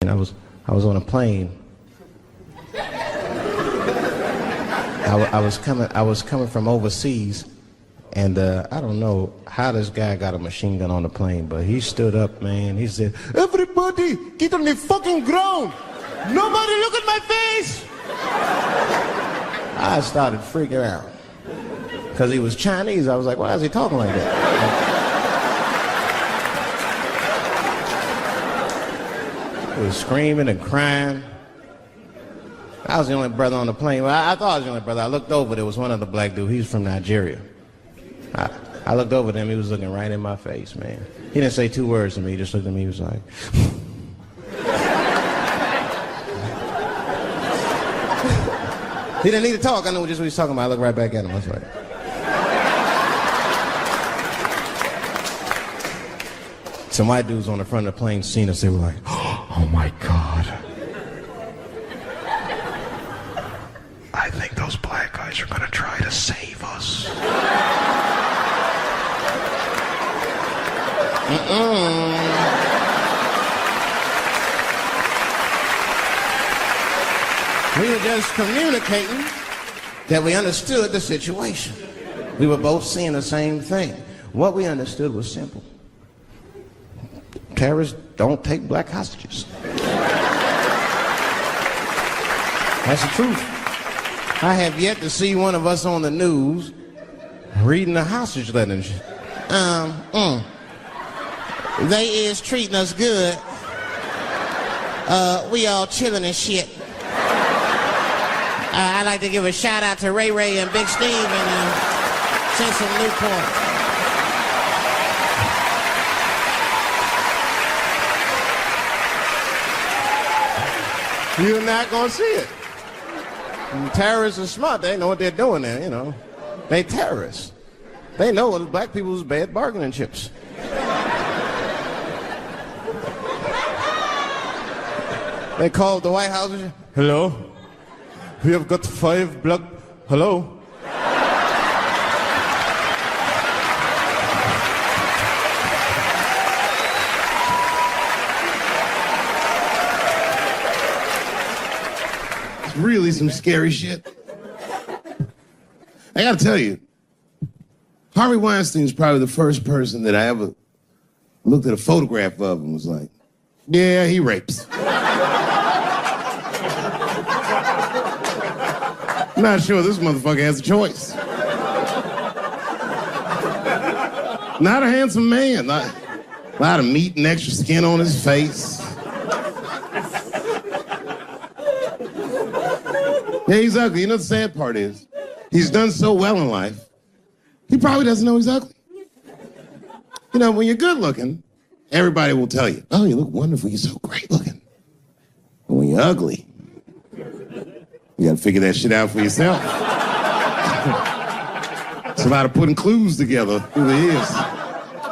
And I was on a plane. I was coming from overseas, and I don't know how this guy got a machine gun on the plane, but he stood up, man. He said, "Everybody, get on the fucking ground! Nobody look at my face!" I started freaking out because he was Chinese. I was like, "Why is he talking like that?" He was screaming and crying. I was the only brother on the plane. Well, I thought I was the only brother. I looked over. There was one other black dude. He was from Nigeria. I looked over at him. He was looking right in my face, man. He didn't say two words to me. He just looked at me. He was like... He didn't need to talk. I knew just what he was talking about. I looked right back at him. I was like... Some white dudes on the front of the plane seen us. They were like, "Oh my God. I think those black guys are gonna try to save us." We were just communicating that we understood the situation. We were both seeing the same thing. What we understood was simple. Terrorists don't take black hostages. That's the truth. I have yet to see one of us on the news reading a hostage letter and shit. They is treating us good. We all chilling and shit. I'd like to give a shout out to Ray Ray and Big Steve and send some Newport. You're not gonna see it. And terrorists are smart. They know what they're doing there, you know. They terrorists. They know what black people's bad bargaining chips. They called the White House and said, "Hello? We have got 5 black... Hello?" Really some scary shit. I gotta tell you, Harvey Weinstein's probably the first person that I ever looked at a photograph of and was like, "Yeah, he rapes." I'm not sure this motherfucker has a choice. Not a handsome man. A lot of meat and extra skin on his face. Yeah, he's ugly. You know the sad part is, he's done so well in life, he probably doesn't know he's ugly. You know, when you're good looking, everybody will tell you, "Oh, you look wonderful, you're so great looking." But when you're ugly, you gotta figure that shit out for yourself. It's a lot of putting clues together through the years.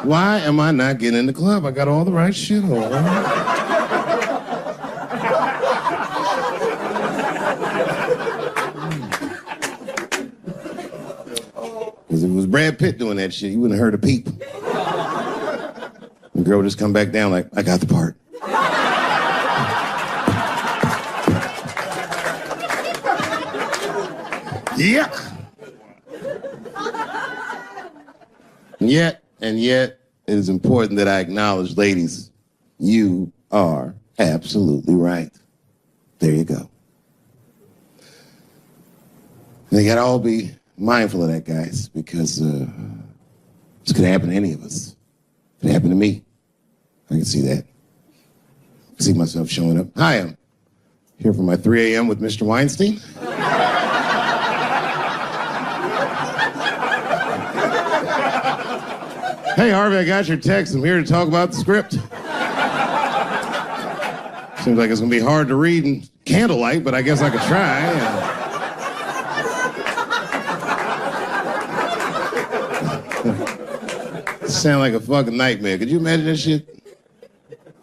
Why am I not getting in the club? I got all the right shit on. Because if it was Brad Pitt doing that shit, you wouldn't have heard a peep. The girl would just come back down like, "I got the part." Yuck. And yet, it is important that I acknowledge, ladies, you are absolutely right. There you go. They gotta all be mindful of that, guys, because this could happen to any of us. It could happen to me. I can see that. I can see myself showing up. Hi, I'm here for my 3 a.m. with Mr. Weinstein. "Hey, Harvey, I got your text. I'm here to talk about the script." Seems like it's gonna be hard to read in candlelight, but I guess I could try. Sound like a fucking nightmare. Could you imagine that shit?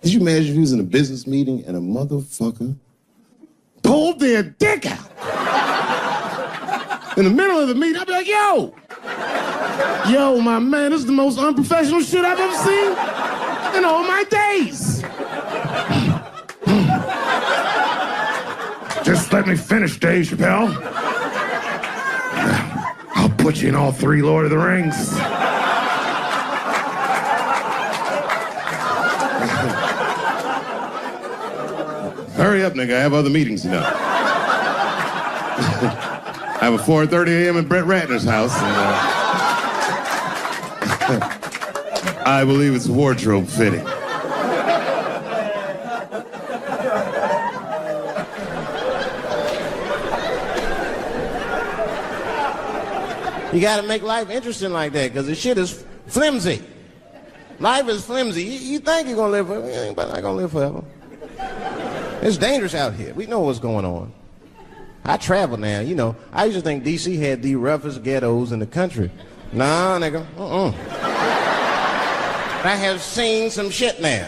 Could you imagine if you was in a business meeting and a motherfucker pulled their dick out in the middle of the meeting? I'd be like, "Yo, my man, this is the most unprofessional shit I've ever seen in all my days." Just let me finish, Dave Chappelle. I'll put you in all 3 Lord of the Rings. Hurry up, nigga. I have other meetings tonight. I have a 4:30 a.m. at Brett Ratner's house. And, I believe it's wardrobe fitting. You gotta make life interesting like that, because the shit is flimsy. Life is flimsy. You think you're gonna live forever, you ain't not gonna live forever. It's dangerous out here. We know what's going on. I travel now, you know. I used to think D.C. had the roughest ghettos in the country. Nah, nigga, I have seen some shit now.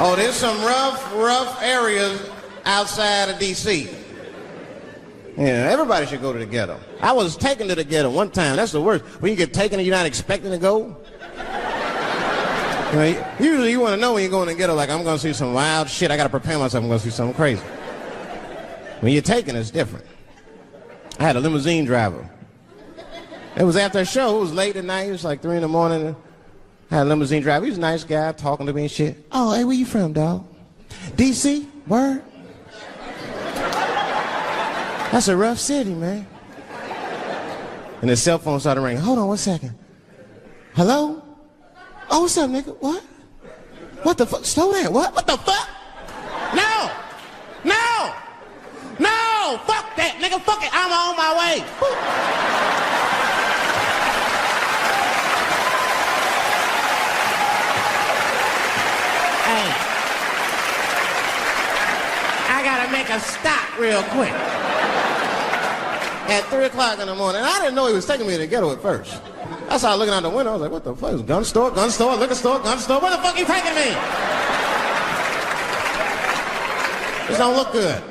Oh, there's some rough areas outside of D.C. Yeah, everybody should go to the ghetto. I was taken to the ghetto one time. That's the worst. When you get taken and you're not expecting to go. You know, usually you want to know when you're going to the ghetto, like, I'm going to see some wild shit. I got to prepare myself. I'm going to see something crazy. When you're taken, it's different. I had a limousine driver. It was after a show. It was late at night. It was like 3 in the morning. I had a limousine driver. He was a nice guy, talking to me and shit. Oh, hey, where you from, dog? D.C.? Word? That's a rough city, man. And his cell phone started ringing. Hold on 1 second. Hello? Oh, what's up, nigga? What? What the fuck? Slow down. What? What the fuck? No! No! No! Fuck that, nigga. Fuck it. I'm on my way. Hey. I gotta make a stop real quick. At 3 o'clock in the morning. I didn't know he was taking me to the ghetto at first. I started looking out the window. I was like, what the fuck? It's gun store, liquor store, gun store. Where the fuck are you taking me? This don't look good.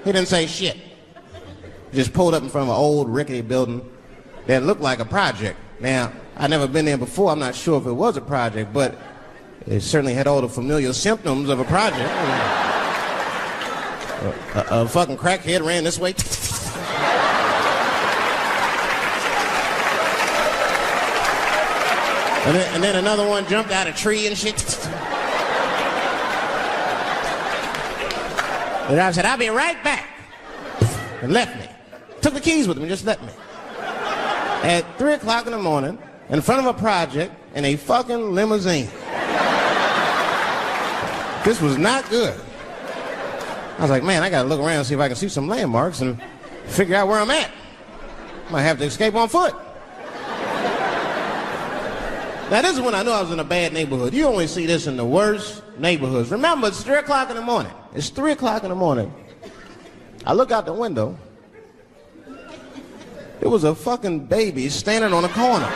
He didn't say shit. He just pulled up in front of an old rickety building that looked like a project. Now, I'd never been there before. I'm not sure if it was a project, but it certainly had all the familiar symptoms of a project. A fucking crackhead ran this way. And then another one jumped out of a tree and shit. And I said, I'll be right back. And left me. Took the keys with him and just left me. At 3 o'clock in the morning, in front of a project, in a fucking limousine. This was not good. I was like, man, I gotta look around and see if I can see some landmarks and figure out where I'm at. Might have to escape on foot. Now, this is when I knew I was in a bad neighborhood. You only see this in the worst neighborhoods. Remember, it's 3 o'clock in the morning. It's 3 o'clock in the morning. I look out the window. There was a fucking baby standing on a corner. Look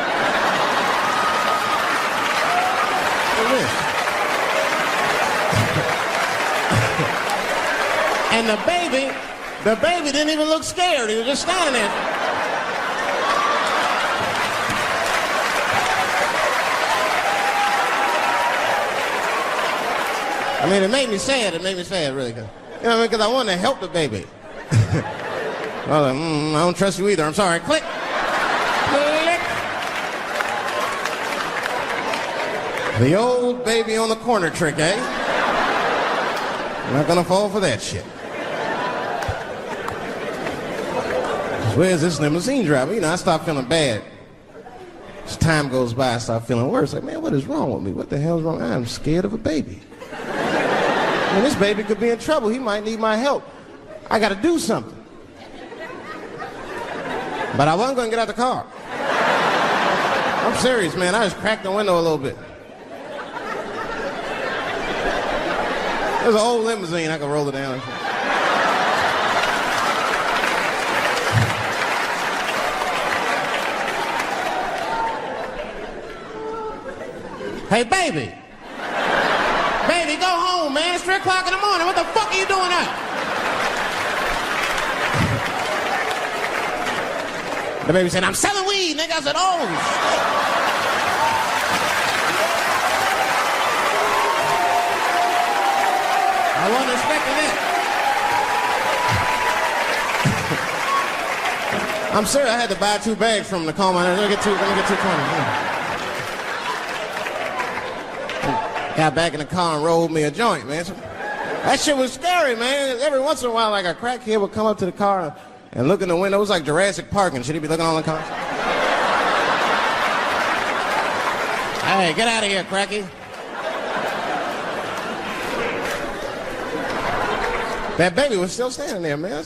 at this. And the baby didn't even look scared. He was just standing there. I mean, it made me sad. It made me sad, really. You know what I mean? Because I wanted to help the baby. I was like, I don't trust you either. I'm sorry. Click. Click. The old baby on the corner trick, eh? I'm not going to fall for that shit. Where's this limousine driver? You know, I start feeling bad. As time goes by, I start feeling worse. Like, man, what is wrong with me? What the hell's wrong? I'm scared of a baby. And this baby could be in trouble. He might need my help. I got to do something. But I wasn't going to get out the car. I'm serious, man. I just cracked the window a little bit. There's an old limousine. I can roll it down. Hey, baby. Baby, go home, man. It's 3 o'clock in the morning. What the fuck are you doing up? The baby said, I'm selling weed, nigga. I said, oh, shit. I wasn't expecting that. I'm serious. I had to buy 2 bags from him to calm my nerves. Let me get 2 coins. Got back in the car and rolled me a joint, man. That shit was scary, man. Every once in a while, like a crackhead would come up to the car and look in the window. It was like Jurassic Park and shit. He'd be looking all in the cars. Hey, get out of here, cracky. That baby was still standing there, man.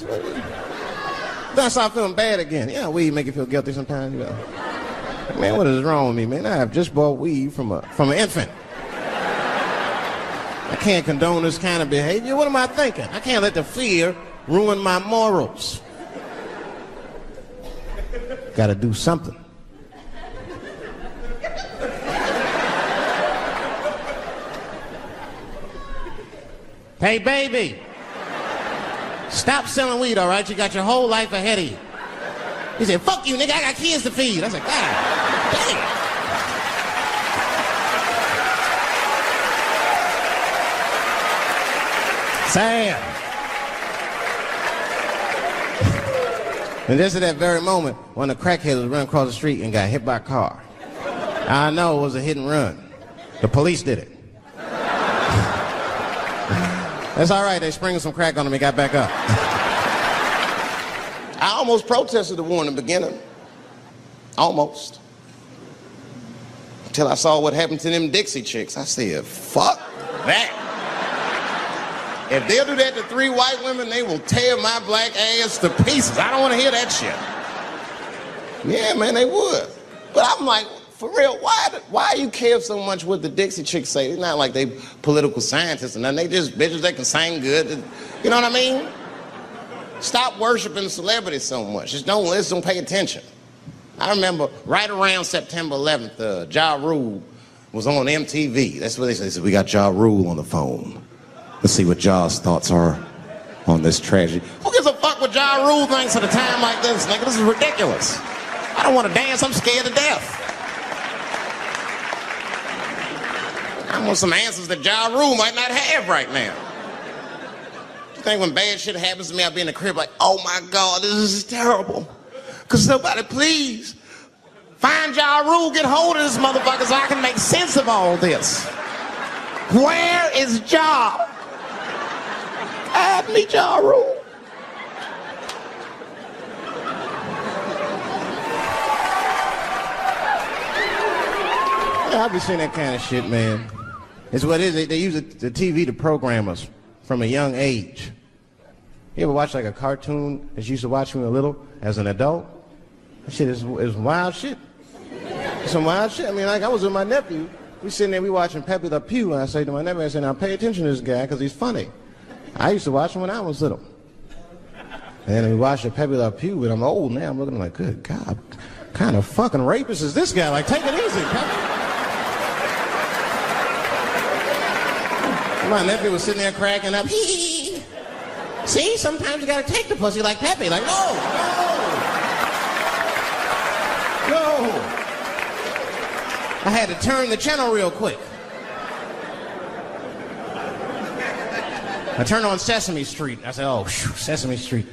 Then I started feeling bad again. Yeah, weed make you feel guilty sometimes, you know. Man, what is wrong with me, man? I have just bought weed from an infant. I can't condone this kind of behavior. What am I thinking? I can't let the fear ruin my morals. Gotta do something. Hey, baby. Stop selling weed, all right? You got your whole life ahead of you. He said, fuck you, nigga. I got kids to feed. I said, God damn. Sam. And just at that very moment, one of the crackheads was running across the street and got hit by a car. I know it was a hit and run. The police did it. That's all right. They sprinkled some crack on him and got back up. I almost protested the war in the beginning. Almost. Until I saw what happened to them Dixie chicks. I said, fuck that. If they'll do that to 3 white women, they will tear my black ass to pieces. I don't want to hear that shit. Yeah, man, they would. But I'm like, for real, why you care so much what the Dixie chicks say? It's not like they political scientists or nothing. They just bitches that can sing good. You know what I mean? Stop worshiping celebrities so much. Just don't listen, don't pay attention. I remember right around September 11th, Ja Rule was on MTV. That's what they said. They said, we got Ja Rule on the phone. Let's see what Ja's thoughts are on this tragedy. Who gives a fuck what Ja Rule thinks at a time like this, nigga? This is ridiculous. I don't want to dance. I'm scared to death. I want some answers that Ja Rule might not have right now. You think when bad shit happens to me, I'll be in the crib like, oh my God, this is terrible. Could somebody please find Ja Rule, get hold of this motherfucker so I can make sense of all this. Where is Ja? Guide me, Ja Rule. Yeah, I've been seeing that kind of shit, man. It's what it is. They use the TV to program us from a young age. You ever watch like a cartoon that you used to watch when you were little as an adult? That shit is wild shit. It's some wild shit. I mean, like I was with my nephew. We sitting there, we watching Pepe Le Pew, and I say to my nephew, I say, now pay attention to this guy because he's funny. I used to watch him when I was little. And then we watched Pepe Le Pew, and I'm old now. I'm looking like, good God, what kind of fucking rapist is this guy? Like, take it easy, Pepe. My nephew was sitting there cracking up. See, sometimes you gotta take the pussy like Pepe. Like, no. I had to turn the channel real quick. I turned on Sesame Street. I said, oh, Sesame Street.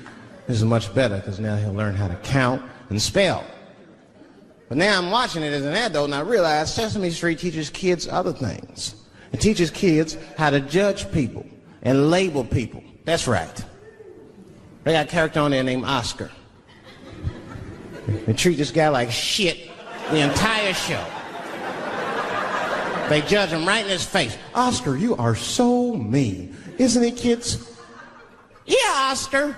This is much better because now he'll learn how to count and spell. But now I'm watching it as an adult and I realize Sesame Street teaches kids other things. It teaches kids how to judge people and label people. That's right. They got a character on there named Oscar. They treat this guy like shit the entire show. They judge him right in his face. Oscar, you are so mean. Isn't he, kids? Yeah, Oscar.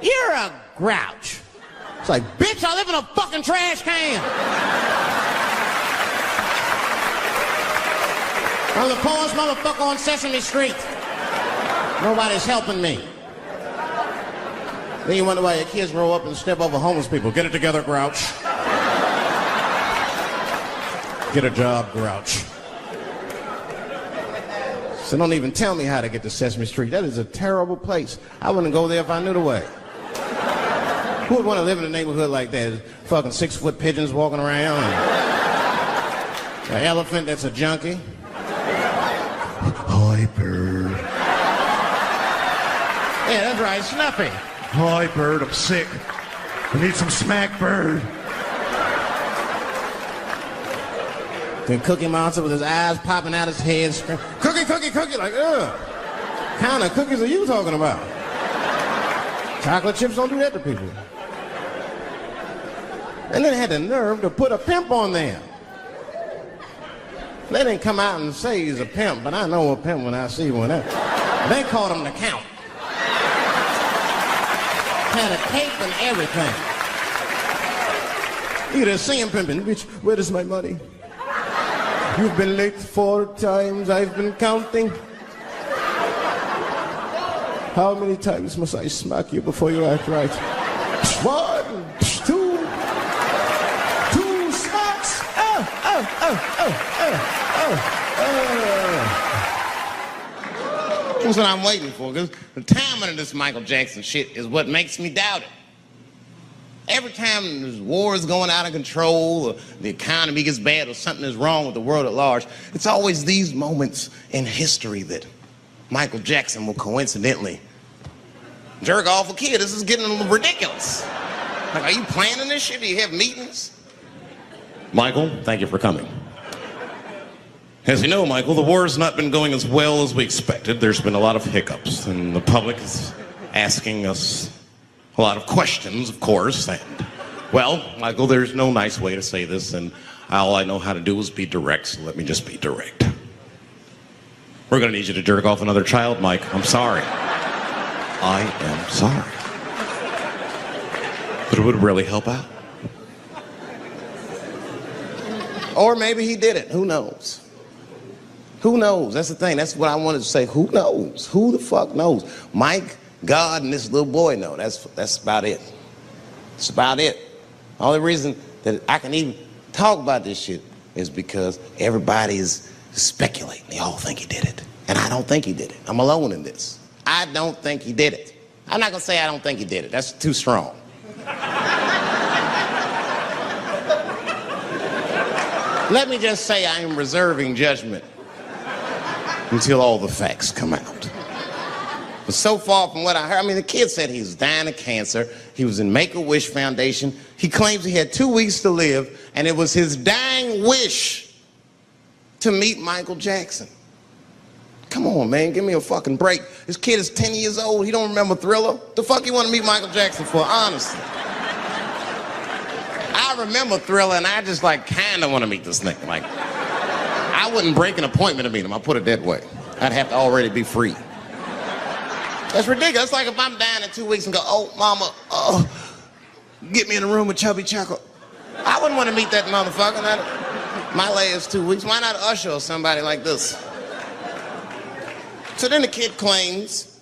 You're a grouch. It's like, bitch, I live in a fucking trash can. I'm the poorest motherfucker on Sesame Street. Nobody's helping me. Then you wonder why your kids grow up and step over homeless people. Get it together, grouch. Get a job, grouch. So don't even tell me how to get to Sesame Street. That is a terrible place. I wouldn't go there if I knew the way. Who would want to live in a neighborhood like that? Fucking 6-foot pigeons walking around. And an elephant that's a junkie. Hi, bird. Yeah, that's right, Snuffy. Hi, bird, I'm sick. I need some smack bird. Then Cookie Monster with his eyes popping out his head, screaming, "Cookie, cookie, cookie!" Like, ugh. What kind of cookies are you talking about? Chocolate chips don't do that to people. And then had the nerve to put a pimp on there. They didn't come out and say he's a pimp, but I know a pimp when I see one. They called him the Count. Had a cape and everything. You could see him pimping. "Bitch, where is my money? You've been late 4 times, I've been counting. How many times must I smack you before you act right? 1, 2 smacks. That's what I'm waiting for, because the timing of this Michael Jackson shit is what makes me doubt it. Every time this war is going out of control, or the economy gets bad, or something is wrong with the world at large, it's always these moments in history that Michael Jackson will coincidentally jerk off a kid. This is getting a little ridiculous. Like, are you planning this shit? Do you have meetings? Michael, thank you for coming. As you know, Michael, the war has not been going as well as we expected. There's been a lot of hiccups, and the public is asking us a lot of questions, of course. And, well, Michael, there's no nice way to say this, and all I know how to do is be direct, so let me just be direct. We're going to need you to jerk off another child, Mike. I'm sorry. I am sorry. But it would really help out. Or maybe he did it. Who knows? Who knows? That's the thing. That's what I wanted to say. Who knows? Who the fuck knows? Mike, God, and this little boy know. That's about it. That's about it. The only reason that I can even talk about this shit is because everybody is speculating. They all think he did it. And I don't think he did it. I'm alone in this. I don't think he did it. I'm not going to say I don't think he did it. That's too strong. Let me just say I am reserving judgment until all the facts come out. But so far from what I heard, I mean, the kid said he was dying of cancer. He was in Make-A-Wish Foundation. He claims he had 2 weeks to live, and it was his dying wish to meet Michael Jackson. Come on, man, give me a fucking break. This kid is 10 years old. He don't remember Thriller. The fuck you want to meet Michael Jackson for, honestly? I remember Thriller, and I just, like, kind of want to meet this nigga. Like, I wouldn't break an appointment to meet him. I'll put it that way. I'd have to already be free. That's ridiculous. It's like if I'm dying in 2 weeks and go, "Oh, mama, get me in a room with Chubby Checker." I wouldn't want to meet that motherfucker. My last 2 weeks. Why not Usher or somebody like this? So then the kid claims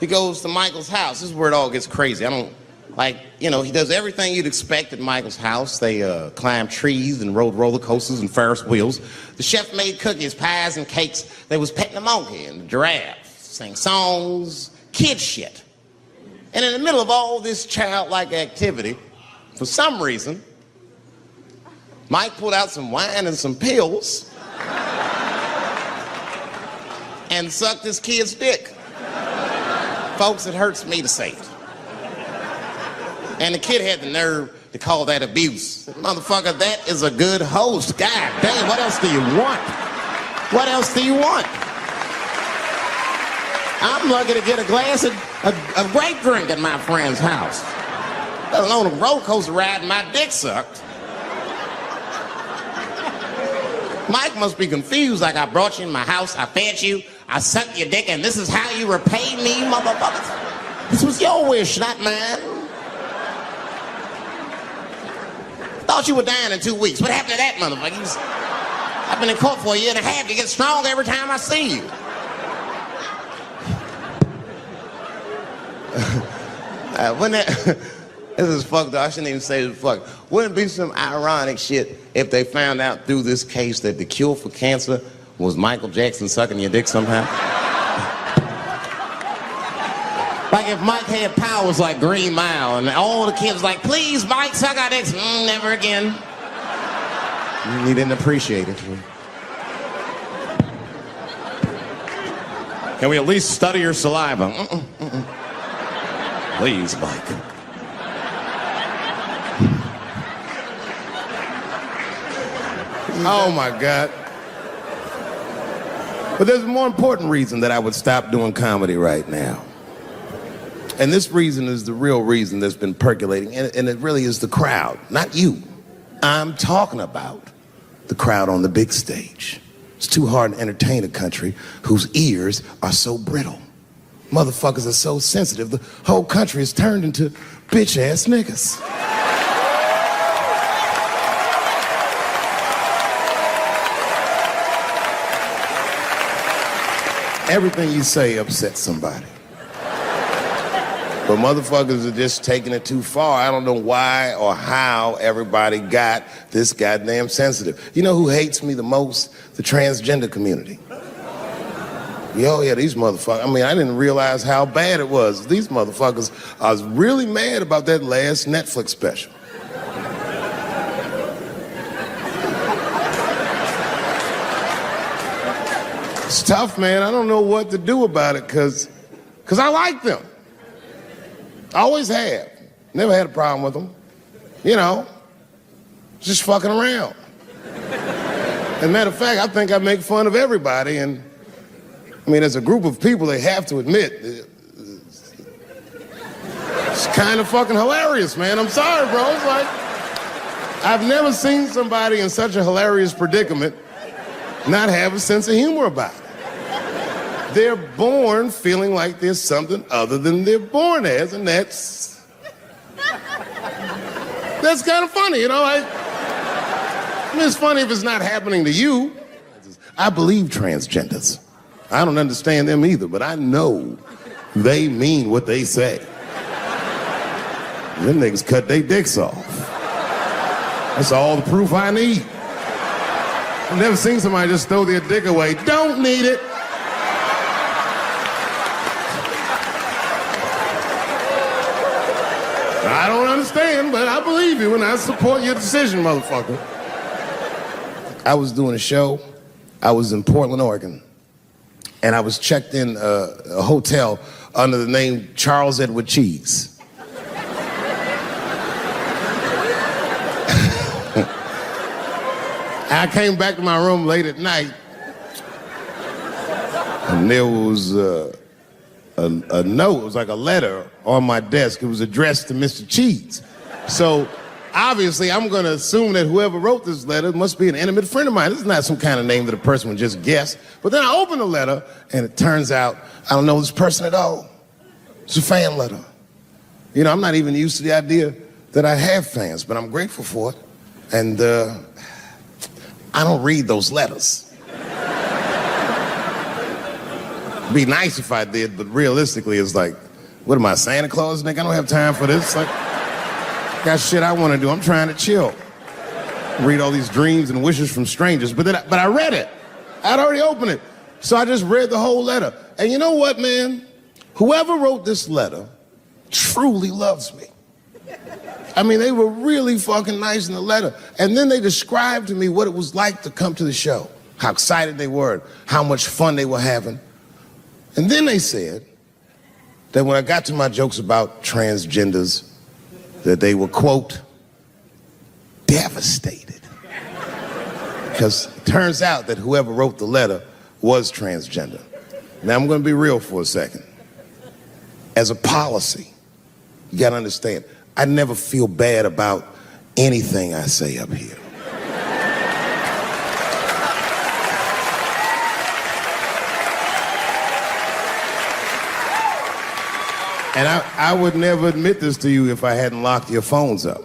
he goes to Michael's house. This is where it all gets crazy. He does everything you'd expect at Michael's house. They climbed trees and rode roller coasters and Ferris wheels. The chef made cookies, pies, and cakes. They was petting a monkey and a giraffe, sang songs, kid shit. And in the middle of all this childlike activity, for some reason, Mike pulled out some wine and some pills and sucked his kid's dick. Folks, it hurts me to say it. And the kid had the nerve to call that abuse. Motherfucker, that is a good host. God damn, what else do you want? What else do you want? I'm lucky to get a glass of grape drink at my friend's house. Let alone a roller coaster ride and my dick sucked. Mike must be confused, like I brought you in my house, I fed you, I sucked your dick, and this is how you repay me, motherfuckers? This was your wish, not mine. Thought you were dying in 2 weeks. What happened to that, motherfucker? I've been in court for a year and a half. You get stronger every time I see you. This is fucked up. I shouldn't even say this fuck. Wouldn't it be some ironic shit if they found out through this case that the cure for cancer was Michael Jackson sucking your dick somehow? Like if Mike had powers like Green Mile and all the kids like, "Please, Mike, suck our dicks." Never again. He didn't appreciate it. Can we at least study your saliva? Please, Mike. Oh my God. But there's a more important reason that I would stop doing comedy right now. And this reason is the real reason that's been percolating, and it really is the crowd, not you. I'm talking about the crowd on the big stage. It's too hard to entertain a country whose ears are so brittle. Motherfuckers are so sensitive, the whole country is turned into bitch-ass niggas. Everything you say upsets somebody. But motherfuckers are just taking it too far. I don't know why or how everybody got this goddamn sensitive. You know who hates me the most? The transgender community. Yo, yeah, these motherfuckers. I mean, I didn't realize how bad it was. These motherfuckers, I was really mad about that last Netflix special. It's tough, man. I don't know what to do about it because I like them. I always have. Never had a problem with them. You know, just fucking around. As a matter of fact, I think I make fun of everybody. And I mean, as a group of people, they have to admit, it's kind of fucking hilarious, man. I'm sorry, bro. It's like, I've never seen somebody in such a hilarious predicament not have a sense of humor about it. They're born feeling like there's something other than they're born as, and that's kind of funny, you know? I mean, it's funny if it's not happening to you. I believe transgenders. I don't understand them either, but I know they mean what they say. Them niggas cut their dicks off. That's all the proof I need. I've never seen somebody just throw their dick away. Don't need it. I don't understand, but I believe you and I support your decision, motherfucker. I was doing a show. I was in Portland, Oregon. And I was checked in a hotel under the name Charles Edward Cheese. I came back to my room late at night, and there was a note. It was like a letter on my desk. It was addressed to Mr. Cheese. So obviously, I'm going to assume that whoever wrote this letter must be an intimate friend of mine. This is not some kind of name that a person would just guess. But then I open the letter, and it turns out I don't know this person at all. It's a fan letter. You know, I'm not even used to the idea that I have fans, but I'm grateful for it. And I don't read those letters. It'd be nice if I did, but realistically, it's like, what am I, Santa Claus, nigga? I don't have time for this. Like, got shit I want to do. I'm trying to chill. Read all these dreams and wishes from strangers. But I read it. I'd already opened it. So I just read the whole letter. And you know what, man? Whoever wrote this letter truly loves me. I mean, they were really fucking nice in the letter. And then they described to me what it was like to come to the show, how excited they were, how much fun they were having. And then they said that when I got to my jokes about transgenders, that they were, quote, devastated. Because it turns out that whoever wrote the letter was transgender. Now, I'm going to be real for a second. As a policy, you got to understand, I never feel bad about anything I say up here. And I would never admit this to you if I hadn't locked your phones up.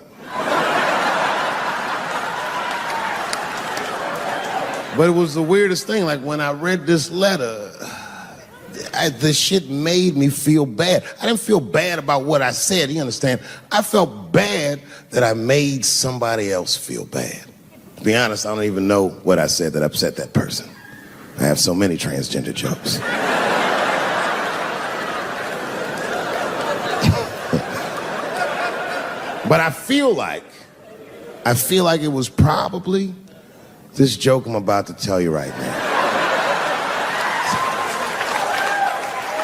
But it was the weirdest thing. Like, when I read this letter, this shit made me feel bad. I didn't feel bad about what I said, you understand? I felt bad that I made somebody else feel bad. To be honest, I don't even know what I said that upset that person. I have so many transgender jokes. But I feel like it was probably this joke I'm about to tell you right now.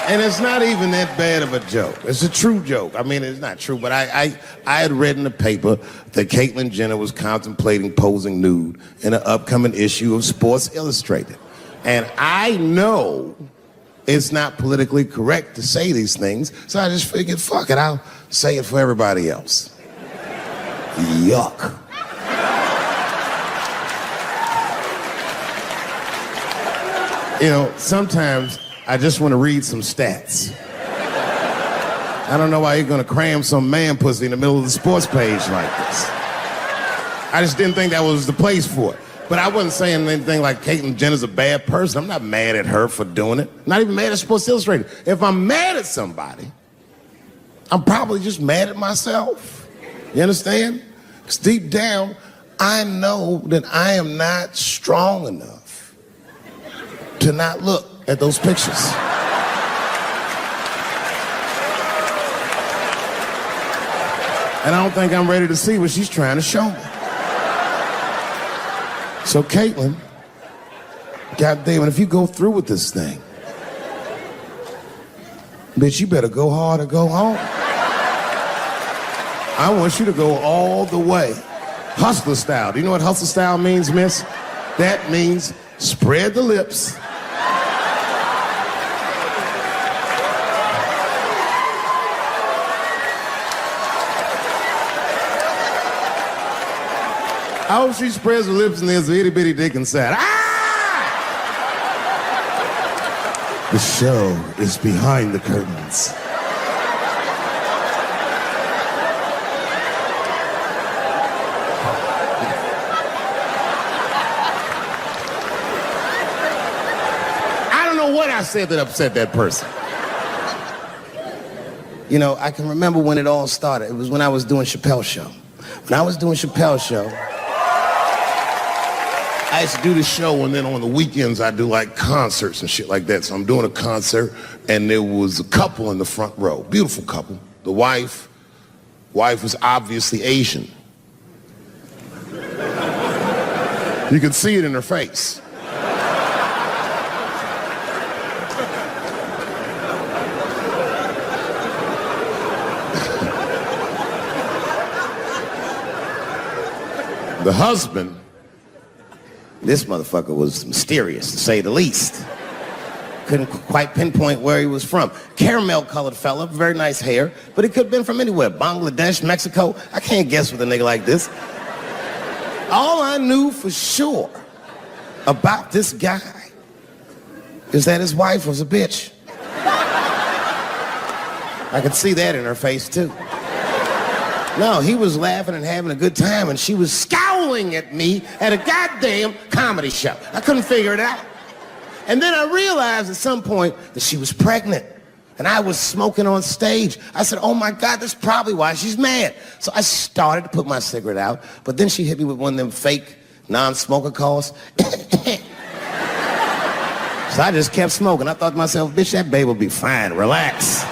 And it's not even that bad of a joke. It's a true joke. I mean, it's not true, but I had read in the paper that Caitlyn Jenner was contemplating posing nude in an upcoming issue of Sports Illustrated. And I know it's not politically correct to say these things, so I just figured, fuck it, I'll say it for everybody else. Yuck. You know, sometimes I just want to read some stats. I don't know why you're going to cram some man pussy in the middle of the sports page like this. I just didn't think that was the place for it. But I wasn't saying anything like Caitlyn Jenner's a bad person. I'm not mad at her for doing it. Not even mad at Sports Illustrated. If I'm mad at somebody, I'm probably just mad at myself. You understand? Because deep down, I know that I am not strong enough to not look at those pictures. And I don't think I'm ready to see what she's trying to show me. So Caitlyn, goddamn it, if you go through with this thing, bitch, you better go hard or go home. I want you to go all the way. Hustler style. Do you know what hustler style means, miss? That means spread the lips. I hope she spreads her lips and there's an itty bitty dick inside. Ah! The show is behind the curtains. I don't know what I said that upset that person. You know, I can remember when it all started. It was when I was doing Chappelle's show. When I was doing Chappelle's show, I used to do the show, and then on the weekends I do like concerts and shit like that. So I'm doing a concert, and there was a couple in the front row, beautiful couple. The wife was obviously Asian. You could see it in her face. The husband, this motherfucker was mysterious, to say the least. Couldn't quite pinpoint where he was from. Caramel-colored fella, very nice hair, but he could have been from anywhere. Bangladesh, Mexico. I can't guess with a nigga like this. All I knew for sure about this guy is that his wife was a bitch. I could see that in her face, too. No, he was laughing and having a good time, and she was scowling at me at a goddamn comedy show. I couldn't figure it out. And then I realized at some point that she was pregnant, and I was smoking on stage. I said, oh my God, that's probably why she's mad. So I started to put my cigarette out, but then she hit me with one of them fake non-smoker calls. So I just kept smoking. I thought to myself, bitch, that babe will be fine, relax.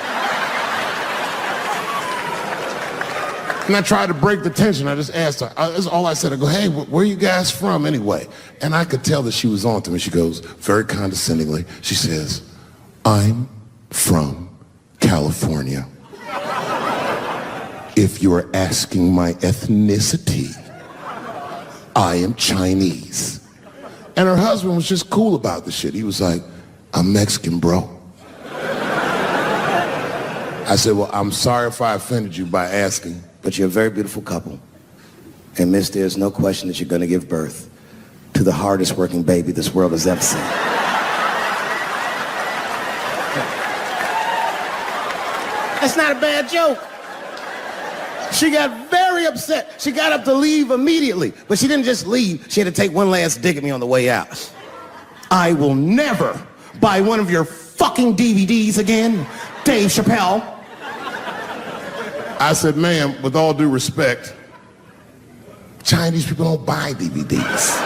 And I tried to break the tension. I just asked her. That's all I said. I go, hey, where are you guys from anyway? And I could tell that she was on to me. She goes, very condescendingly, she says, I'm from California. If you're asking my ethnicity, I am Chinese. And her husband was just cool about the shit. He was like, I'm Mexican, bro. I said, well, I'm sorry if I offended you by asking, but you're a very beautiful couple. And miss, there's no question that you're going to give birth to the hardest working baby this world has ever seen. That's not a bad joke. She got very upset. She got up to leave immediately, but she didn't just leave. She had to take one last dig at me on the way out. I will never buy one of your fucking DVDs again, Dave Chappelle. I said, ma'am, with all due respect, Chinese people don't buy DVDs.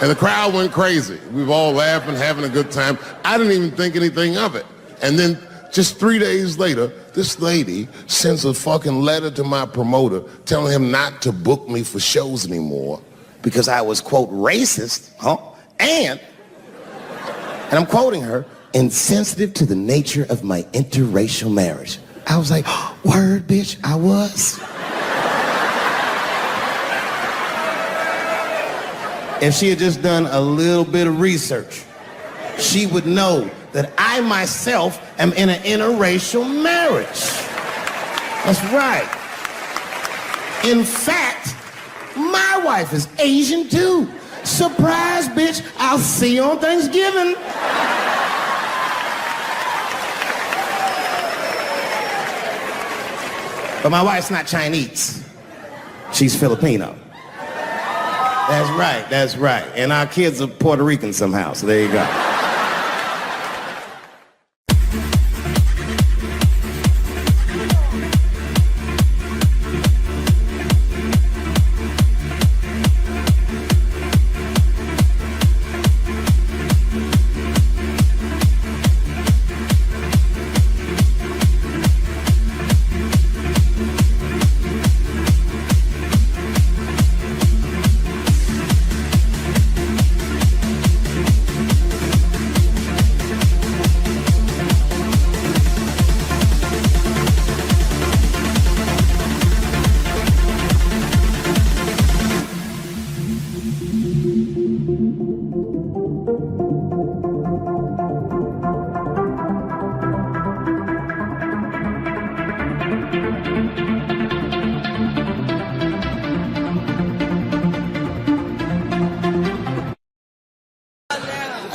And the crowd went crazy. We were all laughing, having a good time. I didn't even think anything of it. And then Just 3 days later, this lady sends a fucking letter to my promoter telling him not to book me for shows anymore because I was, quote, racist, and I'm quoting her, insensitive to the nature of my interracial marriage. I was like, word, bitch, I was. If she had just done a little bit of research, she would know that I myself am in an interracial marriage. That's right. In fact, my wife is Asian too. Surprise, bitch, I'll see you on Thanksgiving. But my wife's not Chinese. She's Filipino. That's right. And our kids are Puerto Rican somehow, so there you go.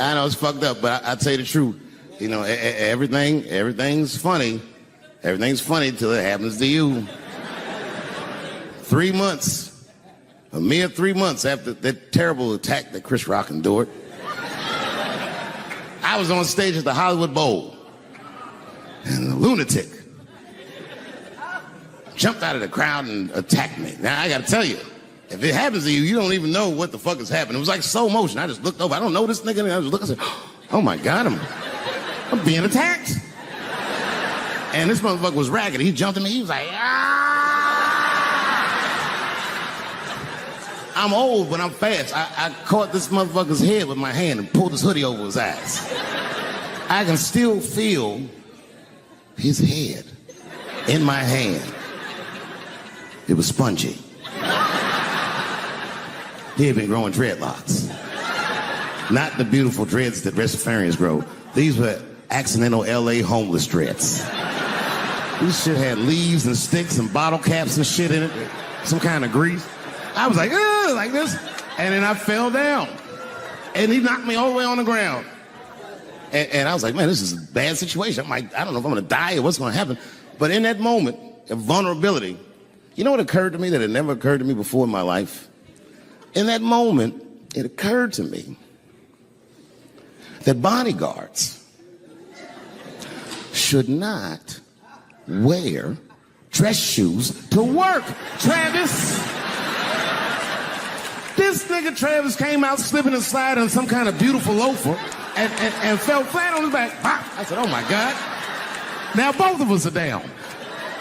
I know it's fucked up, but I tell you the truth. You know, everything's funny. Everything's funny till it happens to you. 3 months, a mere 3 months after that terrible attack that Chris Rock endured, I was on stage at the Hollywood Bowl, and a lunatic jumped out of the crowd and attacked me. Now, I gotta tell you, if it happens to you, you don't even know what the fuck is happening. It was like slow motion. I just looked over. I don't know this nigga. And I was looking and said, oh my God, I'm being attacked. And this motherfucker was ragged. He jumped at me. He was like, ah! I'm old, but I'm fast. I caught this motherfucker's head with my hand and pulled his hoodie over his eyes. I can still feel his head in my hand. It was spongy. He had been growing dreadlocks. Not the beautiful dreads that Rastafarians grow. These were accidental LA homeless dreads. This shit had leaves and sticks and bottle caps and shit in it. Some kind of grease. I was like, ugh, like this. And then I fell down. And he knocked me all the way on the ground. And I was like, man, this is a bad situation. I don't know if I'm gonna die or what's gonna happen. But in that moment of vulnerability, you know what occurred to me that had never occurred to me before in my life? In that moment, it occurred to me that bodyguards should not wear dress shoes to work. Travis! This nigga Travis came out slipping and sliding on some kind of beautiful loafer and fell flat on his back. I said, oh my God. Now both of us are down.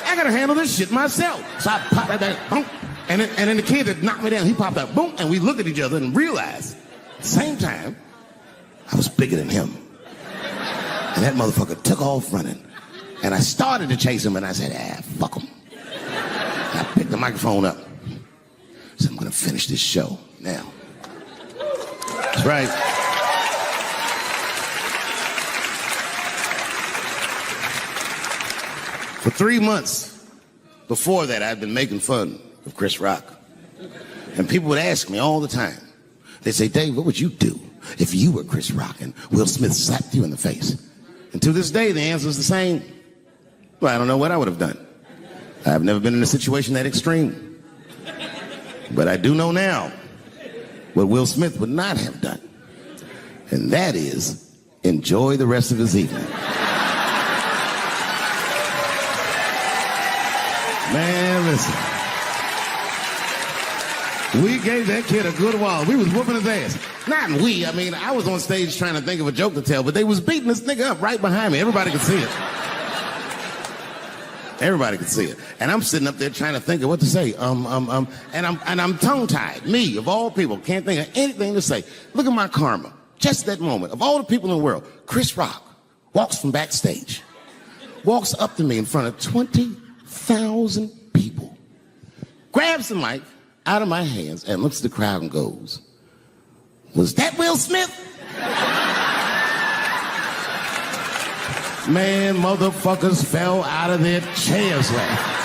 I gotta handle this shit myself. So I popped that back, boom, and then the kid that knocked me down, he popped out, boom, and we looked at each other and realized, at the same time, I was bigger than him. And that motherfucker took off running. And I started to chase him, and I said, fuck him. And I picked the microphone up. I said, I'm gonna finish this show now. That's right. For 3 months before that, I'd been making fun of Chris Rock. And people would ask me all the time. They'd say, Dave, what would you do if you were Chris Rock and Will Smith slapped you in the face? And to this day, the answer is the same. Well, I don't know what I would have done. I've never been in a situation that extreme. But I do know now what Will Smith would not have done. And that is enjoy the rest of his evening. Man, listen. We gave that kid a good while. We was whooping his ass. Not we. I mean, I was on stage trying to think of a joke to tell, but they was beating this nigga up right behind me. Everybody could see it. Everybody could see it. And I'm sitting up there trying to think of what to say. And I'm tongue-tied. Me, of all people, can't think of anything to say. Look at my karma. Just that moment. Of all the people in the world, Chris Rock walks from backstage, walks up to me in front of 20,000 people, grabs the mic out of my hands and looks at the crowd and goes, "Was that Will Smith?" Man, motherfuckers fell out of their chairs laughing.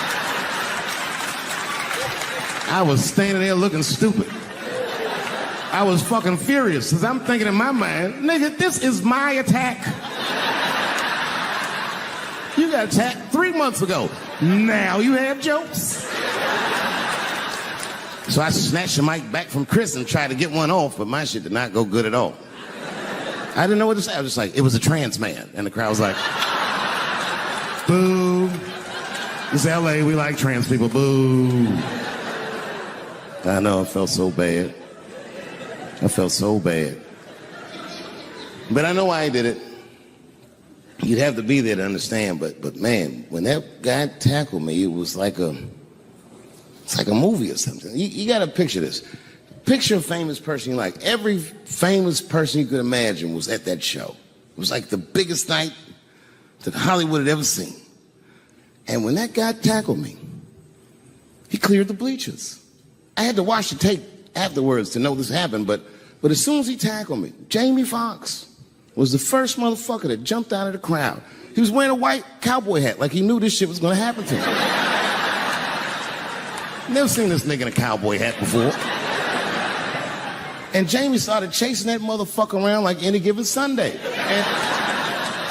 I was standing there looking stupid. I was fucking furious because I'm thinking in my mind, nigga, this is my attack. You got attacked 3 months ago. Now you have jokes. So I snatched the mic back from Chris and tried to get one off, but my shit did not go good at all. I didn't know what to say. I was just like, it was a trans man. And the crowd was like, boo. It's LA, we like trans people, boo. I know, I felt so bad. I felt so bad. But I know why I did it. You'd have to be there to understand, but man, when that guy tackled me, it was like it's like a movie or something. You gotta picture this. Picture a famous person you like. Every famous person you could imagine was at that show. It was like the biggest night that Hollywood had ever seen. And when that guy tackled me, he cleared the bleachers. I had to watch the tape afterwards to know this happened, but as soon as he tackled me, Jamie Foxx was the first motherfucker that jumped out of the crowd. He was wearing a white cowboy hat like he knew this shit was gonna happen to him. Never seen this nigga in a cowboy hat before. And Jamie started chasing that motherfucker around like any given Sunday.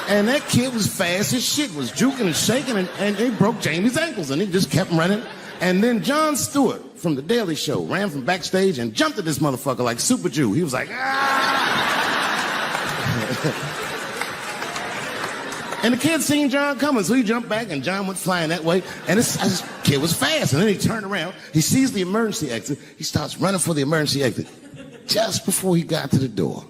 And that kid was fast as shit, was juking and shaking, and he broke Jamie's ankles, and he just kept running. And then Jon Stewart from The Daily Show ran from backstage and jumped at this motherfucker like Super Jew. He was like, ah! And the kid seen Jon coming, so he jumped back, and Jon went flying that way. And this kid was fast, and then he turned around. He sees the emergency exit. He starts running for the emergency exit. Just before he got to the door,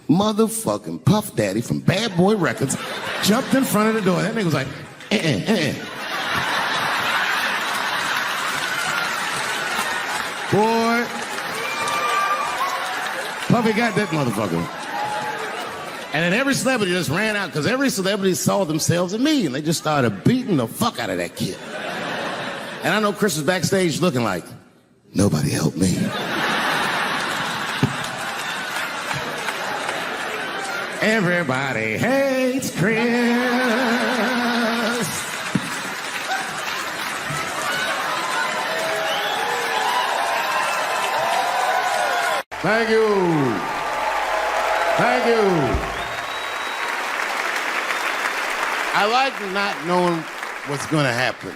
motherfucking Puff Daddy from Bad Boy Records jumped in front of the door. That nigga was like, Boy, Puffy got that motherfucker. And then every celebrity just ran out because every celebrity saw themselves in me, and they just started beating the fuck out of that kid. And I know Chris was backstage looking like, nobody helped me. Everybody hates Chris. Thank you. Thank you. I like not knowing what's going to happen.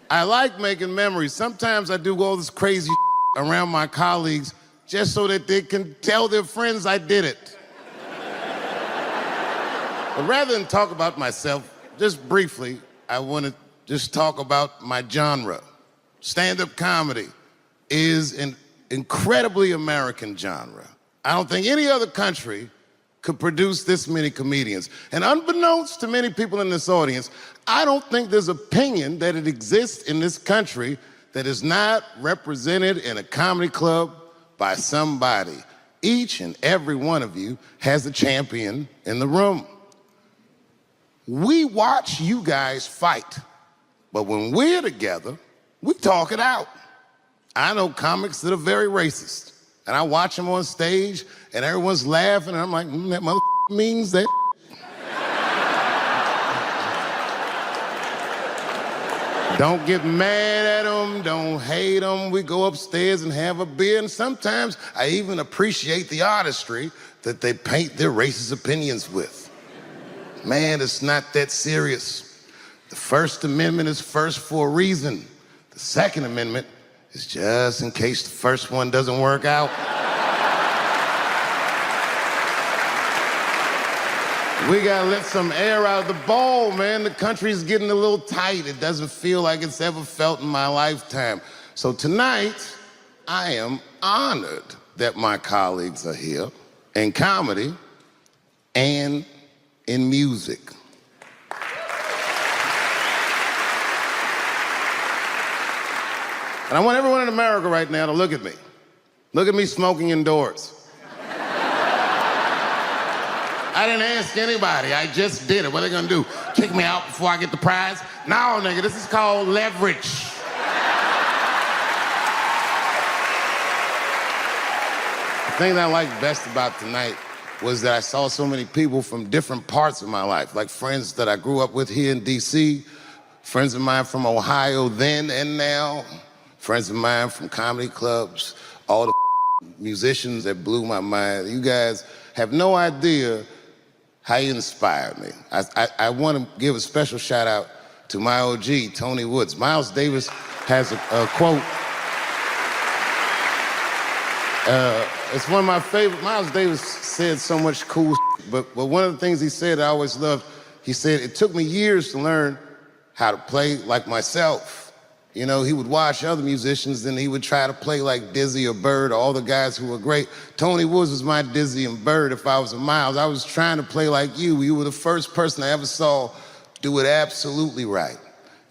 I like making memories. Sometimes I do all this crazy around my colleagues just so that they can tell their friends I did it. But rather than talk about myself, just briefly, I want to just talk about my genre. Stand-up comedy is an incredibly American genre. I don't think any other country could produce this many comedians. And unbeknownst to many people in this audience, I don't think there's opinion that it exists in this country that is not represented in a comedy club by somebody. Each and every one of you has a champion in the room. We watch you guys fight, but when we're together, we talk it out. I know comics that are very racist, and I watch them on stage, and everyone's laughing, and I'm like, that mother means that. Don't get mad at them, don't hate them. We go upstairs and have a beer, and sometimes I even appreciate the artistry that they paint their racist opinions with. Man, it's not that serious. The First Amendment is first for a reason. The Second Amendment is just in case the first one doesn't work out. We gotta let some air out of the ball, man. The country's getting a little tight. It doesn't feel like it's ever felt in my lifetime. So tonight, I am honored that my colleagues are here in comedy and in music. And I want everyone in America right now to look at me. Look at me smoking indoors. I didn't ask anybody, I just did it. What are they gonna do? Kick me out before I get the prize? No, nigga, this is called leverage. The thing that I liked best about tonight was that I saw so many people from different parts of my life, like friends that I grew up with here in DC, friends of mine from Ohio then and now, friends of mine from comedy clubs, all the musicians that blew my mind. You guys have no idea how you inspired me. I want to give a special shout out to my OG, Tony Woods. Miles Davis has a quote. It's one of my favorite. Miles Davis said so much cool shit, but one of the things he said I always loved, he said, it took me years to learn how to play like myself. You know, he would watch other musicians and he would try to play like Dizzy or Bird or all the guys who were great. Tony Woods was my Dizzy and Bird if I was a Miles. I was trying to play like you. You were the first person I ever saw do it absolutely right.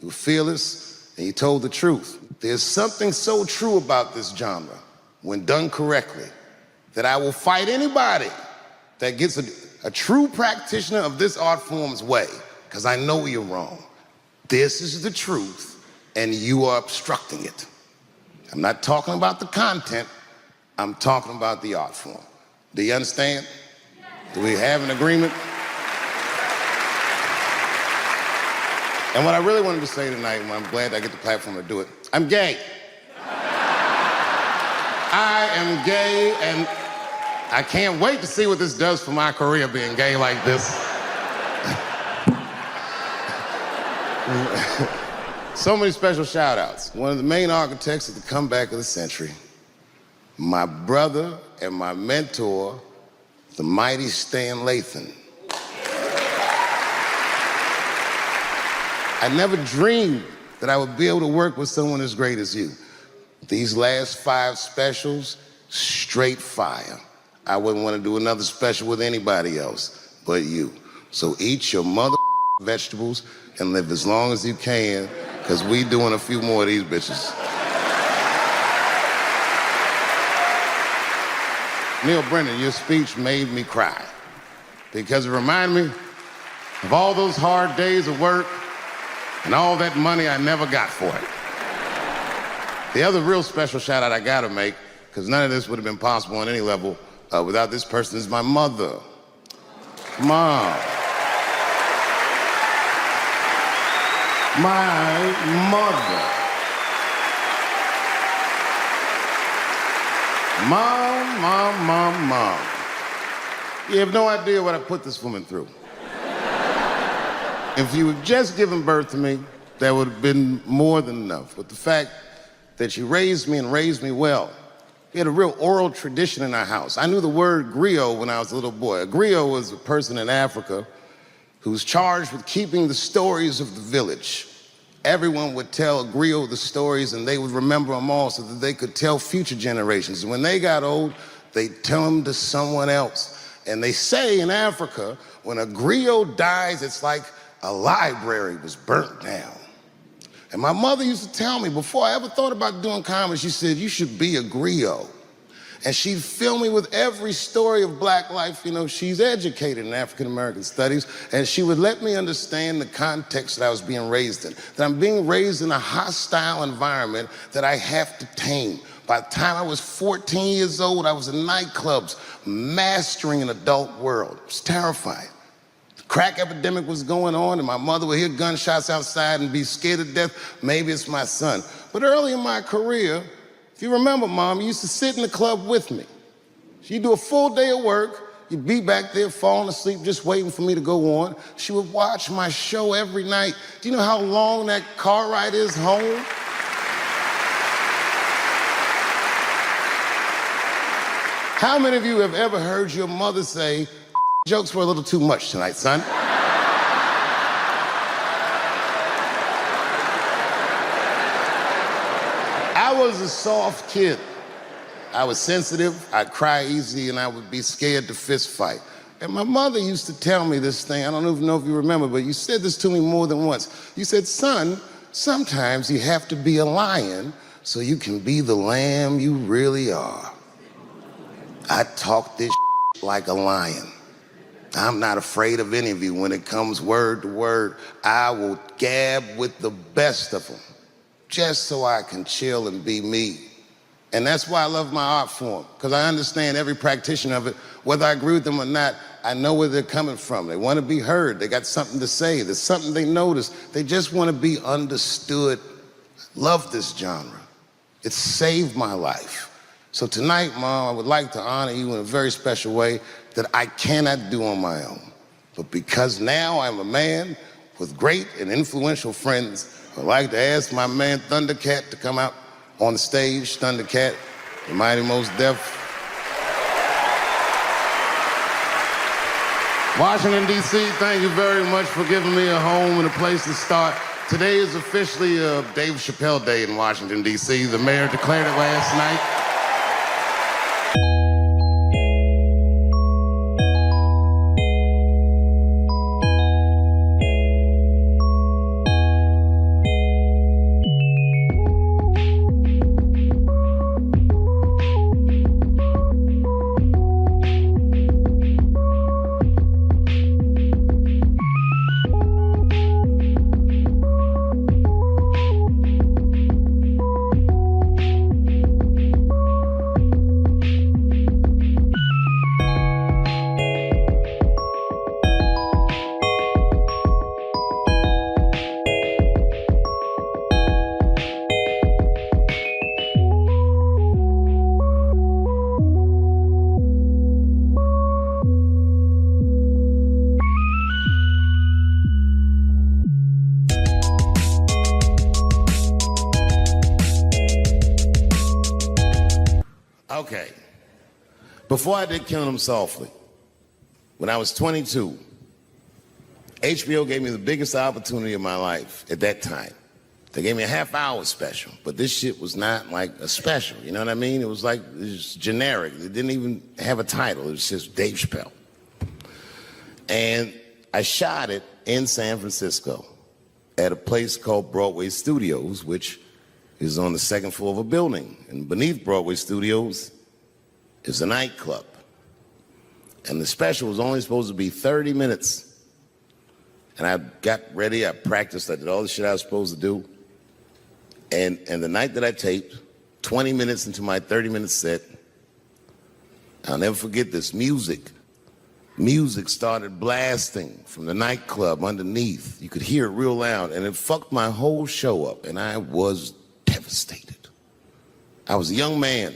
You were fearless and you told the truth. There's something so true about this genre, when done correctly, that I will fight anybody that gets a true practitioner of this art form's way, because I know you're wrong. This is the truth, and you are obstructing it. I'm not talking about the content, I'm talking about the art form. Do you understand? Do we have an agreement? And what I really wanted to say tonight, and I'm glad I get the platform to do it, I'm gay. I am gay, and I can't wait to see what this does for my career, being gay like this. So many special shout outs. One of the main architects of the comeback of the century, my brother and my mentor, the mighty Stan Lathan. I never dreamed that I would be able to work with someone as great as you. These last 5 specials, straight fire. I wouldn't want to do another special with anybody else but you. So eat your mother vegetables and live as long as you can, because we doing a few more of these bitches. Neil Brennan, your speech made me cry, because it reminded me of all those hard days of work and all that money I never got for it. The other real special shout out I gotta make, because none of this would have been possible on any level without this person, is my mother. Mom. My mother. Mom. You have no idea what I put this woman through. If you had just given birth to me, that would have been more than enough. But the fact that she raised me and raised me well. We had a real oral tradition in our house. I knew the word griot when I was a little boy. A griot was a person in Africa who's charged with keeping the stories of the village. Everyone would tell a griot the stories, and they would remember them all so that they could tell future generations. And when they got old, they'd tell them to someone else. And they say in Africa, when a griot dies, it's like a library was burnt down. And my mother used to tell me, before I ever thought about doing comedy, she said, you should be a griot. And she'd fill me with every story of black life. You know, she's educated in African-American studies, and she would let me understand the context that I was being raised in, that I'm being raised in a hostile environment that I have to tame. By the time I was 14 years old, I was in nightclubs, mastering an adult world. It was terrifying. Crack epidemic was going on, and my mother would hear gunshots outside and be scared to death. Maybe it's my son. But early in my career, if you remember, Mom, you used to sit in the club with me. She'd do a full day of work. You'd be back there falling asleep, just waiting for me to go on. She would watch my show every night. Do you know how long that car ride is home? How many of you have ever heard your mother say, jokes were a little too much tonight, son? I was a soft kid. I was sensitive, I'd cry easy, and I would be scared to fist fight. And my mother used to tell me this thing, I don't even know if you remember, but you said this to me more than once. You said, son, sometimes you have to be a lion so you can be the lamb you really are. I talk this like a lion. I'm not afraid of any of you. When it comes word to word, I will gab with the best of them, just so I can chill and be me. And that's why I love my art form, because I understand every practitioner of it. Whether I agree with them or not, I know where they're coming from. They want to be heard. They got something to say. There's something they notice. They just want to be understood. Love this genre. It saved my life. So tonight, Mom, I would like to honor you in a very special way that I cannot do on my own. But because now I'm a man with great and influential friends, I'd like to ask my man Thundercat to come out on the stage. Thundercat, the Mighty Most Def. Washington, D.C., thank you very much for giving me a home and a place to start. Today is officially Dave Chappelle Day in Washington, D.C. The mayor declared it last night. Okay. Before I did Killing Them Softly, when I was 22, HBO gave me the biggest opportunity of my life at that time. They gave me a half-hour special, but this shit was not like a special, you know what I mean? It was like, it was generic. It didn't even have a title. It was just Dave Chappelle. And I shot it in San Francisco at a place called Broadway Studios, which is on the second floor of a building. And beneath Broadway Studios is a nightclub. And the special was only supposed to be 30 minutes. And I got ready, I practiced, I did all the shit I was supposed to do. And the night that I taped, 20 minutes into my 30-minute set, I'll never forget this, music started blasting from the nightclub underneath. You could hear it real loud, and it fucked my whole show up, and I was devastated. I was a young man.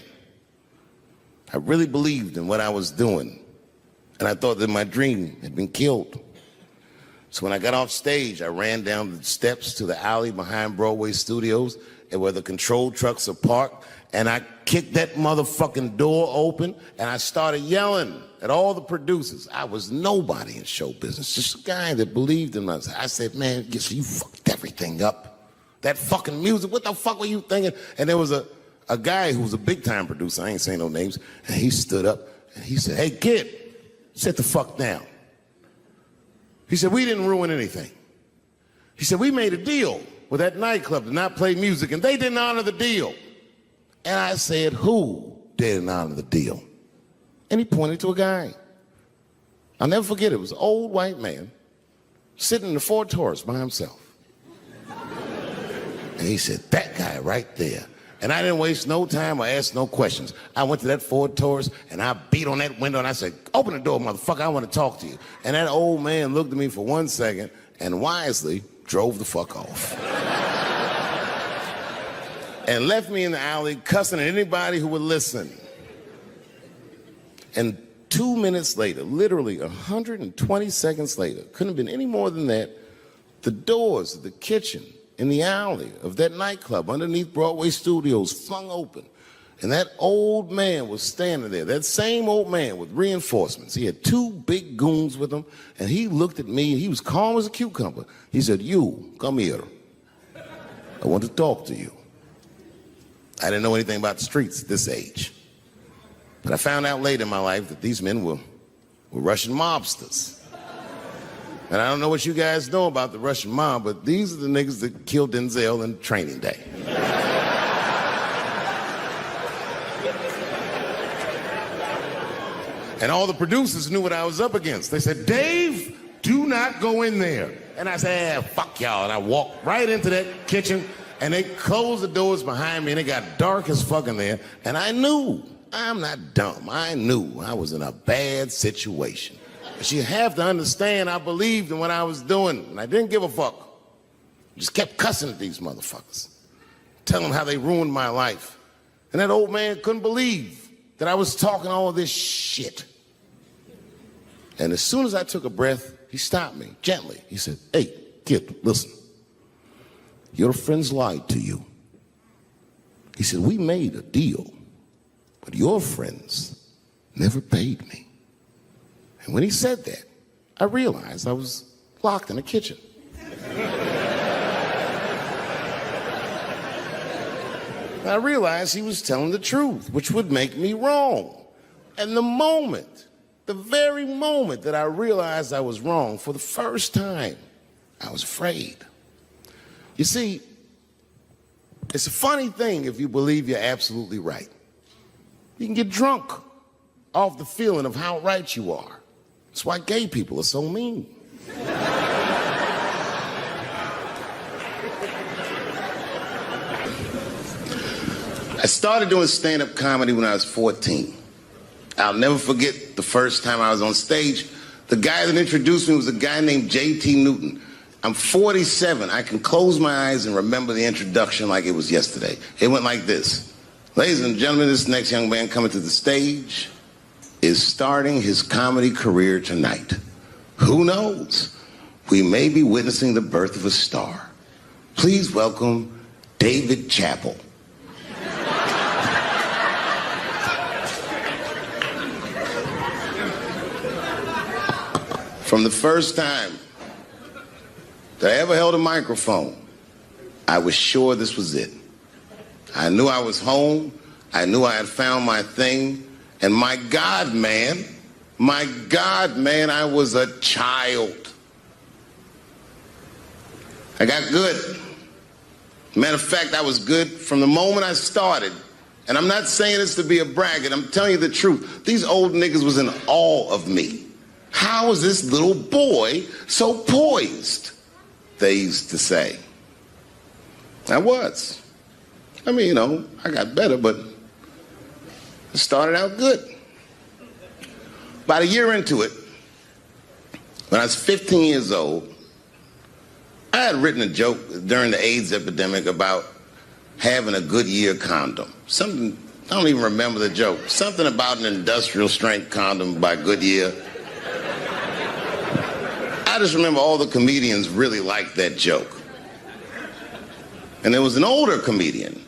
I really believed in what I was doing, and I thought that my dream had been killed. So when I got off stage, I ran down the steps to the alley behind Broadway Studios, and where the control trucks are parked, and I kicked that motherfucking door open, and I started yelling at all the producers. I was nobody in show business, just a guy that believed in myself. I said, man, you fucked everything up. That fucking music, what the fuck were you thinking? And there was a guy who was a big-time producer, I ain't saying no names, and he stood up, and he said, hey, kid, sit the fuck down. He said, we didn't ruin anything. He said, we made a deal with that nightclub to not play music, and they didn't honor the deal. And I said, who didn't honor the deal? And he pointed to a guy. I'll never forget it. It was an old white man sitting in the Ford Taurus by himself. And he said, that guy right there. And I didn't waste no time or ask no questions. I went to that Ford Taurus, and I beat on that window, and I said, open the door, motherfucker, I want to talk to you. And that old man looked at me for 1 second and wisely drove the fuck off. And left me in the alley cussing at anybody who would listen. And 2 minutes later, literally 120 seconds later, couldn't have been any more than that, the doors of the kitchen in the alley of that nightclub underneath Broadway Studios flung open. And that old man was standing there, that same old man with reinforcements. He had 2 big goons with him, and he looked at me, and he was calm as a cucumber. He said, you, come here. I want to talk to you. I didn't know anything about the streets at this age. But I found out later in my life that these men were Russian mobsters. And I don't know what you guys know about the Russian mob, but these are the niggas that killed Denzel in Training Day. And all the producers knew what I was up against. They said, Dave, do not go in there. And I said, fuck y'all. And I walked right into that kitchen, and they closed the doors behind me, and it got dark as fuck in there. And I knew, I'm not dumb, I knew I was in a bad situation. But you have to understand, I believed in what I was doing, and I didn't give a fuck. Just kept cussing at these motherfuckers, telling them how they ruined my life. And that old man couldn't believe that I was talking all of this shit. And as soon as I took a breath, he stopped me gently. He said, hey, kid, listen. Your friends lied to you. He said, we made a deal, but your friends never paid me. And when he said that, I realized I was locked in the kitchen. I realized he was telling the truth, which would make me wrong. And the very moment that I realized I was wrong, for the first time, I was afraid. You see, it's a funny thing if you believe you're absolutely right. You can get drunk off the feeling of how right you are. That's why gay people are so mean. I started doing stand-up comedy when I was 14. I'll never forget the first time I was on stage. The guy that introduced me was a guy named J.T. Newton. I'm 47. I can close my eyes and remember the introduction like it was yesterday. It went like this. Ladies and gentlemen, this next young man coming to the stage is starting his comedy career tonight. Who knows? We may be witnessing the birth of a star. Please welcome Dave Chappelle. From the first time that I ever held a microphone, I was sure this was it. I knew I was home. I knew I had found my thing. And my God, man, I was a child. I got good. Matter of fact, I was good from the moment I started. And I'm not saying this to be a braggart. I'm telling you the truth. These old niggas was in awe of me. How is this little boy so poised? They used to say. I was. I mean, you know, I got better, but it started out good. About a year into it, when I was 15 years old, I had written a joke during the AIDS epidemic about having a Goodyear condom. Something, I don't even remember the joke. Something about an industrial strength condom by Goodyear. I just remember all the comedians really liked that joke. And there was an older comedian.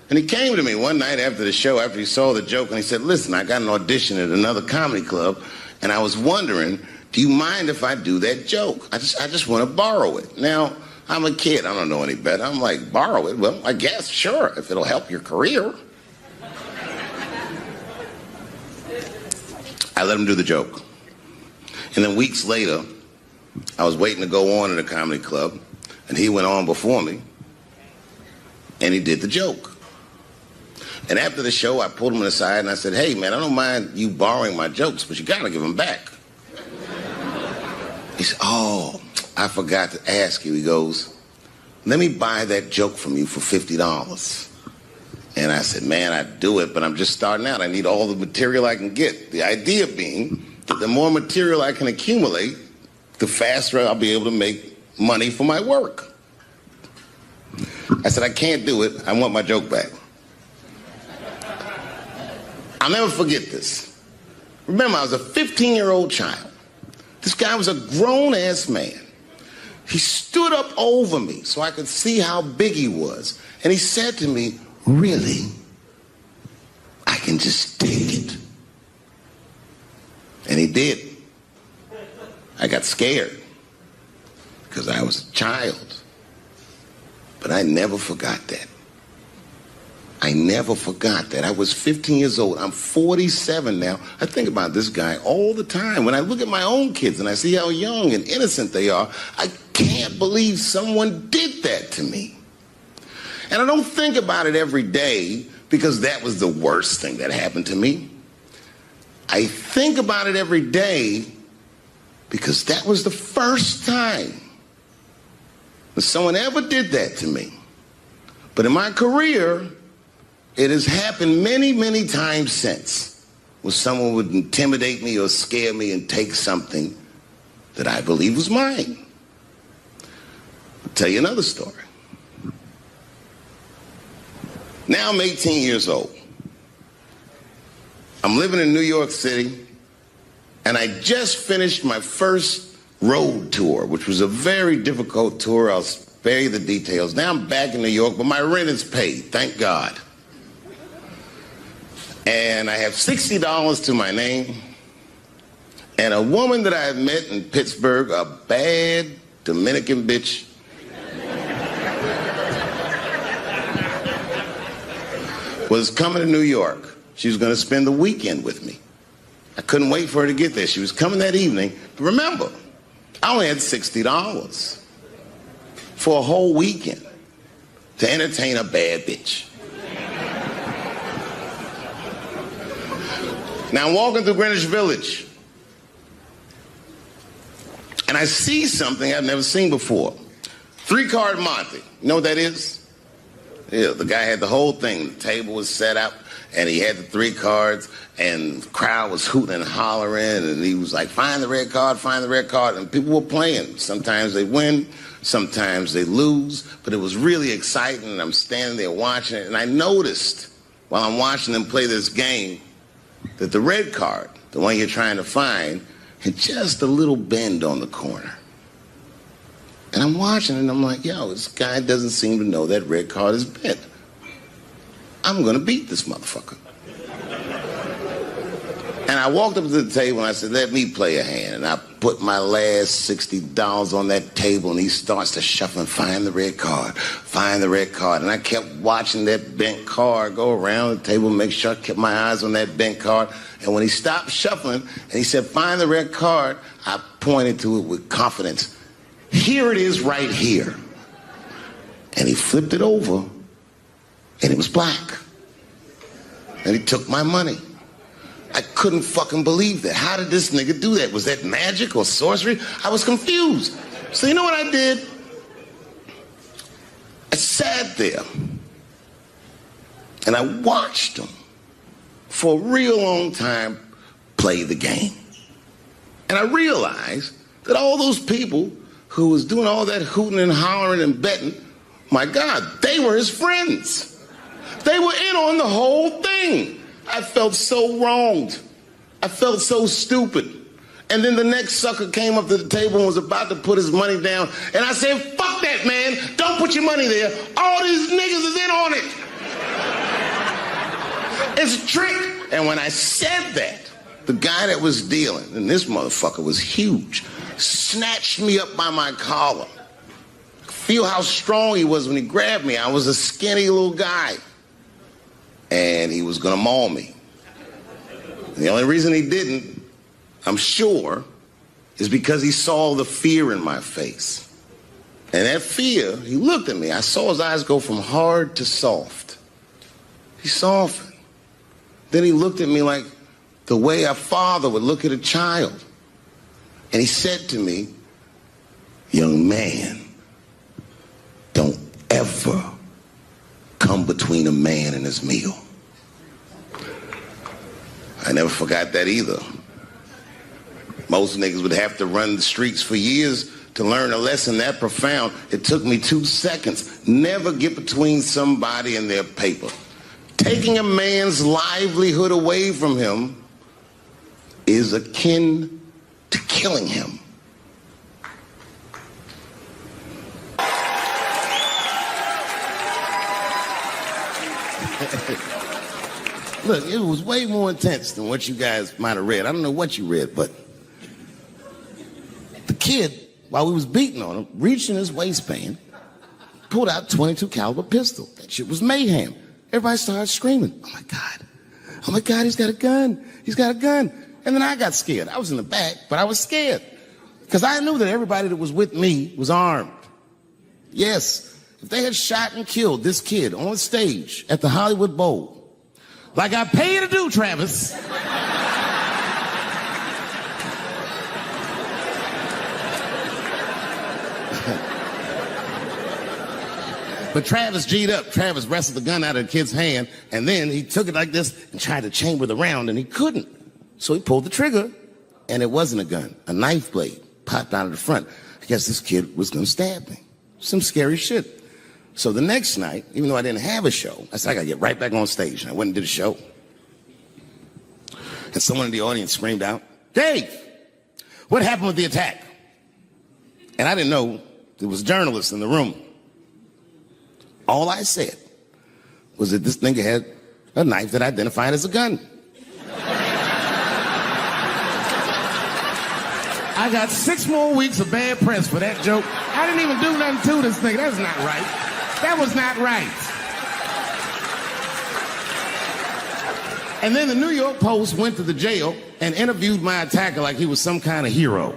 And he came to me one night after the show, after he saw the joke, and he said, listen, I got an audition at another comedy club, and I was wondering, do you mind if I do that joke? I just want to borrow it. Now, I'm a kid. I don't know any better. I'm like, borrow it? Well, I guess, sure, if it'll help your career. I let him do the joke. And then weeks later, I was waiting to go on in a comedy club, and he went on before me, and he did the joke. And after the show, I pulled him aside and I said, hey, man, I don't mind you borrowing my jokes, but you got to give them back. He said, oh, I forgot to ask you. He goes, let me buy that joke from you for $50. And I said, man, I'd do it, but I'm just starting out. I need all the material I can get. The idea being that the more material I can accumulate, the faster I'll be able to make money for my work. I said, I can't do it. I want my joke back. I'll never forget this. Remember, I was a 15-year-old child. This guy was a grown-ass man. He stood up over me so I could see how big he was. And he said to me, really? I can just take it. And he did. I got scared because I was a child. But I never forgot that. I never forgot that. I was 15 years old. I'm 47 now. I think about this guy all the time. When I look at my own kids and I see how young and innocent they are, I can't believe someone did that to me. And I don't think about it every day because that was the worst thing that happened to me. I think about it every day because that was the first time that someone ever did that to me. But in my career, it has happened many, many times since, where someone would intimidate me or scare me and take something that I believe was mine. I'll tell you another story. Now I'm 18 years old. I'm living in New York City, and I just finished my first road tour, which was a very difficult tour. I'll spare you the details. Now I'm back in New York, but my rent is paid, thank God. And I have $60 to my name, and a woman that I had met in Pittsburgh, a bad Dominican bitch, was coming to New York. She was going to spend the weekend with me. I couldn't wait for her to get there. She was coming that evening. But remember, I only had $60 for a whole weekend to entertain a bad bitch. Now I'm walking through Greenwich Village, and I see something I've never seen before. 3-card Monte. You know what that is? Yeah, the guy had the whole thing. The table was set up, and he had the 3 cards, and the crowd was hooting and hollering, and he was like, find the red card, find the red card, and people were playing. Sometimes they win, sometimes they lose, but it was really exciting, and I'm standing there watching it, and I noticed while I'm watching them play this game that the red card, the one you're trying to find, had just a little bend on the corner. And I'm watching it, and I'm like, yo, this guy doesn't seem to know that red card is bent. I'm going to beat this motherfucker. And I walked up to the table, and I said, let me play a hand. And I put my last $60 on that table, and he starts to shuffle and find the red card, find the red card. And I kept watching that bent card go around the table, make sure I kept my eyes on that bent card. And when he stopped shuffling, and he said, find the red card, I pointed to it with confidence. Here it is right here. And he flipped it over, and it was black. And he took my money. I couldn't fucking believe that. How did this nigga do that? Was that magic or sorcery? I was confused. So you know what I did? I sat there, and I watched him for a real long time play the game. And I realized that all those people who was doing all that hooting and hollering and betting, my God, they were his friends. They were in on the whole thing. I felt so wronged. I felt so stupid. And then the next sucker came up to the table and was about to put his money down. And I said, fuck that, man. Don't put your money there. All these niggas is in on it. It's a trick. And when I said that, the guy that was dealing, and this motherfucker was huge, snatched me up by my collar. Feel how strong he was when he grabbed me. I was a skinny little guy. And he was gonna maul me. The only reason he didn't, I'm sure, is because he saw the fear in my face. And that fear, he looked at me. I saw his eyes go from hard to soft. He softened. Then he looked at me like the way a father would look at a child. And he said to me, young man, don't ever come between a man and his meal. I never forgot that either. Most niggas would have to run the streets for years to learn a lesson that profound. It took me 2 seconds. Never get between somebody and their paper. Taking a man's livelihood away from him is akin to killing him. Look, it was way more intense than what you guys might have read. I don't know what you read, but the kid, while we was beating on him, reached in his waistband, pulled out a .22 caliber pistol. That shit was mayhem. Everybody started screaming, oh my God, he's got a gun. He's got a gun. And then I got scared. I was in the back, but I was scared because I knew that everybody that was with me was armed. Yes, if they had shot and killed this kid on stage at the Hollywood Bowl, like I pay you to do, Travis, But Travis G'd up. Travis wrestled the gun out of the kid's hand, and then he took it like this and tried to chamber the round, and he couldn't. So he pulled the trigger, and it wasn't a gun. A knife blade popped out of the front. I guess this kid was gonna stab me. Some scary shit. So the next night, even though I didn't have a show, I said, I gotta get right back on stage. And I went and did a show. And someone in the audience screamed out, Dave, what happened with the attack? And I didn't know there was journalists in the room. All I said was that this nigga had a knife that identified as a gun. I got 6 more weeks of bad press for that joke. I didn't even do nothing to this nigga. That's not right. That was not right. And then the New York Post went to the jail and interviewed my attacker like he was some kind of hero.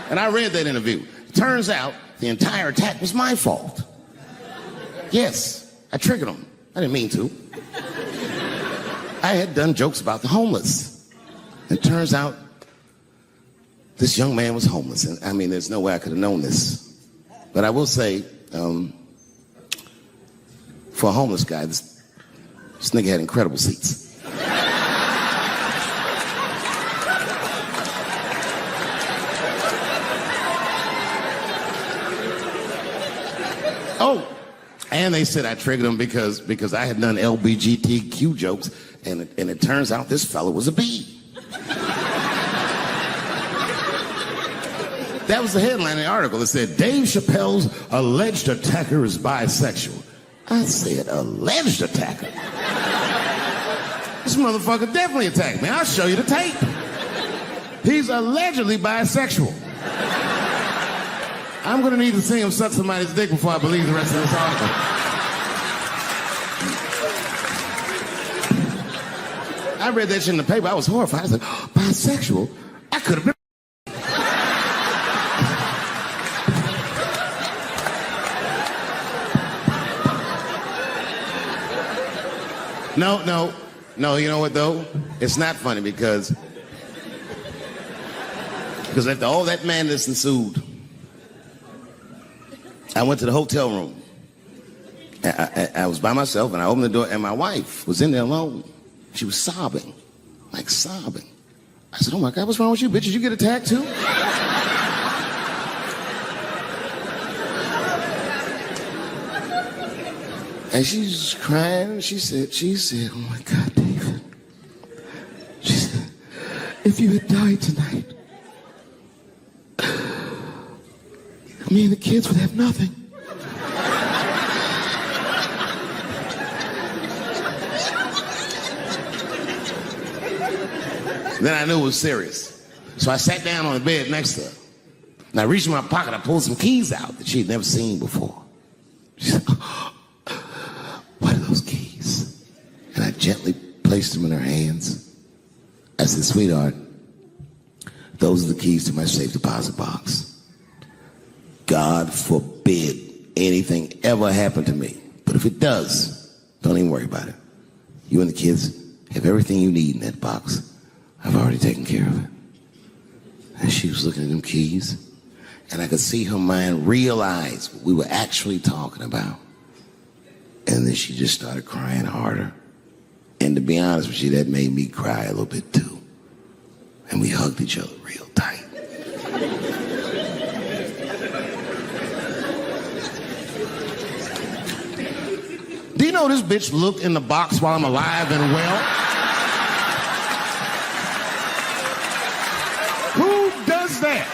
And I read that interview. Turns out the entire attack was my fault. Yes, I triggered him. I didn't mean to. I had done jokes about the homeless. It turns out this young man was homeless. And I mean, there's no way I could have known this. But I will say, for a homeless guy, this nigga had incredible seats. Oh, and they said I triggered him because I had done LBGTQ jokes, and it turns out this fellow was a bee. That was the headline in the article. It said, Dave Chappelle's alleged attacker is bisexual. I said, alleged attacker? This motherfucker definitely attacked me. I'll show you the tape. He's allegedly bisexual. I'm gonna need to see him suck somebody's dick before I believe the rest of this article. I read that shit in the paper. I was horrified. I said, oh, bisexual? I could have been. No, you know what though? It's not funny because after all that madness ensued, I went to the hotel room. I was by myself and I opened the door and my wife was in there alone. She was sobbing, like sobbing. I said, oh my God, what's wrong with you, bitch? Did you get attacked too? And she's crying. She said, oh my God, David. She said, if you had died tonight, me and the kids would have nothing. Then I knew it was serious. So I sat down on the bed next to her. And I reached in my pocket, I pulled some keys out that she'd never seen before. She said, what are those keys? And I gently placed them in her hands. I said, sweetheart, those are the keys to my safe deposit box. God forbid anything ever happen to me. But if it does, don't even worry about it. You and the kids have everything you need in that box. I've already taken care of it. And she was looking at them keys, and I could see her mind realize what we were actually talking about. And then she just started crying harder. And to be honest with you, that made me cry a little bit too. And we hugged each other real tight. Do you know this bitch looked in the box while I'm alive and well? Who does that?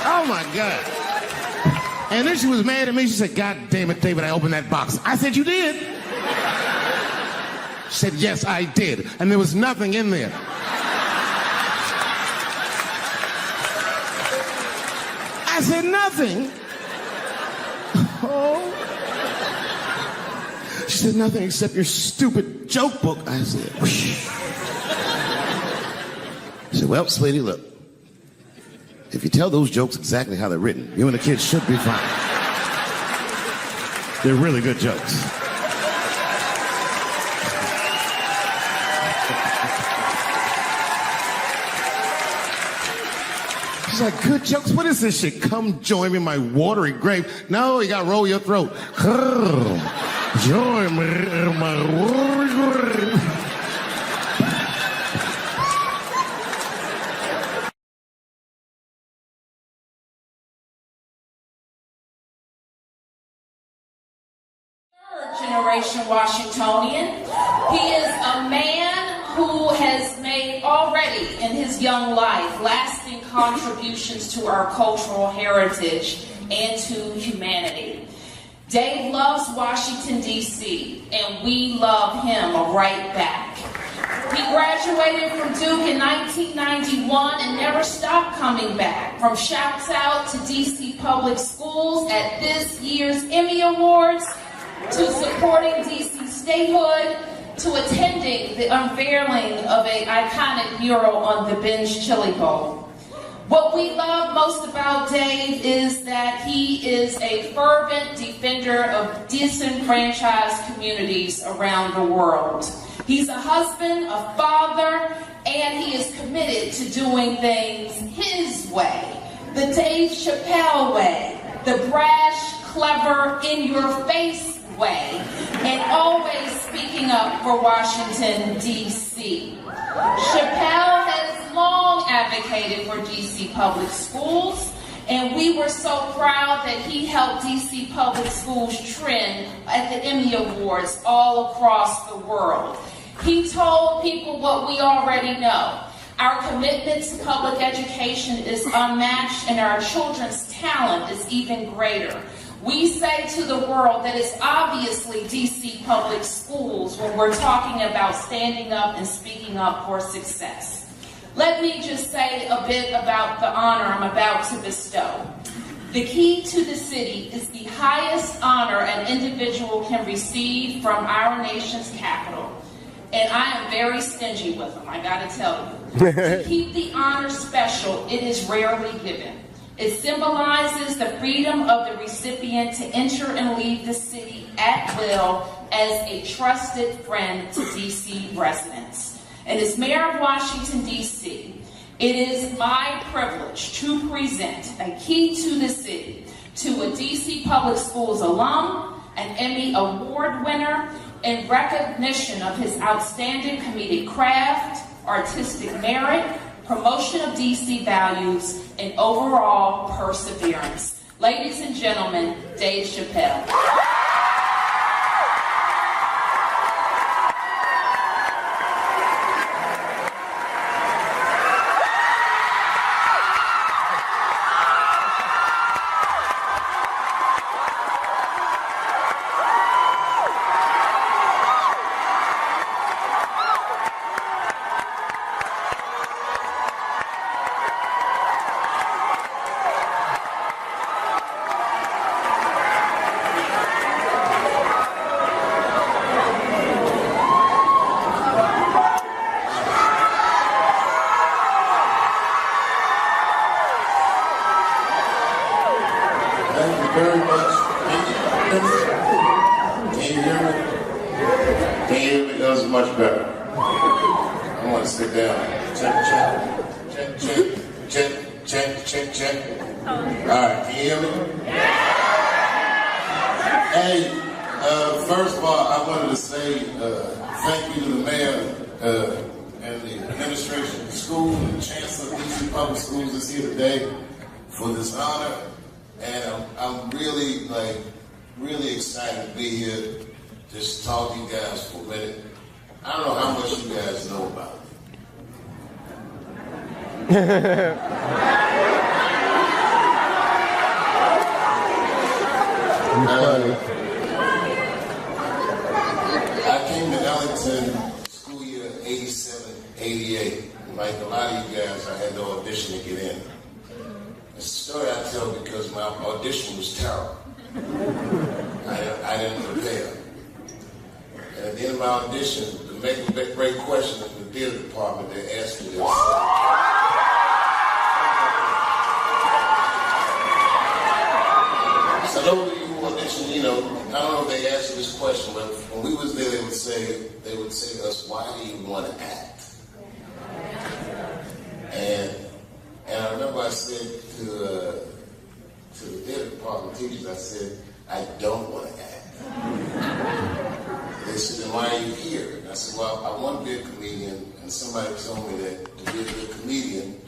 Oh my God. And then she was mad at me. She said, God damn it, David, I opened that box. I said, you did? She said, yes, I did. And there was nothing in there. I said, nothing? Oh. She said, nothing except your stupid joke book. I said, whoosh. She said, well, sweetie, look. If you tell those jokes exactly how they're written, you and the kids should be fine. They're really good jokes. She was like, good jokes? What is this shit? Come join me in my watery grave. No, you gotta roll your throat. Join me in my watery grave. Generation Washingtonian. He is a man who has made already in his young life lasting contributions to our cultural heritage and to humanity. Dave loves Washington, D.C., and we love him right back. He graduated from Duke in 1991 and never stopped coming back. From shouts out to D.C. Public Schools at this year's Emmy Awards, to supporting D.C. statehood, to attending the unveiling of an iconic mural on the Ben's Chili Bowl. What we love most about Dave is that he is a fervent defender of disenfranchised communities around the world. He's a husband, a father, and he is committed to doing things his way, the Dave Chappelle way, the brash, clever, in-your-face way, and always speaking up for Washington, D.C. Chappelle has long advocated for D.C. public schools, and we were so proud that he helped D.C. public schools trend at the Emmy Awards all across the world. He told people what we already know. Our commitment to public education is unmatched, and our children's talent is even greater. We say to the world that it's obviously D.C. public schools when we're talking about standing up and speaking up for success. Let me just say a bit about the honor I'm about to bestow. The key to the city is the highest honor an individual can receive from our nation's capital. And I am very stingy with them, I gotta tell you. To keep the honor special, it is rarely given. It symbolizes the freedom of the recipient to enter and leave the city at will as a trusted friend to D.C. residents. And as Mayor of Washington, D.C., it is my privilege to present a key to the city to a D.C. Public Schools alum, an Emmy Award winner, in recognition of his outstanding comedic craft, artistic merit, promotion of D.C. values, and overall perseverance. Ladies and gentlemen, Dave Chappelle. Very much. Can you hear me? Can you hear me? That was much better. I want to sit down. Check. All right, can you hear me? Hey, first of all, I wanted to say thank you to the mayor and the administration of the school and the chancellor of D.C. Public Schools is here today for this honor. And I'm really excited to be here, just talk to you guys for a minute. I don't know how much you guys know about me. I came to Ellington school year 87, 88. Like a lot of you guys, I had to audition to get in. It's a story I tell because my audition was terrible. I didn't prepare. And at the end of my audition, the make a great question in the theater department, they asked me this. So those of you who audition, I don't know if they asked you this question, but when we was there, they would say to us, why do you want to act? And I remember I said to the theater department teachers, I said, I don't want to act. They said, then why are you here? And I said, well, I want to be a comedian, and somebody told me that to be a good comedian,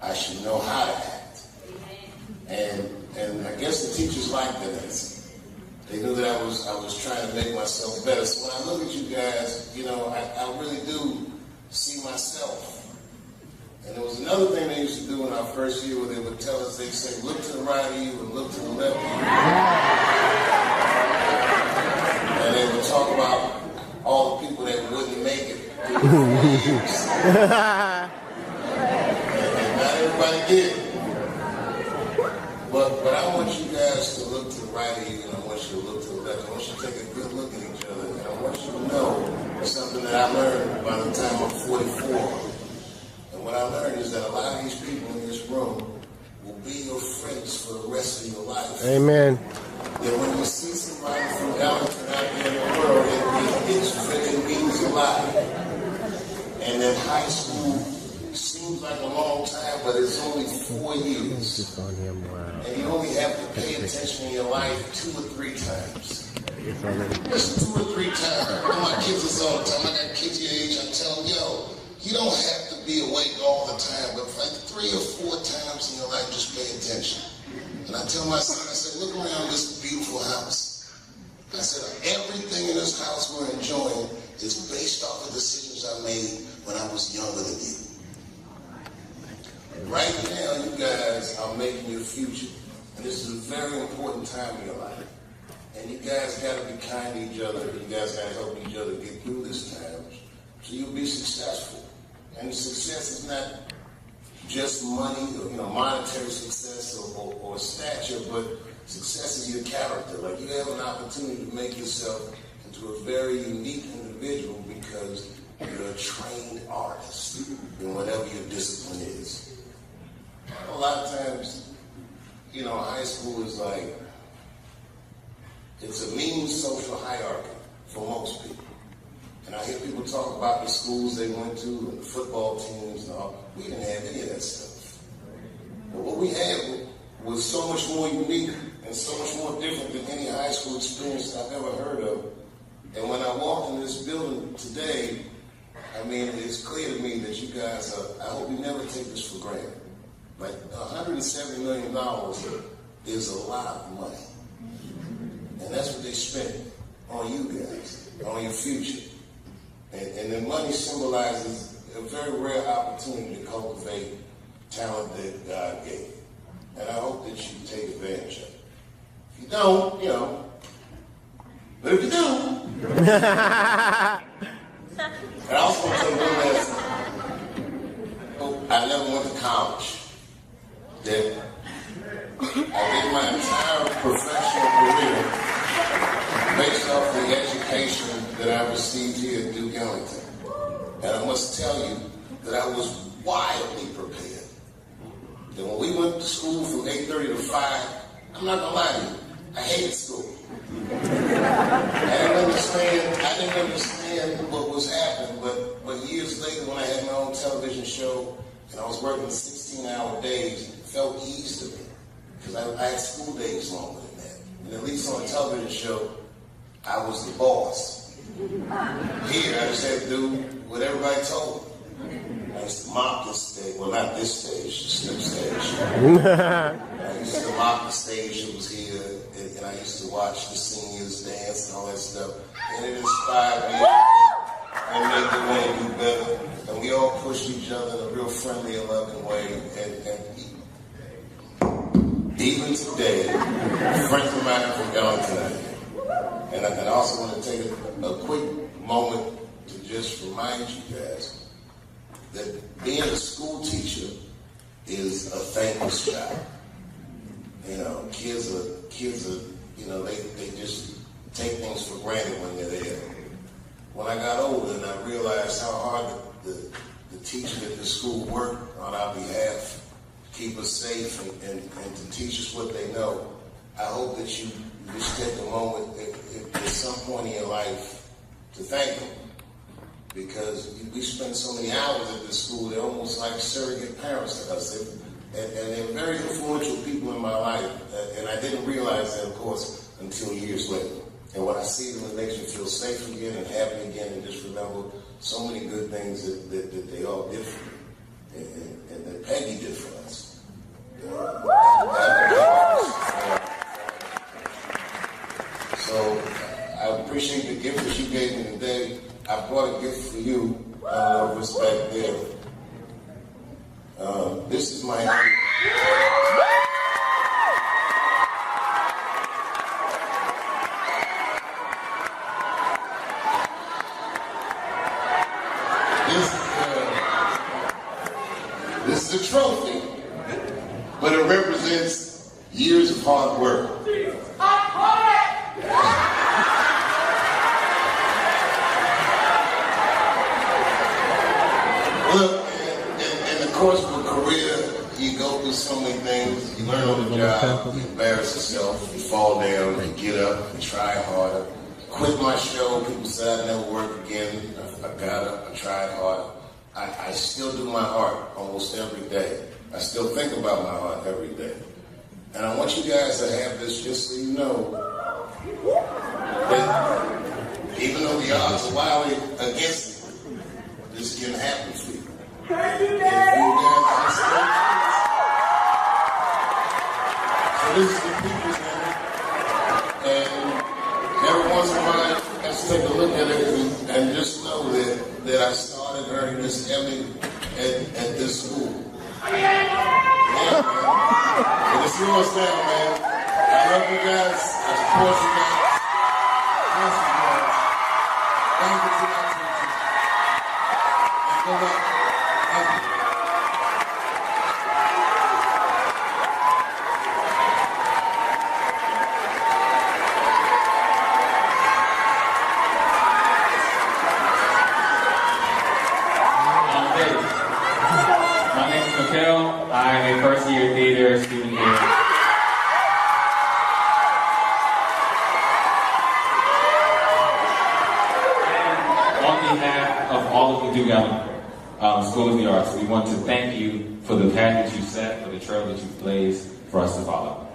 I should know how to act. And I guess the teachers liked that answer. They knew that I was trying to make myself better. So when I look at you guys, you know, I really do see myself. And there was another thing they used to do in our first year where they would tell us, they'd say, look to the right of you and look to the left of you. And they would talk about all the people that wouldn't make it through the 4 years. And not everybody did. But I want you guys to look to the right of you, and I want you to look to the left. I want you to take a good look at each other, and I want you to know something that I learned by the time I'm 44. And what I learned is that a lot of these people in this room will be your friends for the rest of your life. Amen. That when you see somebody from Ellington out there in the world, it means a lot. And that high school seems like a long time, but it's only 4 years. And you only have to pay attention in your life 2 or 3 times. Just 2 or 3 times. I tell my kids this all the time. I got kids your age. I tell them, yo, you don't have to be awake all the time, but like 3 or 4 times in your life, just pay attention. And I tell my son, I said, look around this beautiful house. I said, everything in this house we're enjoying is based off of decisions I made when I was younger than you. Right now, you guys are making your future. And this is a very important time in your life. And you guys got to be kind to each other. You guys got to help each other get through this time so you'll be successful. And success is not just money or, monetary success or stature, but success is your character. Like, you have an opportunity to make yourself into a very unique individual because you're a trained artist in whatever your discipline is. A lot of times, high school is like, it's a mean social hierarchy for most people. And I hear people talk about the schools they went to and the football teams and all. We didn't have any of that stuff. But what we had was so much more unique and so much more different than any high school experience I've ever heard of. And when I walk in this building today, it's clear to me that you guys I hope you never take this for granted. Like, $170 million is a lot of money. And that's what they spent on you guys, on your future. And the money symbolizes a very rare opportunity to cultivate talent that God gave you. And I hope that you take advantage of it. If you don't, but if you do, and I also want to tell you one last thing. I never went to college. That I did my entire professional career based off the education that I received here at Duke Ellington. And I must tell you that I was wildly prepared. That when we went to school from 8:30 to 5, I'm not gonna lie to you, I hated school. I didn't understand what was happening, but years later when I had my own television show and I was working 16-hour days, it felt easy to me. Because I had school days longer than that. And at least on a television show, I was the boss. Here, I just had to do what everybody told me. I used to mop this stage. Well, not this stage, the snip stage. I used to mop the stage that was here, and I used to watch the seniors dance and all that stuff. And it inspired me and made me want to do better. And we all pushed each other in a real friendly and loving way. And even today, friends of mine from Ellington. And I also want to take a quick moment to just remind you guys that being a school teacher is a thankless job. Kids are, they just take things for granted when they're there. When I got older and I realized how hard the teachers at the school work on our behalf, keep us safe and to teach us what they know, I hope that you just take a moment at some point in your life to thank them. Because we spend so many hours at this school, they're almost like surrogate parents to us. And they're very influential people in my life. And I didn't realize that, of course, until years later. And when I see them, it makes me feel safe again and happy again, and just remember so many good things that they all did for me, and that Peggy did for us. So I appreciate the gift that you gave me today. I brought a gift for you, out of respect there. This is my This is a trophy, but it represents years of hard work. Look, in the course of a career, you go through so many things. You learn on the job, you embarrass yourself, you fall down, you get up, you try harder. Quit my show, people said I'd never work again. I got up, I tried harder. I still do my art almost every day. I still think about my art every day. And I want you guys to have this just so you know that even though the odds are wildly against me, this can happen for you. If you guys understand this. So this is the people's name. And every once in a while, let's take a look at it and just know that I started earning this Emmy at this school. Yeah, man. And it's yours now, man. I love you guys. I support you guys. Thank you, guys. Thank you to my teachers. And go back. Thank you. I'm a first-year theater student here. And on behalf of all of the Duke School of the Arts, we want to thank you for the path that you set, for the trail that you blazed for us to follow.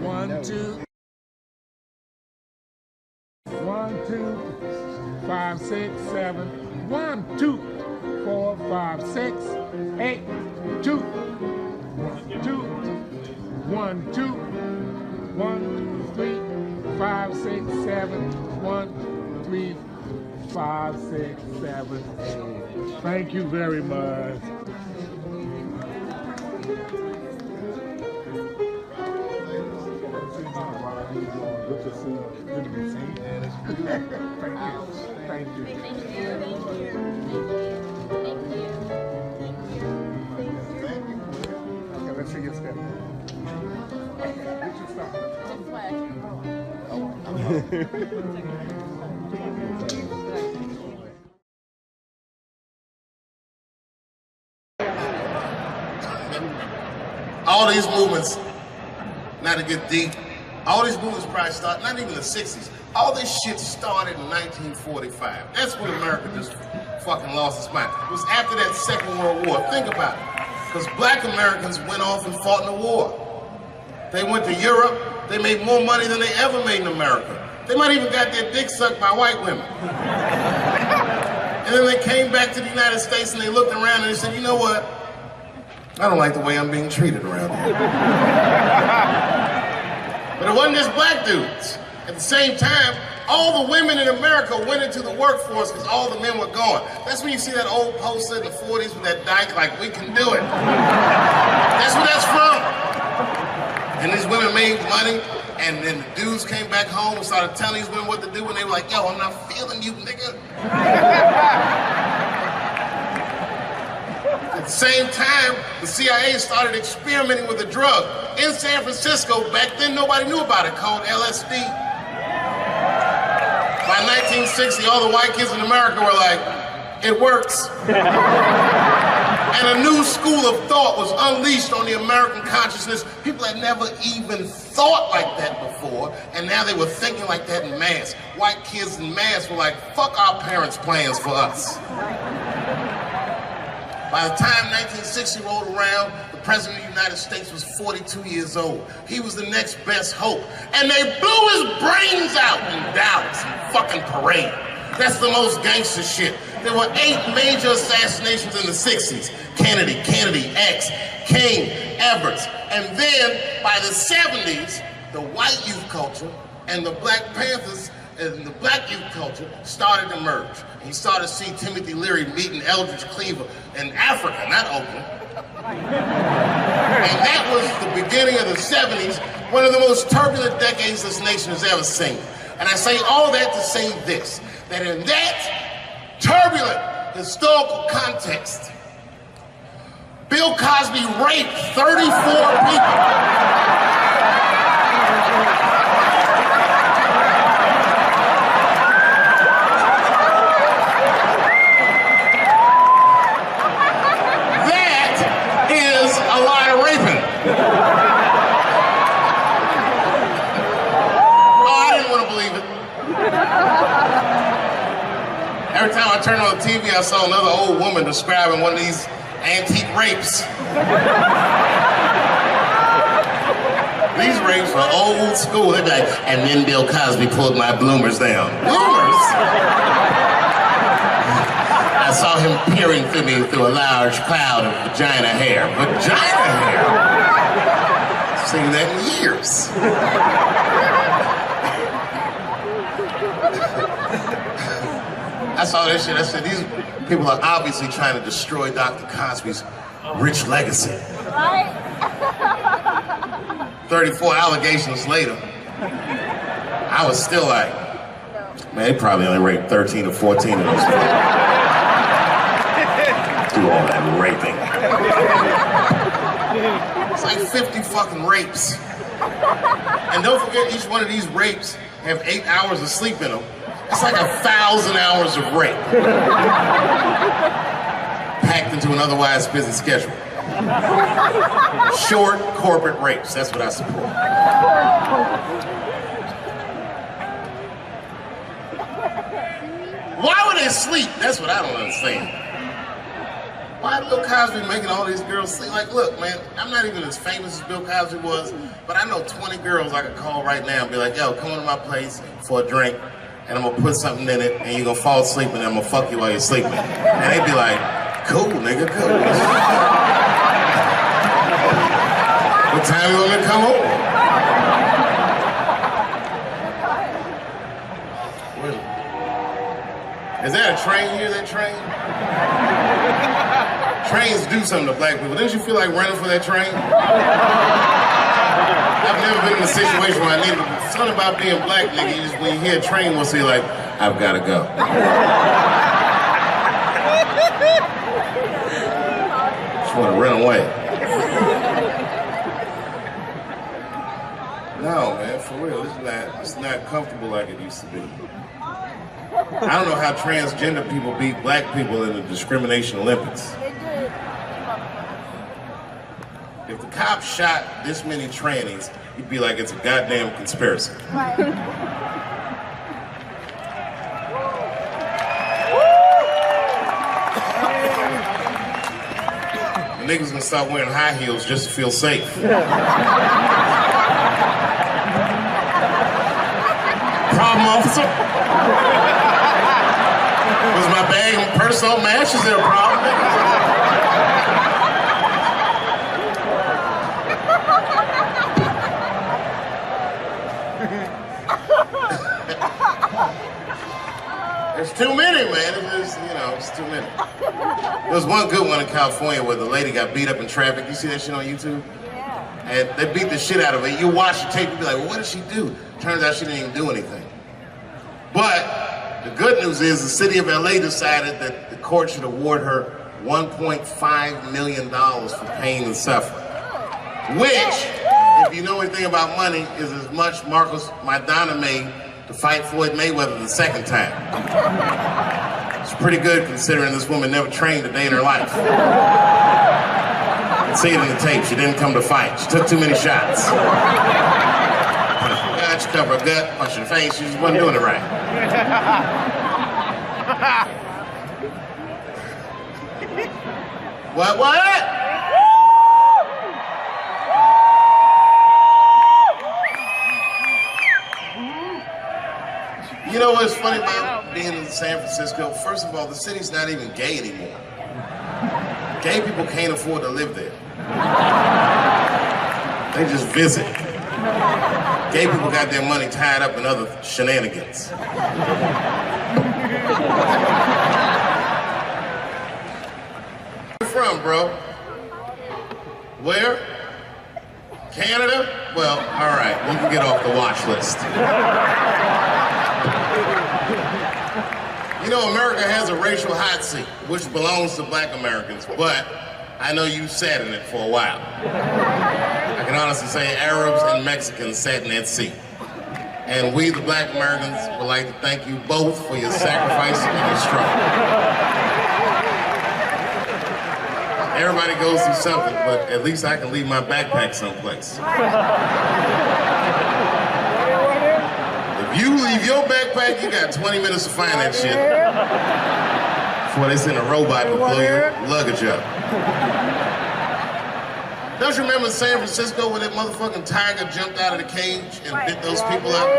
1, 2, 3, 4, 5, 6, 7, 8. Thank you very much. Good to see you. Good to be seen. Thank you. Thank you. Okay, let's see your step. Get your stuff. All these movements, not to get deep, all these movements probably start, not even in the 60s, All this shit started in 1945. That's when America just fucking lost its mind. It was after that Second World War. Think about it. Because black Americans went off and fought in the war. They went to Europe. They made more money than they ever made in America. They might even got their dick sucked by white women. And then they came back to the United States and they looked around and they said, you know what? I don't like the way I'm being treated around here. But it wasn't just black dudes. At the same time, all the women in America went into the workforce because all the men were gone. That's when you see that old poster in the 40s with that dyke like, we can do it. That's where that's from. And these women made money, and then the dudes came back home and started telling these women what to do, and they were like, yo, I'm not feeling you, nigga. At the same time, the CIA started experimenting with a drug in San Francisco. Back then, nobody knew about it, called LSD. By 1960, all the white kids in America were like, it works. And a new school of thought was unleashed on the American consciousness. People had never even thought like that before, and now they were thinking like that in mass. White kids in mass were like, fuck our parents' plans for us. By the time 1960 rolled around, the President of the United States was 42 years old. He was the next best hope. And they blew his brains out in Dallas in fucking parade. That's the most gangster shit. There were 8 major assassinations in the 60s. Kennedy, X, King, Everett. And then by the 70s, the white youth culture and the Black Panthers and the black youth culture started to merge. And you started to see Timothy Leary meeting Eldridge Cleaver in Africa, not Oakland. And that was the beginning of the 70s, one of the most turbulent decades this nation has ever seen. And I say all that to say this, that in that turbulent historical context, Bill Cosby raped 34 people. Every time I turned on the TV, I saw another old woman describing one of these antique rapes. These rapes were old school. They'd be like, and then Bill Cosby pulled my bloomers down. Bloomers? I saw him peering through me through a large cloud of vagina hair. Vagina hair? I've seen that in years. I saw that shit. I said, these people are obviously trying to destroy Dr. Cosby's rich legacy. Right? 34 allegations later, I was still like, man, they probably only raped 13 or 14 of those. Do all that raping. It's like 50 fucking rapes. And don't forget, each one of these rapes have 8 hours of sleep in them. It's like 1,000 hours of rape. Packed into an otherwise busy schedule. Short corporate rapes, that's what I support. Why would they sleep? That's what I don't understand. Why is Bill Cosby making all these girls sleep? Like, look, man, I'm not even as famous as Bill Cosby was, but I know 20 girls I could call right now and be like, yo, come to my place for a drink, and I'm gonna put something in it, and you're gonna fall asleep, and I'm gonna fuck you while you're sleeping. And they'd be like, cool, nigga, cool. What time you want me to come over? Is that a train here, that train? Trains do something to black people. Didn't you feel like running for that train? I've never been in a situation where I needed to. Something about being black, nigga, you just, when you hear a train, we'll say like, I've gotta go. Just wanna run away. No, man, for real, it's not comfortable like it used to be. I don't know how transgender people beat black people in the discrimination Olympics. If the cops shot this many trannies, you'd be like, it's a goddamn conspiracy. Right. niggas gonna start wearing high heels just to feel safe. Problem, officer? Was my bag and purse all matched? Is there a problem? There's too many, man. It's too many. There was one good one in California where the lady got beat up in traffic. You see that shit on YouTube? Yeah. And they beat the shit out of her. You watch the tape, you be like, well, what did she do? Turns out she didn't even do anything. But the good news is the city of LA decided that the court should award her $1.5 million for pain and suffering. Which, if you know anything about money, is as much Marcos Maidana made to fight Floyd Mayweather the second time. It's pretty good considering this woman never trained a day in her life. You can see it in the tape. She didn't come to fight. She took too many shots. She covered her gut, punched her face. She just wasn't doing it right. What? You know what's funny about being in San Francisco? First of all, the city's not even gay anymore. Gay people can't afford to live there. They just visit. Gay people got their money tied up in other shenanigans. Where you from, bro? Where? Canada? Well, all right, you can get off the watch list. You know, America has a racial hot seat, which belongs to black Americans, but I know you sat in it for a while. I can honestly say Arabs and Mexicans sat in that seat. And we, the black Americans, would like to thank you both for your sacrifice and your struggle. Everybody goes through something, but at least I can leave my backpack someplace. If you leave your backpack, you got 20 minutes to find that shit before they send a robot to blow your luggage up. Don't you remember San Francisco when that motherfucking tiger jumped out of the cage and bit those people up?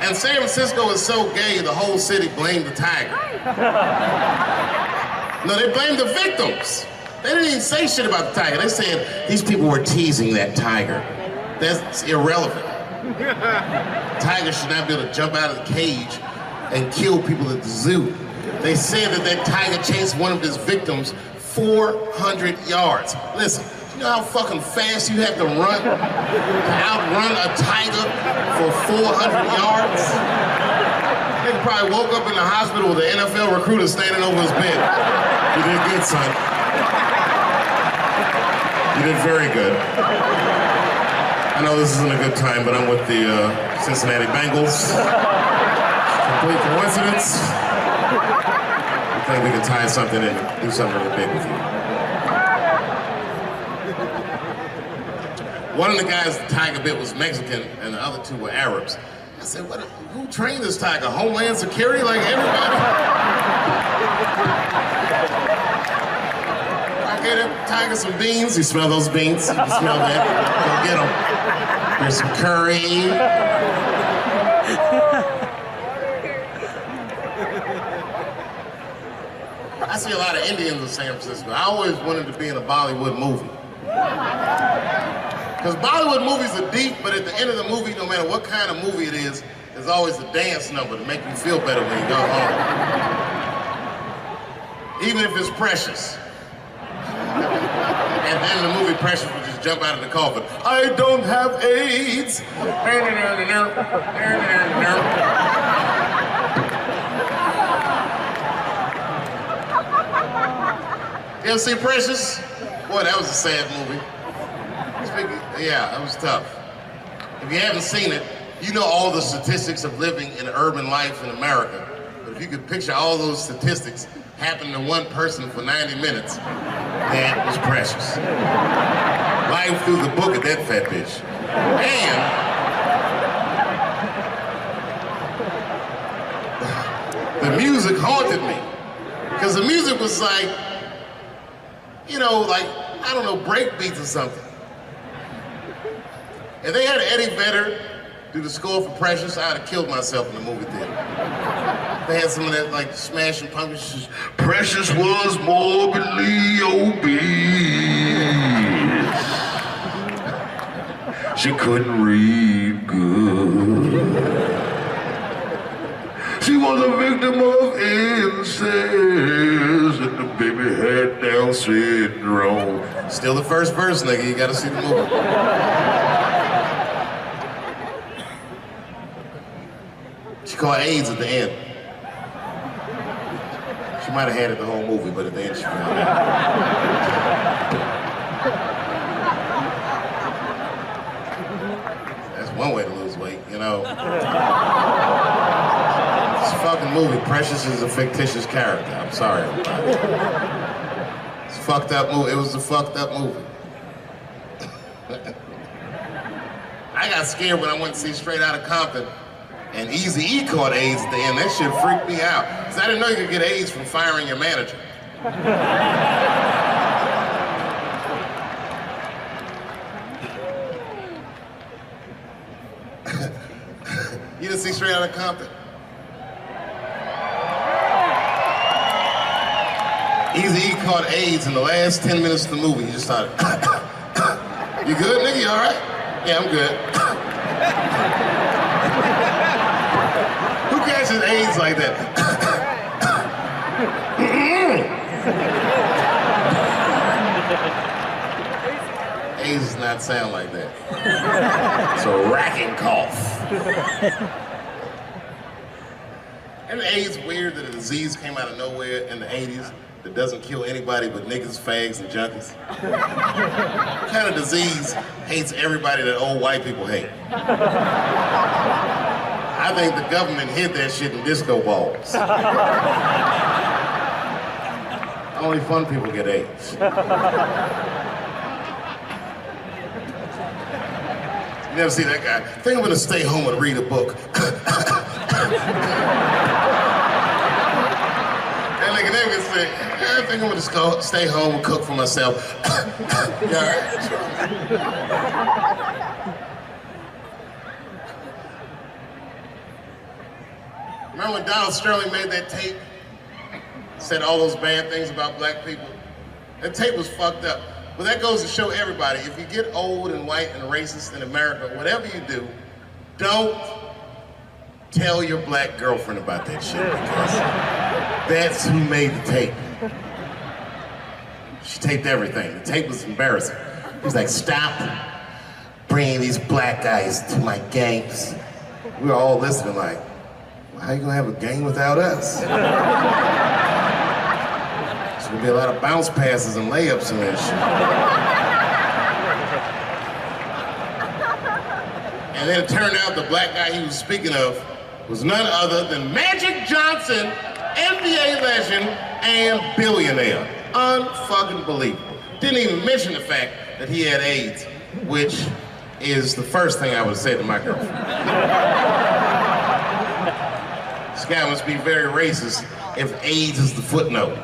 And San Francisco is so gay, the whole city blamed the tiger. No, they blamed the victims. They didn't even say shit about the tiger. They said these people were teasing that tiger. That's irrelevant. Tigers should not be able to jump out of the cage and kill people at the zoo. They said that tiger chased one of his victims 400 yards. Listen, you know how fucking fast you have to run to outrun a tiger for 400 yards? They probably woke up in the hospital with an NFL recruiter standing over his bed. You did good, son. You did very good. I know this isn't a good time, but I'm with the Cincinnati Bengals. Complete coincidence. I think we can tie something in and do something really big with you. One of the guys the tiger bit was Mexican, and the other two were Arabs. I said, who trained this tiger? Homeland Security, like everybody? I gave that tiger some beans. You smell those beans? You can smell that. Go get them. There's some curry. I see a lot of Indians in San Francisco. I always wanted to be in a Bollywood movie. Because Bollywood movies are deep, but at the end of the movie, no matter what kind of movie it is, there's always a dance number to make you feel better when you go home. Even if it's Precious. And then the movie Precious would just jump out of the coffin. I don't have AIDS. You ever see Precious? Boy, that was a sad movie. Yeah, that was tough. If you haven't seen it, you know all the statistics of living in urban life in America. But if you could picture all those statistics happening to one person for 90 minutes, that was Precious. Life through the book of that fat bitch. And the music haunted me. Because the music was like, you know, like, I don't know, break beats or something. If they had Eddie Vedder do the score for Precious, I'd have killed myself in the movie theater. They had some of that, like, smashing pumpkins. Precious was morbidly obese. She couldn't read good. She was a victim of incest, and the baby had Down syndrome. Still the first verse, nigga. You gotta see the movie. She caught AIDS at the end. She might have had it the whole movie, but at the end she found it. That's one way to lose weight, you know. It's a fucking movie. Precious is a fictitious character. I'm sorry. It's a fucked up movie. It was a fucked up movie. I got scared when I went to see Straight Outta Compton. And Eazy-E caught AIDS at the end. That shit freaked me out. Because I didn't know you could get AIDS from firing your manager. You didn't see Straight Outta Compton? Eazy-E caught AIDS in the last 10 minutes of the movie. He just started, you good, nigga? You all right? Yeah, I'm good. Who catches AIDS like that? AIDS does not sound like that. It's a racking cough. And AIDS weird that a disease came out of nowhere in the 80s that doesn't kill anybody but niggas, fags, and junkies? What kind of disease hates everybody that old white people hate? I think the government hid that shit in disco balls. Only fun people get AIDS. You never see that guy? I think I'm gonna stay home and read a book. That nigga never gonna say, I think I'm gonna just go stay home and cook for myself. You all right? Remember when Donald Sterling made that tape? Said all those bad things about black people? That tape was fucked up. But that goes to show everybody, if you get old and white and racist in America, whatever you do, don't tell your black girlfriend about that shit, because that's who made the tape. She taped everything. The tape was embarrassing. He was like, stop bringing these black guys to my games. We were all listening like, well, how you gonna have a game without us? There's gonna be a lot of bounce passes and layups in that shit. And then it turned out the black guy he was speaking of was none other than Magic Johnson, NBA legend and billionaire. Unfucking believable. Didn't even mention the fact that he had AIDS, which is the first thing I would say to my girlfriend. This guy must be very racist if AIDS is the footnote.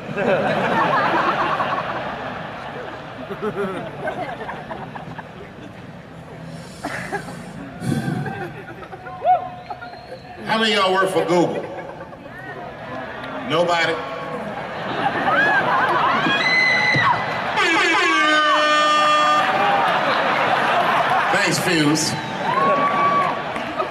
How many of y'all work for Google? Nobody? Thanks, Fuse.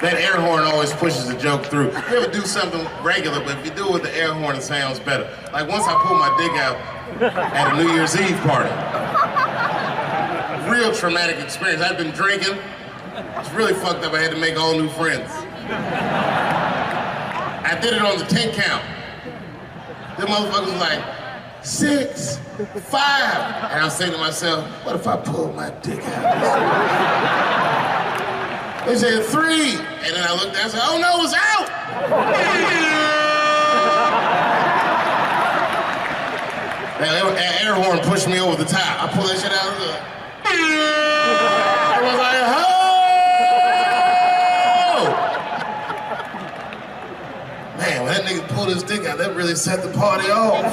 That air horn always pushes the joke through. You ever do something regular, but if you do it with the air horn, it sounds better. Like once I pulled my dick out at a New Year's Eve party. Real traumatic experience. I'd been drinking. It's really fucked up. I had to make all new friends. I did it on the 10 count. The motherfuckers were like, 6, 5. And I'm saying to myself, what if I pull my dick out? They said 3. And then I looked down and said, oh no, it's out! That air horn pushed me over the top. I pulled that shit out of the... I was like, oh! Man, when that nigga pulled his dick out, that really set the party off.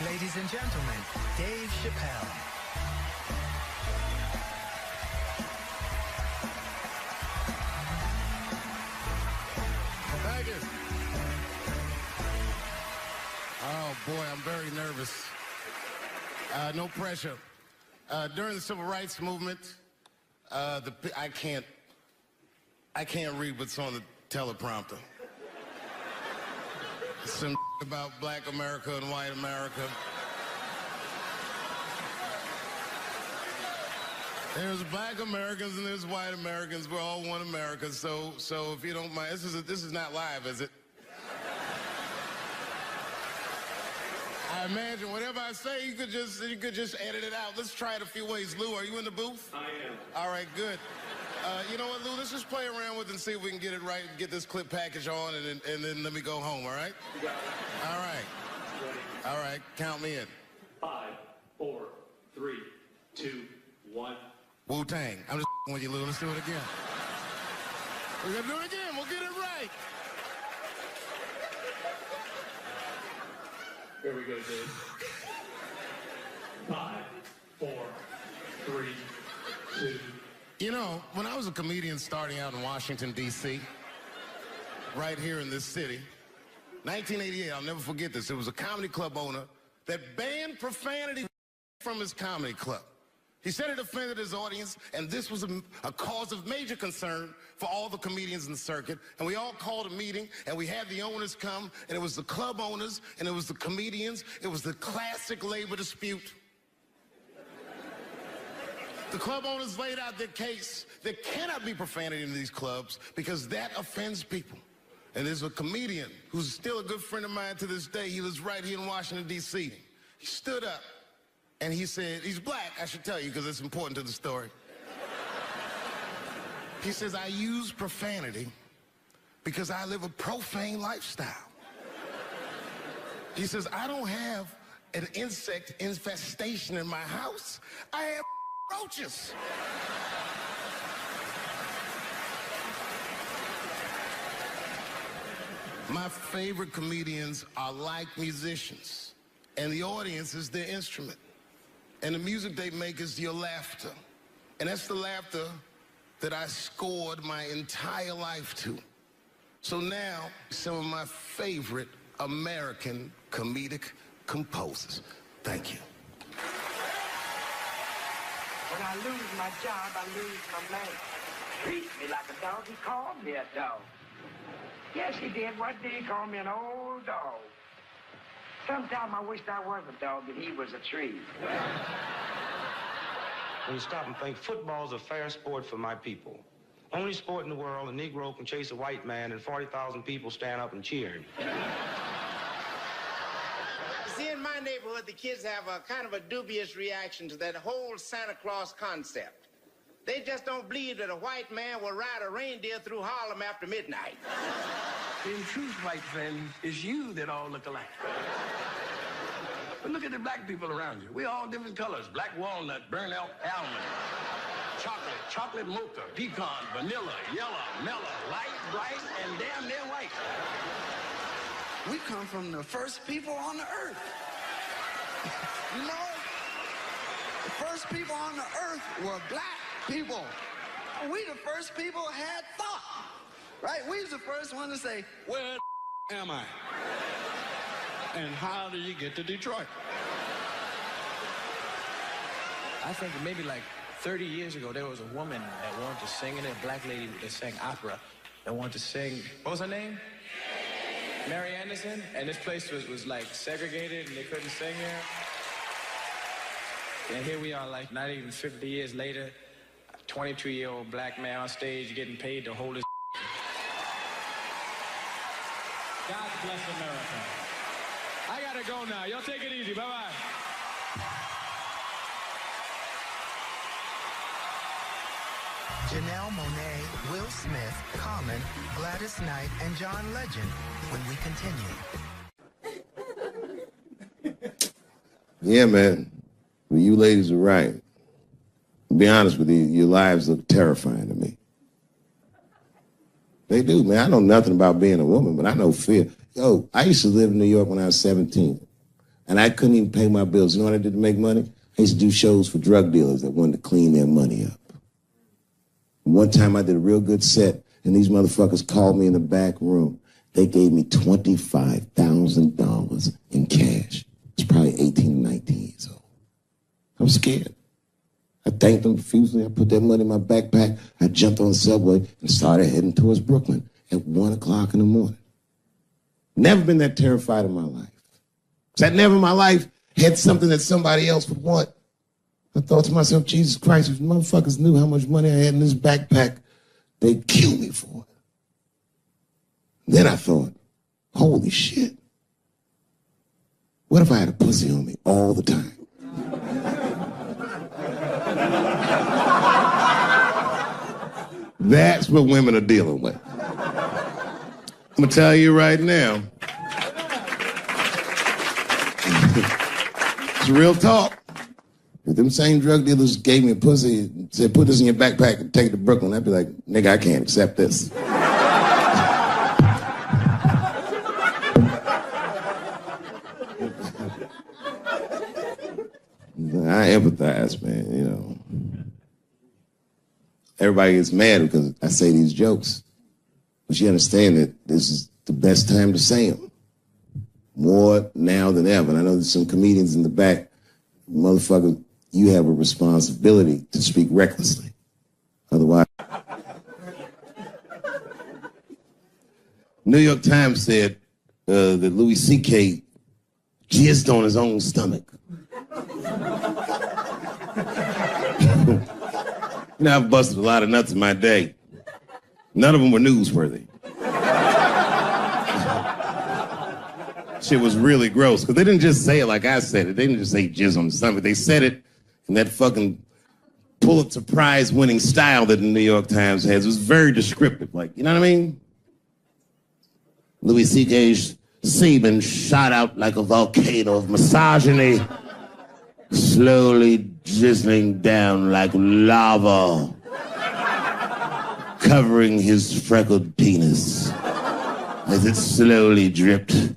Ladies and gentlemen, Dave Chappelle. Thank you. Oh boy, I'm very nervous. No pressure. During the civil rights movement, I can't read what's on the teleprompter. Some about black America and white America. There's black Americans and there's white Americans. We're all one America. So if you don't mind, this is not live, is it? I imagine whatever I say, you could just edit it out. Let's try it a few ways. Lou, are you in the booth? I am. All right, good. You know what, Lou? Let's just play around with it and see if we can get it right, get this clip package on, and then let me go home, all right? You got it. All right. Ready? All right, count me in. 5, 4, 3, 2, 1. Wu-Tang. I'm just with you, Lou. Let's do it again. We're going to do it again. We'll get it right. Here we go, Dave. 5, 4, 3, 2. You know, when I was a comedian starting out in Washington, D.C., right here in this city, 1988, I'll never forget this. It was a comedy club owner that banned profanity from his comedy club. He said it offended his audience, and this was a cause of major concern for all the comedians in the circuit. And we all called a meeting, and we had the owners come, and it was the club owners, and it was the comedians. It was the classic labor dispute. The club owners laid out their case. There cannot be profanity in these clubs because that offends people. And there's a comedian who's still a good friend of mine to this day. He lives right here in Washington, D.C. He stood up and he said, he's black, I should tell you because it's important to the story. He says, I use profanity because I live a profane lifestyle. He says, I don't have an insect infestation in my house. I have roaches. My favorite comedians are like musicians, and the audience is their instrument. And the music they make is your laughter. And that's the laughter that I scored my entire life to. So now, some of my favorite American comedic composers. Thank you. When I lose my job, I lose my man. Treat me like a dog, he called me a dog. Yes, he did. What did he call me? An old dog. Sometimes I wished I was a dog and he was a tree. When you stop and think, football's a fair sport for my people. Only sport in the world a Negro can chase a white man and 40,000 people stand up and cheer him. See, in my neighborhood, the kids have a kind of a dubious reaction to that whole Santa Claus concept. They just don't believe that a white man will ride a reindeer through Harlem after midnight. In truth, white friend, it's you that all look alike. But look at the black people around you. We're all different colors. Black walnut, burnt almond, chocolate mocha, pecan, vanilla, yellow, mellow, light, bright, and damn near white. We come from the first people on the earth. You know, the first people on the earth were black people. We the first people had thought. Right? We was the first one to say, where the am I? And how do you get to Detroit? I think maybe like 30 years ago, there was a woman that wanted to sing, and a black lady that sang opera that wanted to sing. What was her name? Mary Anderson. And this place was like segregated, and they couldn't sing here. And here we are, like not even 50 years later, a 22-year-old black man on stage getting paid to hold his. God bless America. I gotta go now. Y'all take it easy. Bye-bye. Janelle Monáe, Will Smith, Common, Gladys Knight, and John Legend when we continue. Yeah, man. Well, you ladies are right. To be honest with you, your lives look terrifying to me. They do, man. I know nothing about being a woman, but I know fear. Yo, I used to live in New York when I was 17. And I couldn't even pay my bills. You know what I did to make money? I used to do shows for drug dealers that wanted to clean their money up. One time I did a real good set, and these motherfuckers called me in the back room. They gave me $25,000 in cash. I was probably 18, 19 years old. I was scared. I thanked them profusely. I put that money in my backpack. I jumped on the subway and started heading towards Brooklyn at 1 o'clock in the morning. Never been that terrified in my life. Because I never in my life had something that somebody else would want. I thought to myself, Jesus Christ, if motherfuckers knew how much money I had in this backpack, they'd kill me for it. Then I thought, holy shit. What if I had a pussy on me all the time? That's what women are dealing with. I'm gonna tell you right now. It's real talk. If them same drug dealers gave me a pussy and said, put this in your backpack and take it to Brooklyn, I'd be like, nigga, I can't accept this. I empathize, man, you know. Everybody gets mad because I say these jokes. But you understand that this is the best time to say them. More now than ever. And I know there's some comedians in the back. Motherfucker, you have a responsibility to speak recklessly. Otherwise. New York Times said that Louis C.K. jizzed on his own stomach. You know, I've busted a lot of nuts in my day. None of them were newsworthy. Shit was really gross, because they didn't just say it like I said it. They didn't just say jizz on the stomach. They said it in that fucking Pulitzer Prize winning style that the New York Times has. It was very descriptive, like, you know what I mean? Louis C.K.'s semen shot out like a volcano of misogyny, slowly drizzling down like lava, covering his freckled penis as it slowly dripped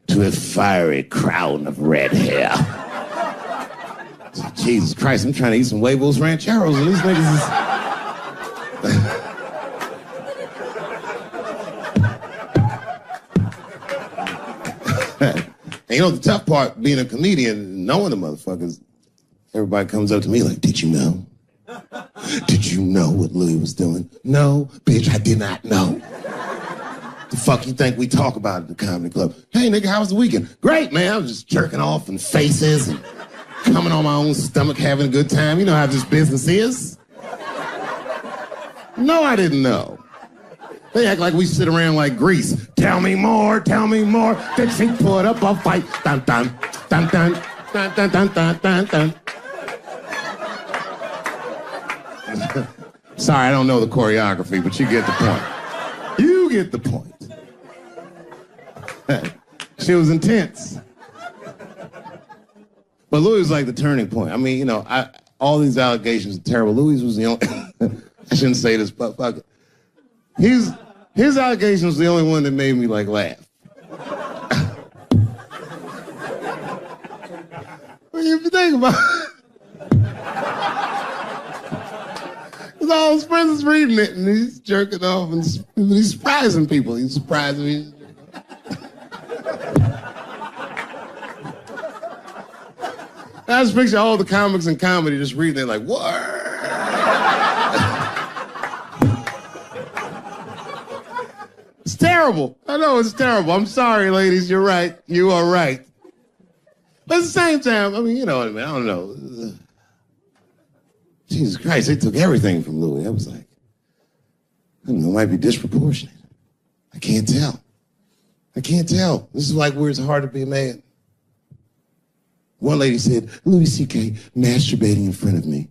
to a fiery crown of red hair. Jesus Christ, I'm trying to eat some huevos rancheros and these niggas is... And you know, the tough part, being a comedian, knowing the motherfuckers, everybody comes up to me like, did you know? Did you know what Louis was doing? No, bitch, I did not know. The fuck you think we talk about at the comedy club? Hey, nigga, how was the weekend? Great, man. I was just jerking off in faces and coming on my own stomach, having a good time. You know how this business is. No, I didn't know. They act like we sit around like Grease. Tell me more, tell me more. Did she put up a fight? Dun, dun, dun, dun, dun, dun, dun, dun, dun, dun. Sorry, I don't know the choreography, but you get the point. You get the point. She was intense. But Louis was like the turning point. I mean, you know, all these allegations are terrible. Louis was the only... I shouldn't say this, but fuck it. His allegation was the only one that made me, like, laugh. Well, if you think about it, because all his friends is reading it, and he's jerking off, and he's surprising people. He's surprising me. I just picture all the comics in comedy just reading it like, what? It's terrible. I know it's terrible. I'm sorry, ladies. You're right. You are right. But at the same time, I mean, you know what I mean? I don't know. Jesus Christ, they took everything from Louis. I was like, I don't know, it might be disproportionate. I can't tell. I can't tell. This is like where it's hard to be a man. One lady said, Louis C.K. masturbating in front of me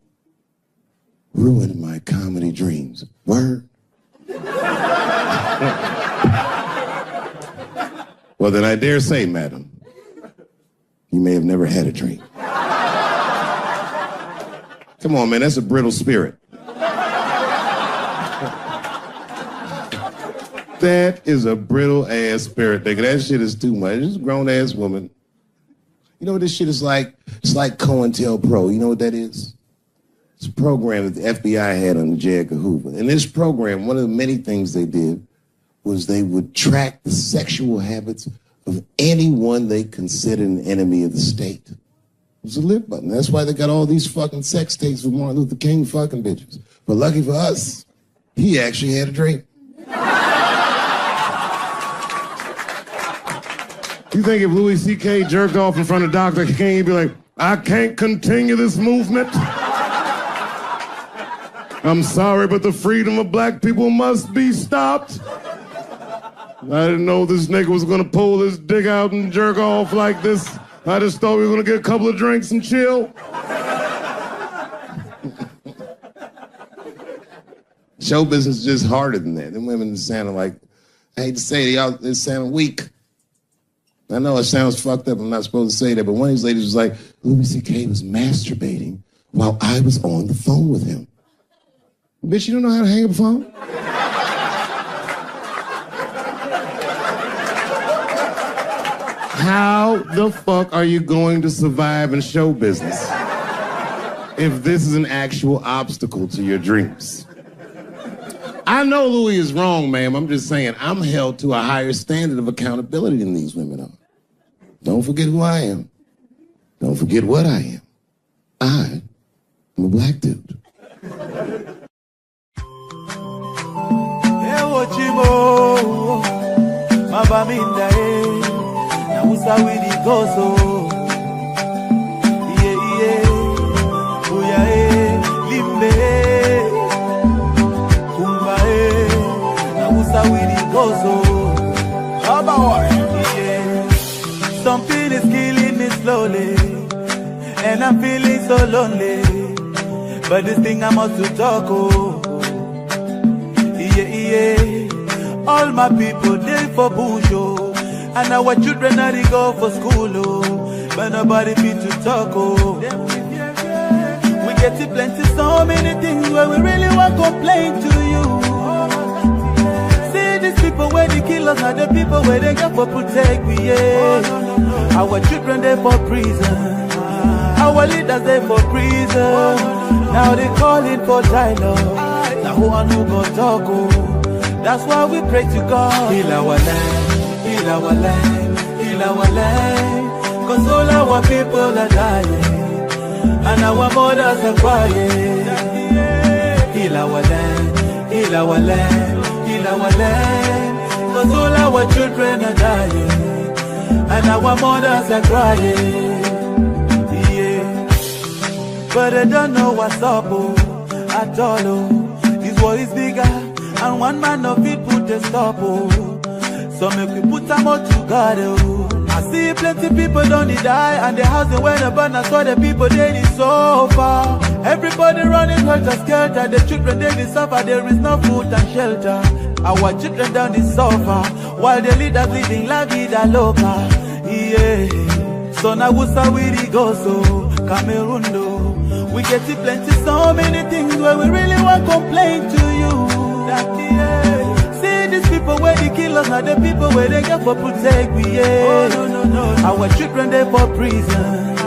ruined my comedy dreams. Word? Well, then I dare say, madam, you may have never had a dream. Come on, man, that's a brittle spirit. That is a brittle ass spirit, nigga. That shit is too much. This grown ass woman You know what this shit is like? It's like COINTELPRO. You know what that is? It's a program that the FBI had under J. Edgar Hoover. In this program, one of the many things they did was they would track the sexual habits of anyone they considered an enemy of the state. It was a live button. That's why they got all these fucking sex tapes with Martin Luther King fucking bitches. But lucky for us, he actually had a dream. You think if Louis C.K. jerked off in front of Dr. King, he'd be like, I can't continue this movement. I'm sorry, but the freedom of black people must be stopped. I didn't know this nigga was gonna pull his dick out and jerk off like this. I just thought we were gonna get a couple of drinks and chill. Show business is just harder than that. Them women sounding like, I hate to say it, y'all, they sound weak. I know it sounds fucked up, I'm not supposed to say that, but one of these ladies was like, Louis C.K. was masturbating while I was on the phone with him. Bitch, you don't know how to hang up a phone? How the fuck are you going to survive in show business if this is an actual obstacle to your dreams? I know Louis is wrong, ma'am. I'm just saying I'm held to a higher standard of accountability than these women are. Don't forget who I am. Don't forget what I am. I am a black dude. Something is killing me slowly, and I'm feeling so lonely. But this thing I must to talk, oh. All my people, they for bush, oh. And our children are they go for school, oh. But nobody fit to talk, oh. We get to plenty, so many things where we really want to complain to you. See these people where they kill us, are the people where they got for protect we, yeah. Our children, they for prison. Our leaders, they for prison. Now they calling for dialogue. Now who and who gon' talk, oh. That's why we pray to God. Heal our land, heal our land, heal our land. Cause all our people are dying, and our mothers are crying. Heal our land, heal our land, heal our land. Cause all our children are dying, and our mothers are crying. Yeah. But I don't know what's up, oh, at all, oh. This war is bigger, and one man of it put a stop, oh. So make we put them all together, oh. I see plenty people don't die, and the house they went burn. I saw the people they need so far. Everybody running hurt and skelter. The children they suffer, there is no food and shelter. Our children down the suffer, while the leaders living la vida loca. Yeah. So now we saw we go so Cameroon do. We get it plenty, so many things where we really want to complain to you. That, yeah. See these people where they kill us, now the people where they get for protect we, yeah. Oh, no. Our children they for prison,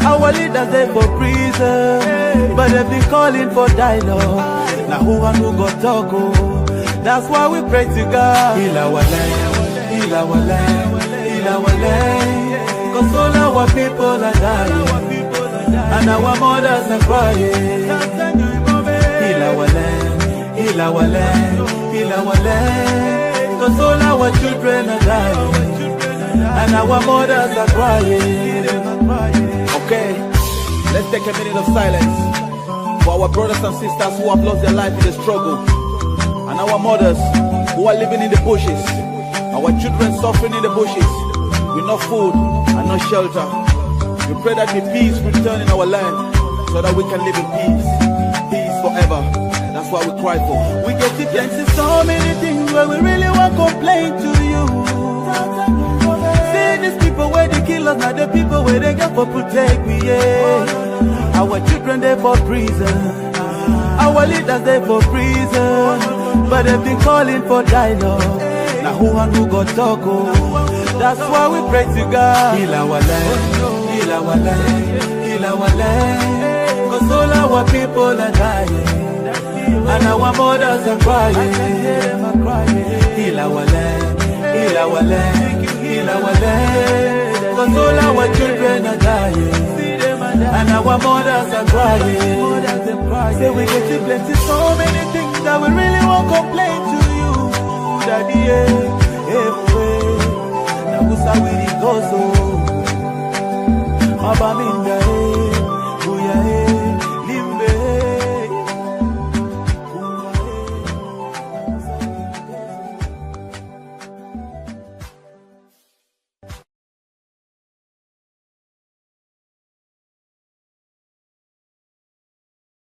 our leaders they for prison, hey. But they be calling for dialogue. Now who and who got talk, oh. That's why we pray to God. Heal our land, heal our land, heal our land. Cause all our people are dying, and our mothers are crying. Heal our land, heal our land, heal our land. Cause all our children are dying, and our mothers are crying. Okay, let's take a minute of silence for our brothers and sisters who have lost their life in the struggle, and our mothers who are living in the bushes, our children suffering in the bushes with no food and no shelter. We pray that the peace return in our land so that we can live in peace forever. That's what we cry for. We get to plenty, so many things where we really want to complain to you. See these people where they kill us, now the people where they get for protect we, yeah. Our children they for prison, our leaders they for prison, but they've been calling for dialogue. Now who and who got talk, oh. That's why we pray to God. Heal our land, Heal our land, heal our land. Cause all our people are dying. And our mothers are crying. Heal our land, heal our land, heal our land. Cause all our children are dying. And our mothers are crying. Say we get to plenty, so many things that we really won't complain to you, Daddy. Now who's how we go so? Abaminda, Buya, Limbe.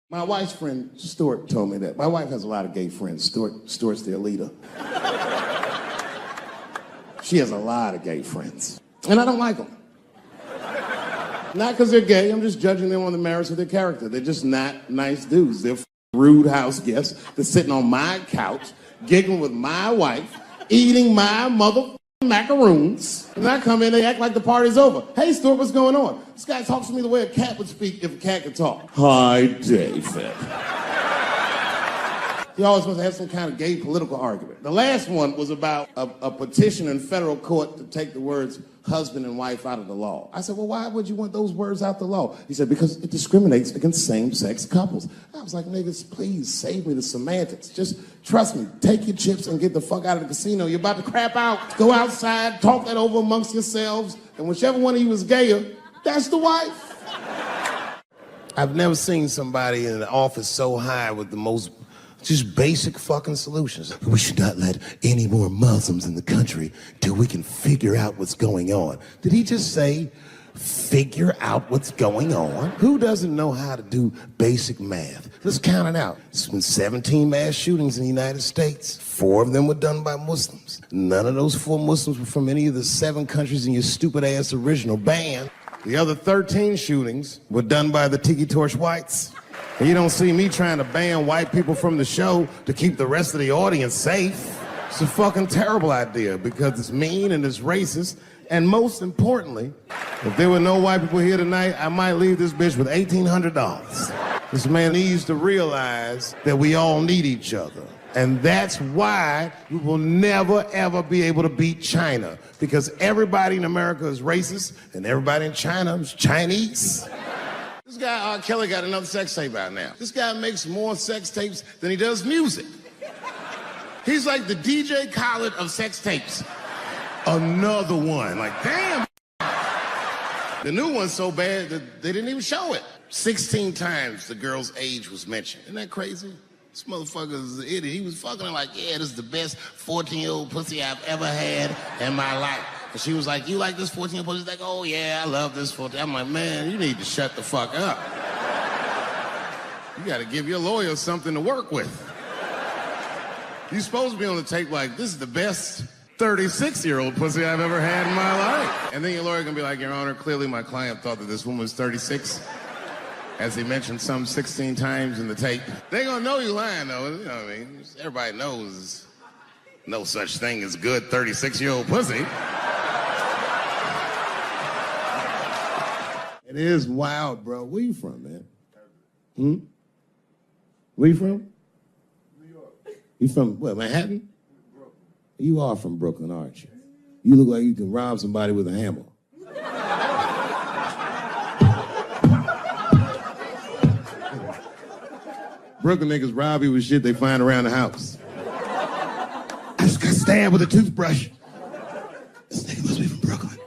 My wife's friend, Stuart, told me that. My wife has a lot of gay friends. Stuart's their leader. She has a lot of gay friends. And I don't like them. Not because they're gay, I'm just judging them on the merits of their character. They're just not nice dudes. They're rude house guests. They're sitting on my couch, giggling with my wife, eating my macaroons. And I come in, they act like the party's over. Hey, Stuart, what's going on? This guy talks to me the way a cat would speak if a cat could talk. Hi, David. He always wants to have some kind of gay political argument. The last one was about a petition in federal court to take the words husband and wife out of the law. I said, well, why would you want those words out the law? He said, because it discriminates against same-sex couples. I was like, niggas, please save me the semantics. Just trust me. Take your chips and get the fuck out of the casino. You're about to crap out. Go outside, talk that over amongst yourselves, and whichever one of you is gayer, that's the wife. I've never seen somebody in an office so high with the most just basic fucking solutions. We should not let any more Muslims in the country till we can figure out what's going on. Did he just say, figure out what's going on? Who doesn't know how to do basic math? Let's count it out. There's been 17 mass shootings in the United States. 4 of them were done by Muslims. None of those 4 Muslims were from any of the 7 countries in your stupid ass original band. The other 13 shootings were done by the Tiki Torch whites. And you don't see me trying to ban white people from the show to keep the rest of the audience safe. It's a fucking terrible idea because it's mean and it's racist. And most importantly, if there were no white people here tonight, I might leave this bitch with $1,800. This man needs to realize that we all need each other. And that's why we will never, ever be able to beat China. Because everybody in America is racist and everybody in China is Chinese. This guy, R. Kelly, got another sex tape out now. This guy makes more sex tapes than he does music. He's like the DJ Khaled of sex tapes. Another one. Like, damn. The new one's so bad that they didn't even show it. 16 times the girl's age was mentioned. Isn't that crazy? This motherfucker's an idiot. He was fucking her like, yeah, this is the best 14-year-old pussy I've ever had in my life. And she was like, you like this 14-year-old pussy? He's like, oh, yeah, I love this 14. I'm like, man, you need to shut the fuck up. You got to give your lawyer something to work with. You're supposed to be on the tape like, this is the best 36-year-old pussy I've ever had in my life. And then your lawyer going to be like, Your Honor, clearly my client thought that this woman was 36. As he mentioned some 16 times in the tape. They going to know you lying, though. You know what I mean? Everybody knows no such thing as good 36-year-old pussy. It is wild, bro. Where you from, man? Where you from? New York. You from, what, Manhattan? Brooklyn. You are from Brooklyn, aren't you? You look like you can rob somebody with a hammer. Brooklyn niggas rob you with shit they find around the house. I just got stabbed with a toothbrush. This nigga must be from Brooklyn.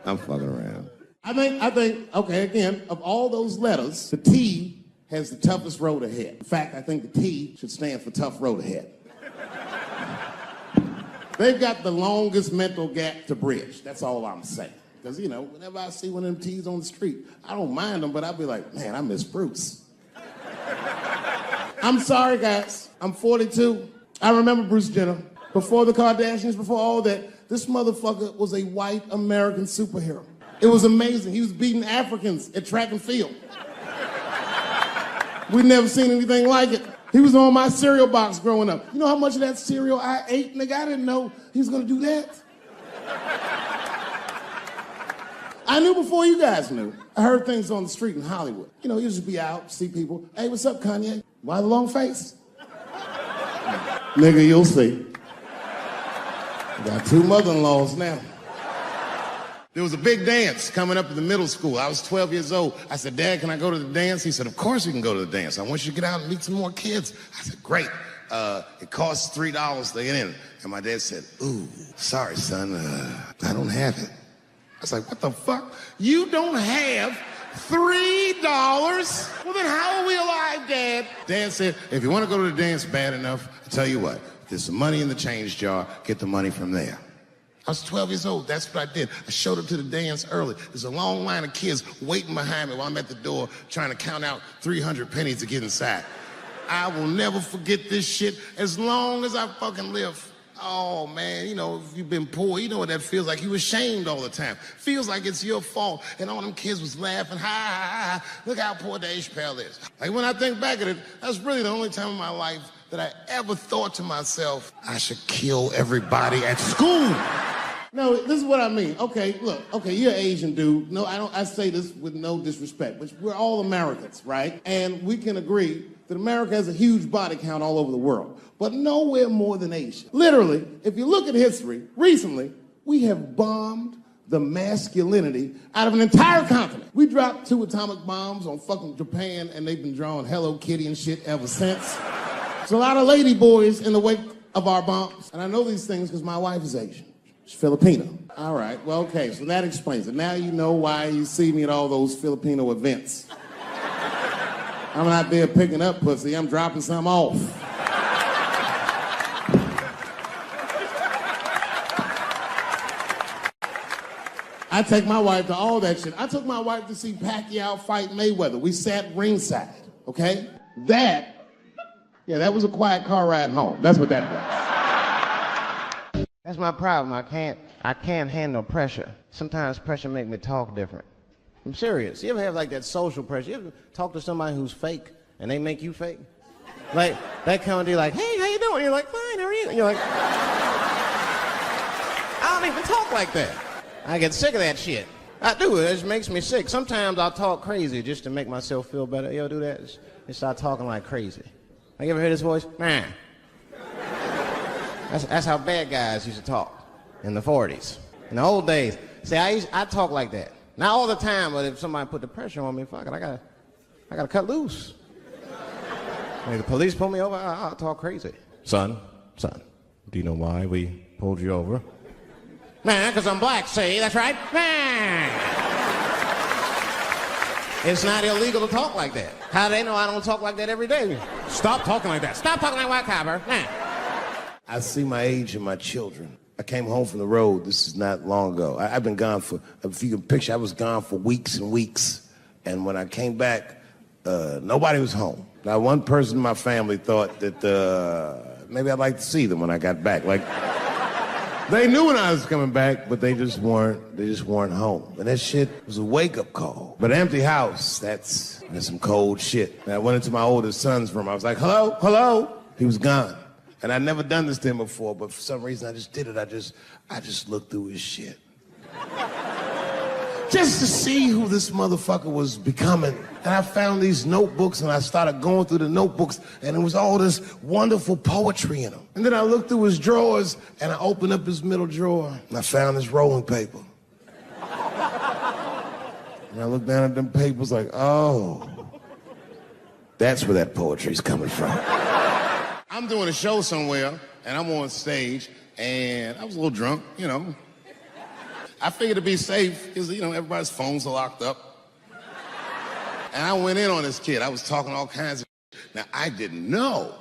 I'm fucking around. I think, okay, again, of all those letters, the T has the toughest road ahead. In fact, I think the T should stand for tough road ahead. They've got the longest mental gap to bridge. That's all I'm saying. Because, you know, whenever I see one of them T's on the street, I don't mind them, but I'll be like, man, I miss Bruce. I'm sorry, guys. I'm 42. I remember Bruce Jenner. Before the Kardashians, before all that, this motherfucker was a white American superhero. It was amazing. He was beating Africans at track and field. We'd never seen anything like it. He was on my cereal box growing up. You know how much of that cereal I ate? Nigga, I didn't know he was gonna do that. I knew before you guys knew. I heard things on the street in Hollywood. You know, you just be out, see people. Hey, what's up, Kanye? Why the long face? Nigga, you'll see. I got 2 mother-in-laws now. There was a big dance coming up in the middle school. I was 12 years old. I said, Dad, can I go to the dance? He said, of course you can go to the dance. I want you to get out and meet some more kids. I said, great. It costs $3 to get in. And my dad said, ooh, sorry, son, I don't have it. I was like, what the fuck? You don't have $3? Well, then how are we alive, Dad? Dad said, if you want to go to the dance bad enough, I'll tell you what, there's some money in the change jar, get the money from there. I was 12 years old. That's what I did. I showed up to the dance early. There's a long line of kids waiting behind me while I'm at the door trying to count out 300 pennies to get inside. I will never forget this shit as long as I fucking live. Oh, man, you know, if you've been poor, you know what that feels like. You ashamed all the time. Feels like it's your fault. And all them kids was laughing, ha, ha, ha. Look how poor Dave Chappelle is. Like, when I think back at it, that's really the only time in my life that I ever thought to myself, I should kill everybody at school. No, this is what I mean. Okay, look, okay, you're an Asian dude. No, I say this with no disrespect, but we're all Americans, right? And we can agree that America has a huge body count all over the world, but nowhere more than Asia. Literally, if you look at history, recently, we have bombed the masculinity out of an entire continent. We dropped 2 atomic bombs on fucking Japan, and they've been drawing Hello Kitty and shit ever since. There's a lot of lady boys in the wake of our bombs, and I know these things because my wife is Asian. She's Filipino. All right, well, okay, so that explains it. Now you know why you see me at all those Filipino events. I'm not there picking up pussy, I'm dropping some off. I take my wife to all that shit. I took my wife to see Pacquiao fight Mayweather. We sat ringside, okay? That was a quiet car ride home. That's what that was. That's my problem. I can't handle pressure. Sometimes pressure make me talk different. I'm serious. You ever have like that social pressure? You ever talk to somebody who's fake and they make you fake? Like, that kind of deal, like, hey, how you doing? You're like, fine, how are you? And you're like, I don't even talk like that. I get sick of that shit. I do. It just makes me sick. Sometimes I'll talk crazy just to make myself feel better. You ever do that? Just start talking like crazy. Like, you ever hear this voice? Man. That's how bad guys used to talk in the 40s. In the old days. See, I talk like that. Not all the time, but if somebody put the pressure on me, fuck it, I gotta cut loose. If the police pull me over, I'll talk crazy. Son, do you know why we pulled you over? Man, because I'm black, see? That's right. Man. It's not illegal to talk like that. How do they know I don't talk like that every day? Stop talking like that. Stop talking like white copper. Man. I see my age in my children. I came home from the road. This is not long ago. I've been gone for, if you can picture, I was gone for weeks and weeks. And when I came back, nobody was home. Now, one person in my family thought that maybe I'd like to see them when I got back. Like, they knew when I was coming back, but they just weren't home. And that shit was a wake-up call. But an empty house, that's some cold shit. And I went into my oldest son's room. I was like, hello, hello. He was gone. And I'd never done this to him before, but for some reason I just did it. I just looked through his shit. Just to see who this motherfucker was becoming. And I found these notebooks and I started going through the notebooks and there was all this wonderful poetry in them. And then I looked through his drawers and I opened up his middle drawer and I found this rolling paper. And I looked down at them papers like, oh, that's where that poetry's coming from. I'm doing a show somewhere, and I'm on stage, and I was a little drunk, you know. I figured to be safe, because, you know, everybody's phones are locked up. And I went in on this kid. I was talking all kinds of shit. Now, I didn't know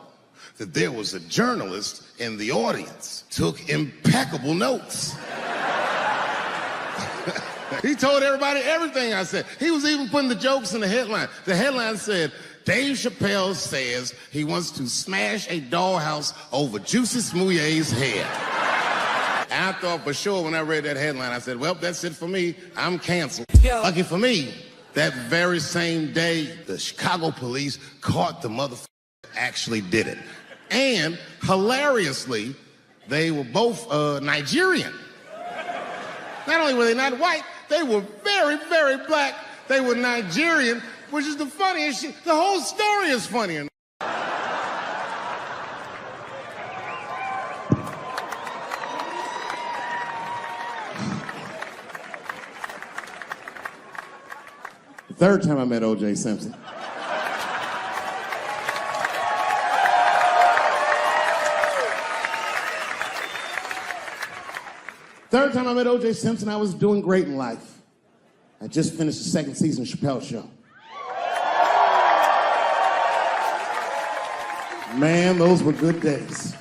that there was a journalist in the audience. Took impeccable notes. He told everybody everything I said. He was even putting the jokes in the headline. The headline said, Dave Chappelle says he wants to smash a dollhouse over Juicy Smouye's head. And I thought for sure when I read that headline, I said, well, that's it for me. I'm canceled. Lucky for me, that very same day, the Chicago police caught the motherfucker that actually did it. And hilariously, they were both Nigerian. Not only were they not white, They were very, very black. They were Nigerian, which is the funniest shit. The whole story is funny. The third time I met O.J. Simpson. Third time I met O.J. Simpson, I was doing great in life. I just finished the second season of Chappelle's show. Man, those were good days.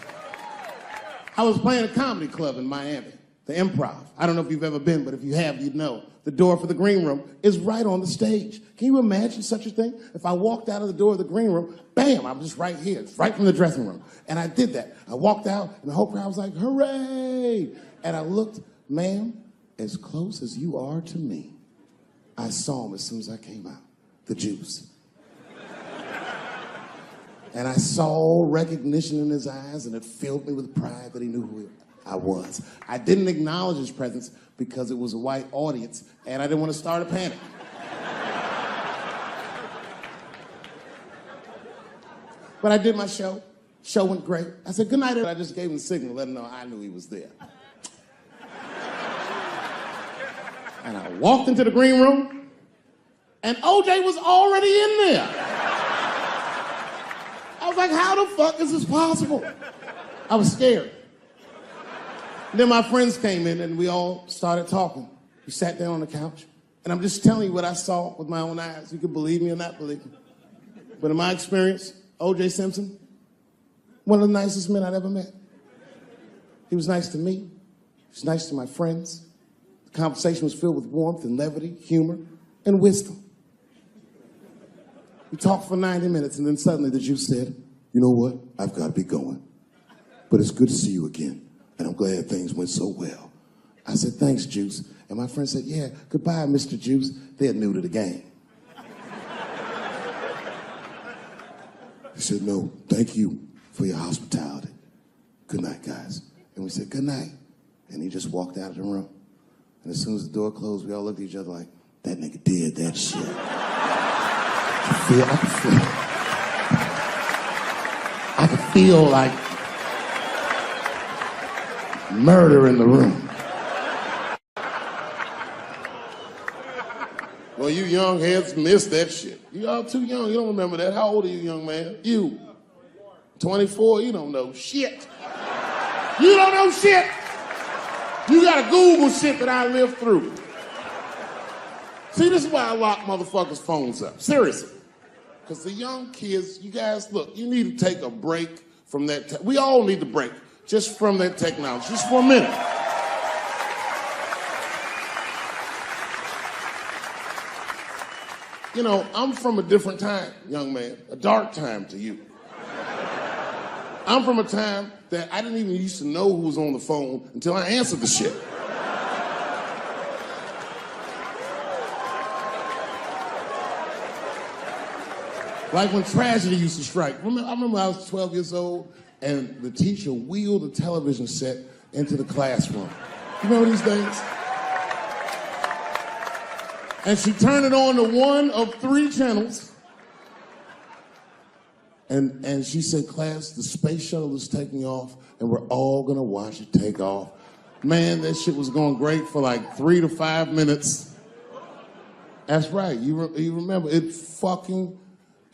I was playing a comedy club in Miami, the Improv. I don't know if you've ever been, but if you have, you'd know. The door for the green room is right on the stage. Can you imagine such a thing? If I walked out of the door of the green room, bam, I'm just right here. It's right from the dressing room. And I did that. I walked out, and the whole crowd was like, hooray! And I looked, ma'am, as close as you are to me, I saw him as soon as I came out, the Juice. And I saw recognition in his eyes, and it filled me with pride that he knew who I was. I didn't acknowledge his presence because it was a white audience, and I didn't want to start a panic. But I did my show. Show went great. I said, good night. I just gave him the signal, let him know I knew he was there. And I walked into the green room, and OJ was already in there. I was like, how the fuck is this possible? I was scared. And then my friends came in, and we all started talking. We sat down on the couch, and I'm just telling you what I saw with my own eyes. You can believe me or not believe me. But in my experience, O.J. Simpson, one of the nicest men I'd ever met. He was nice to me. He was nice to my friends. The conversation was filled with warmth and levity, humor, and wisdom. We talked for 90 minutes, and then suddenly the Juice said, you know what? I've got to be going. But it's good to see you again, and I'm glad things went so well. I said, thanks, Juice. And my friend said, yeah, goodbye, Mr. Juice. They're new to the game. He said, no, thank you for your hospitality. Good night, guys. And we said, good night. And he just walked out of the room. And as soon as the door closed, we all looked at each other like, that nigga did that shit. I could feel like murder in the room. Well, you young heads missed that shit. You all too young. You don't remember that. How old are you, young man? You. 24? You don't know shit. You don't know shit. You gotta Google shit that I lived through. See, this is why I lock motherfuckers' phones up. Seriously. Because the young kids, you guys, look, you need to take a break from that. We all need to break just from that technology, just for a minute. You know, I'm from a different time, young man, a dark time to you. I'm from a time that I didn't even used to know who was on the phone until I answered the shit. Like when tragedy used to strike. I remember I was 12 years old and the teacher wheeled a television set into the classroom. You remember these days? And she turned it on to one of 3 channels. And she said, class, the space shuttle is taking off and we're all gonna watch it take off. Man, that shit was going great for like 3 to 5 minutes. That's right, you remember, it fucking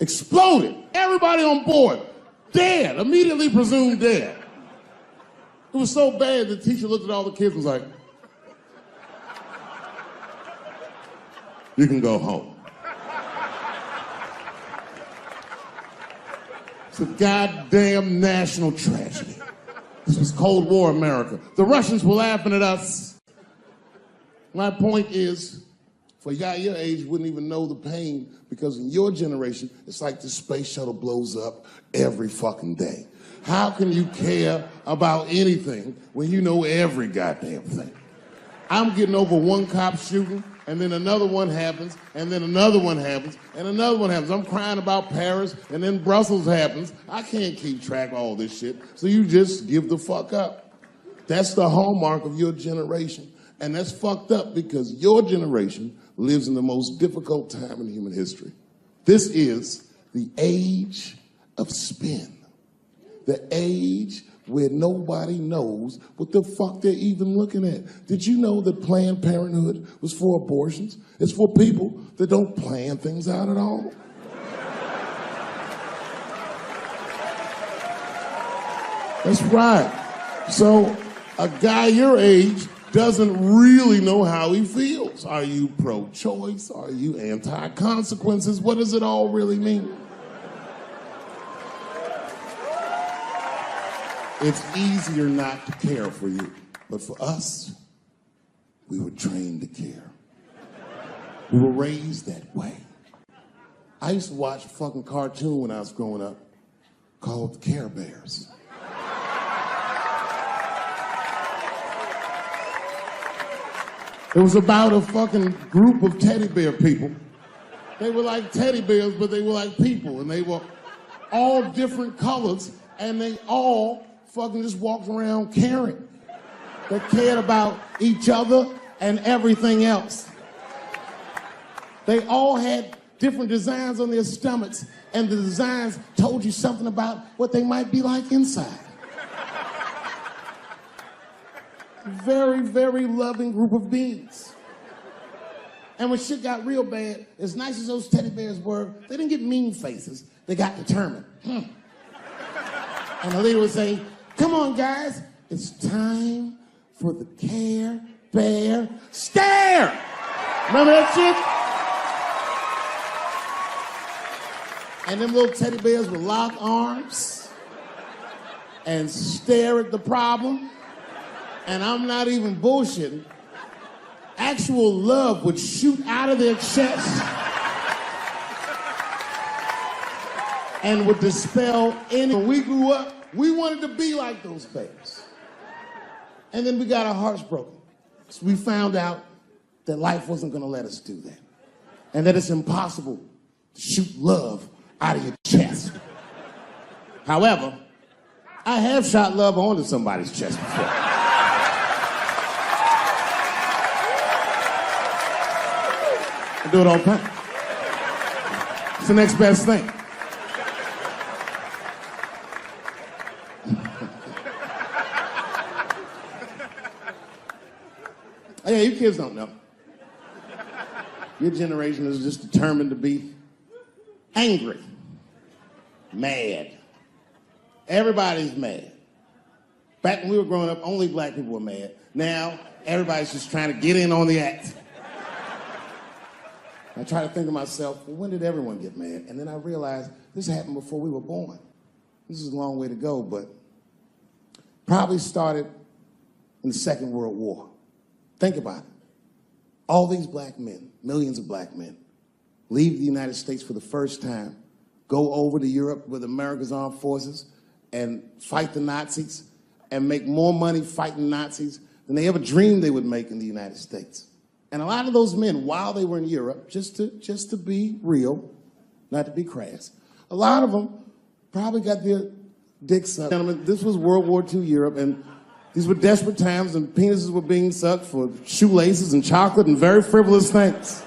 exploded. Everybody on board, dead, immediately presumed dead. It was so bad, the teacher looked at all the kids and was like, you can go home. It's a goddamn national tragedy. This was Cold War America. The Russians were laughing at us. My point is, for a guy your age, you wouldn't even know the pain because in your generation, it's like the space shuttle blows up every fucking day. How can you care about anything when you know every goddamn thing? I'm getting over one cop shooting, and then another one happens, and then another one happens, and another one happens. I'm crying about Paris, and then Brussels happens. I can't keep track of all this shit, so you just give the fuck up. That's the hallmark of your generation. And that's fucked up because your generation lives in the most difficult time in human history. This is the age of spin. The age where nobody knows what the fuck they're even looking at. Did you know that Planned Parenthood was for abortions? It's for people that don't plan things out at all. That's right. So a guy your age doesn't really know how he feels. Are you pro-choice? Are you anti-consequences? What does it all really mean? It's easier not to care for you. But for us, we were trained to care. We were raised that way. I used to watch a fucking cartoon when I was growing up called the Care Bears. It was about a fucking group of teddy bear people. They were like teddy bears, but they were like people, and they were all different colors, and they all fucking just walked around caring. They cared about each other and everything else. They all had different designs on their stomachs, and the designs told you something about what they might be like inside. Very, very loving group of beings. And when shit got real bad, as nice as those teddy bears were, they didn't get mean faces. They got determined. And the leader would say, "Come on, guys, it's time for the Care Bear Stare." Remember that shit? And them little teddy bears would lock arms and stare at the problem. And I'm not even bullshitting. Actual love would shoot out of their chest and would dispel any. When we grew up, we wanted to be like those bears. And then we got our hearts broken. So we found out that life wasn't gonna let us do that. And that it's impossible to shoot love out of your chest. However, I have shot love onto somebody's chest before. I do it all the time. It's the next best thing. Oh, yeah, you kids don't know. Your generation is just determined to be angry, mad. Everybody's mad. Back when we were growing up, only black people were mad. Now, everybody's just trying to get in on the act. I try to think to myself, well, when did everyone get mad? And then I realized this happened before we were born. This is a long way to go, but probably started in the Second World War. Think about it. All these black men, millions of black men, leave the United States for the first time, go over to Europe with America's armed forces and fight the Nazis and make more money fighting Nazis than they ever dreamed they would make in the United States. And a lot of those men, while they were in Europe, just to be real, not to be crass, a lot of them probably got their dicks sucked. Gentlemen, this was World War II Europe, and these were desperate times, and penises were being sucked for shoelaces and chocolate and very frivolous things.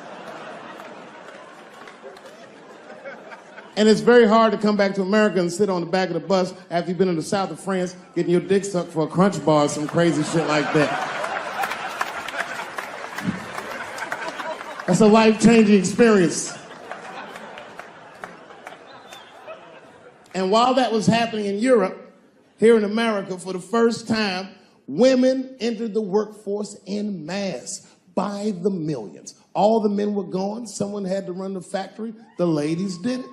And it's very hard to come back to America and sit on the back of the bus after you've been in the south of France getting your dick sucked for a Crunch bar or some crazy shit like that. That's a life-changing experience. And while that was happening in Europe, here in America, for the first time, women entered the workforce en masse by the millions. All the men were gone. Someone had to run the factory. The ladies did it.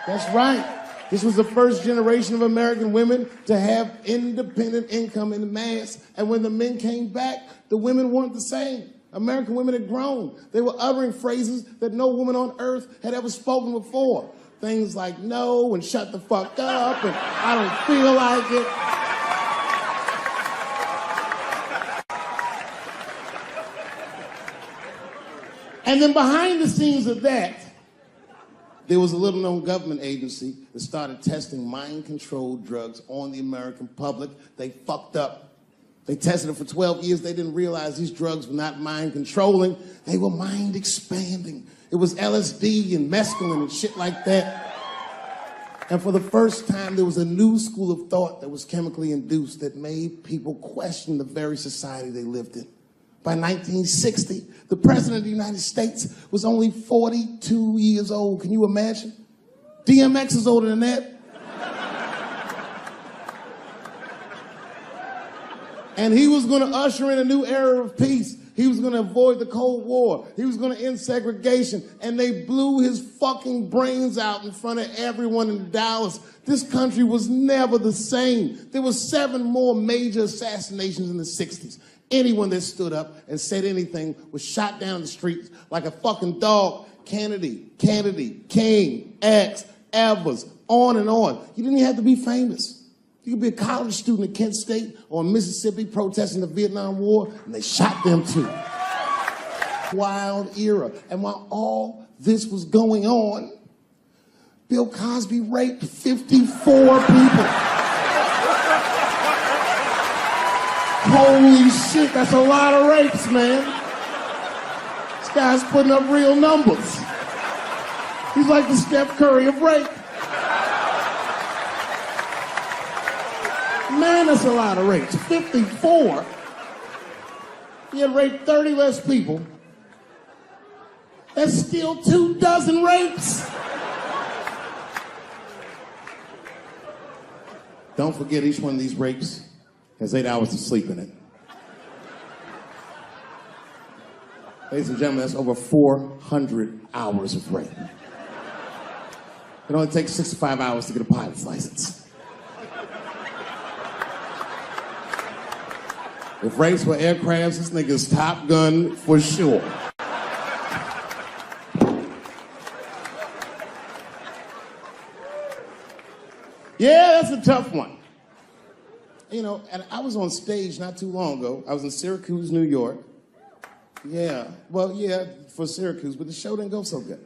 That's right. This was the first generation of American women to have independent income en masse. And when the men came back, the women weren't the same. American women had grown. They were uttering phrases that no woman on earth had ever spoken before. Things like no and shut the fuck up and I don't feel like it. And then behind the scenes of that, there was a little-known government agency that started testing mind-controlled drugs on the American public. They fucked up They tested it for 12 years. They didn't realize these drugs were not mind controlling. They were mind expanding. It was LSD and mescaline and shit like that. And for the first time, there was a new school of thought that was chemically induced that made people question the very society they lived in. By 1960, the president of the United States was only 42 years old. Can you imagine? DMX is older than that. And he was going to usher in a new era of peace. He was going to avoid the Cold War. He was going to end segregation. And they blew his fucking brains out in front of everyone in Dallas. This country was never the same. There were 7 more major assassinations in the 60s. Anyone that stood up and said anything was shot down the streets like a fucking dog. Kennedy, King, X, Evers, on and on. You didn't even have to be famous. You could be a college student at Kent State or in Mississippi protesting the Vietnam War, and they shot them too. Wild era. And while all this was going on, Bill Cosby raped 54 people. Holy shit, that's a lot of rapes, man. This guy's putting up real numbers. He's like the Steph Curry of rape. Man, that's a lot of rapes. 54. He had raped 30 less people. That's still 24 rapes. Don't forget, each one of these rapes has 8 hours of sleep in it. Ladies and gentlemen, that's over 400 hours of rape. It only takes 65 hours to get a pilot's license. If rapes were aircrafts, this nigga's Top Gun for sure. Yeah, that's a tough one. You know, and I was on stage not too long ago. I was in Syracuse, New York. Yeah, well, yeah, for Syracuse, but the show didn't go so good.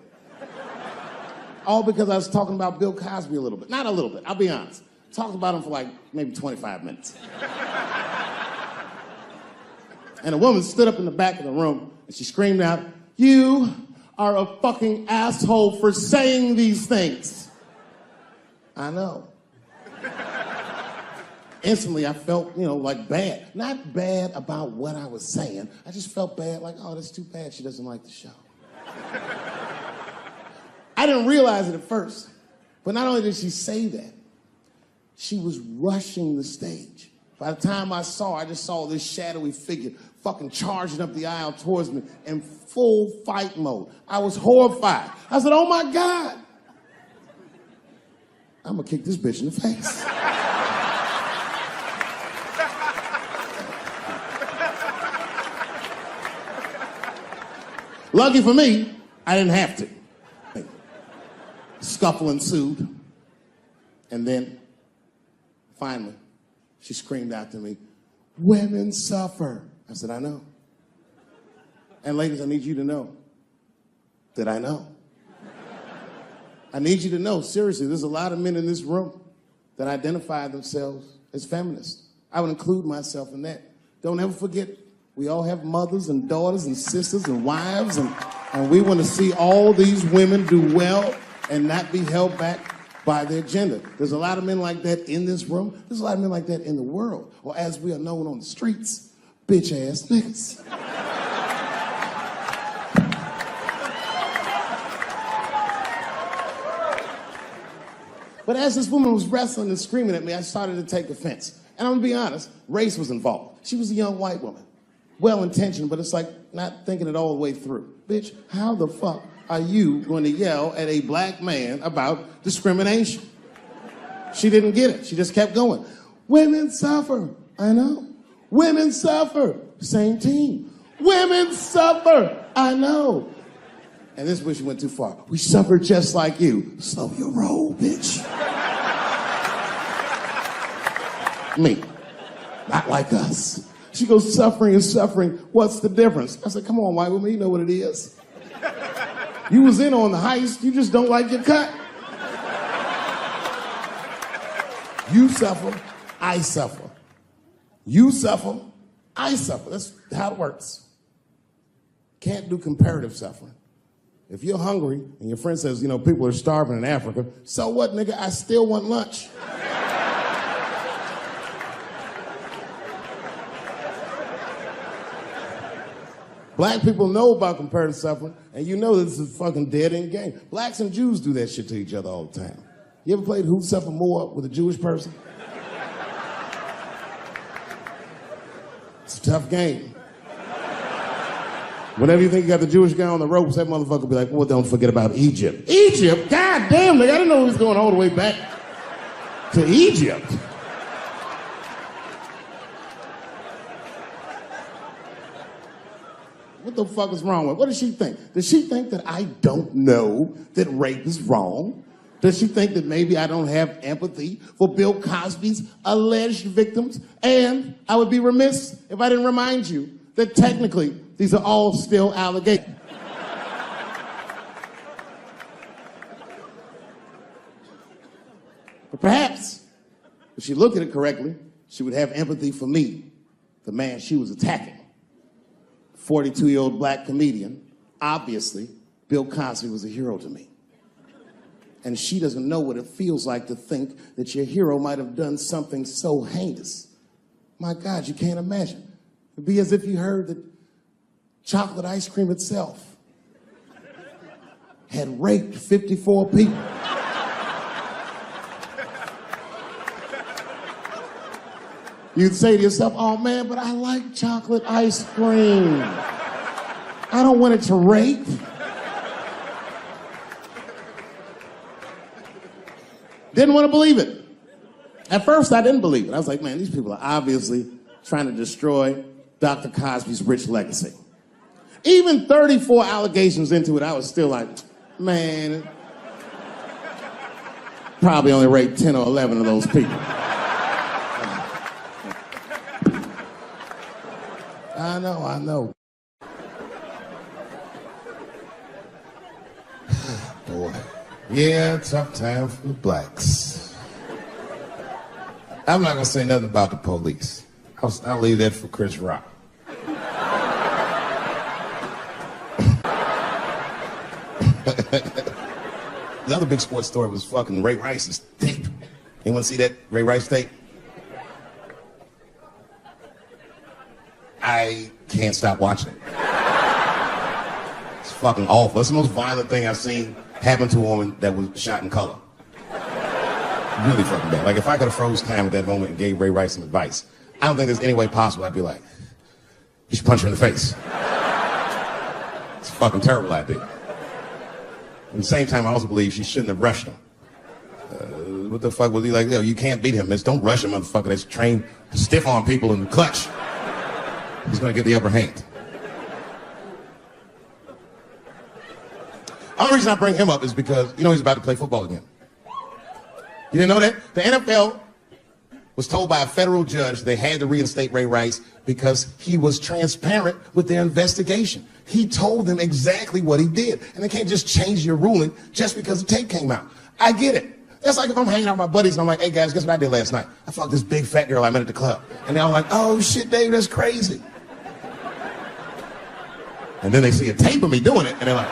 All because I was talking about Bill Cosby a little bit. Not a little bit, I'll be honest. Talked about him for like maybe 25 minutes. And a woman stood up in the back of the room and she screamed out, "You are a fucking asshole for saying these things." I know. Instantly, I felt, like bad. Not bad about what I was saying. I just felt bad, like, oh, that's too bad she doesn't like the show. I didn't realize it at first. But not only did she say that, she was rushing the stage. By the time I saw her, I just saw this shadowy figure fucking charging up the aisle towards me in full fight mode. I was horrified. I said, oh my God. I'm gonna kick this bitch in the face. Lucky for me, I didn't have to. Scuffle ensued. And then, finally, she screamed out to me, "Women suffer." I said, I know. And ladies, I need you to know that I know. I need you to know, seriously, there's a lot of men in this room that identify themselves as feminists. I would include myself in that. Don't ever forget, we all have mothers and daughters and sisters and wives, and we want to see all these women do well and not be held back by their gender. There's a lot of men like that in this room. There's a lot of men like that in the world, or as we are known on the streets, bitch-ass niggas. But as this woman was wrestling and screaming at me, I started to take offense. And I'm gonna be honest, race was involved. She was a young white woman. Well-intentioned, but it's like not thinking it all the way through. Bitch, how the fuck are you going to yell at a black man about discrimination? She didn't get it. She just kept going. Women suffer. I know. Women suffer. Same team. Women suffer. I know. And this is where she went too far. We suffer just like you. Slow your roll, bitch. Me. Not like us. She goes, suffering is suffering. What's the difference? I said, come on, white woman, you know what it is. You was in on the heist, you just don't like your cut. You suffer, I suffer. You suffer, I suffer. That's how it works. Can't do comparative suffering. If you're hungry and your friend says, you know, people are starving in Africa, so what, nigga? I still want lunch. Black people know about comparative suffering, and you know this is a fucking dead-end game. Blacks and Jews do that shit to each other all the time. You ever played Who Suffer More with a Jewish person? It's a tough game. Whenever you think you got the Jewish guy on the ropes, that motherfucker will be like, well, don't forget about Egypt. Egypt? God damn, nigga, I didn't know he was going all the way back to Egypt. What the fuck is wrong with her? What does she think? Does she think that I don't know that rape is wrong? Does she think that maybe I don't have empathy for Bill Cosby's alleged victims? And I would be remiss if I didn't remind you that technically these are all still allegations. But perhaps, if she looked at it correctly, she would have empathy for me, the man she was attacking. 42-year-old black comedian. Obviously, Bill Cosby was a hero to me. And she doesn't know what it feels like to think that your hero might have done something so heinous. My God, you can't imagine. It'd be as if you heard that chocolate ice cream itself had raped 54 people. You'd say to yourself, oh man, but I like chocolate ice cream. I don't want it to rape. Didn't want to believe it. At first, I didn't believe it. I was like, man, these people are obviously trying to destroy Dr. Cosby's rich legacy. Even 34 allegations into it, I was still like, man, probably only raped 10 or 11 of those people. I know. Boy. Yeah, tough time for the blacks. I'm not gonna say nothing about the police. I'll leave that for Chris Rock. The other big sports story was fucking Ray Rice's tape. Anyone see that Ray Rice tape? I can't stop watching it. It's fucking awful. It's the most violent thing I've seen happen to a woman that was shot in color. Really fucking bad. Like, if I could have froze time at that moment and gave Ray Rice some advice, I don't think there's any way possible I'd be like, you should punch her in the face. It's a fucking terrible idea. At the same time, I also believe she shouldn't have rushed him. What the fuck was he like? Yo, you can't beat him, miss. Don't rush a motherfucker that's trained to stiff on people in the clutch. He's gonna get the upper hand. The only reason I bring him up is because, you know, he's about to play football again. You didn't know that? The NFL was told by a federal judge they had to reinstate Ray Rice because he was transparent with their investigation. He told them exactly what he did. And they can't just change your ruling just because the tape came out. I get it. That's like if I'm hanging out with my buddies and I'm like, hey guys, guess what I did last night? I fucked this big fat girl I met at the club. And they're all like, oh shit, Dave, that's crazy. And then they see a tape of me doing it and they're like,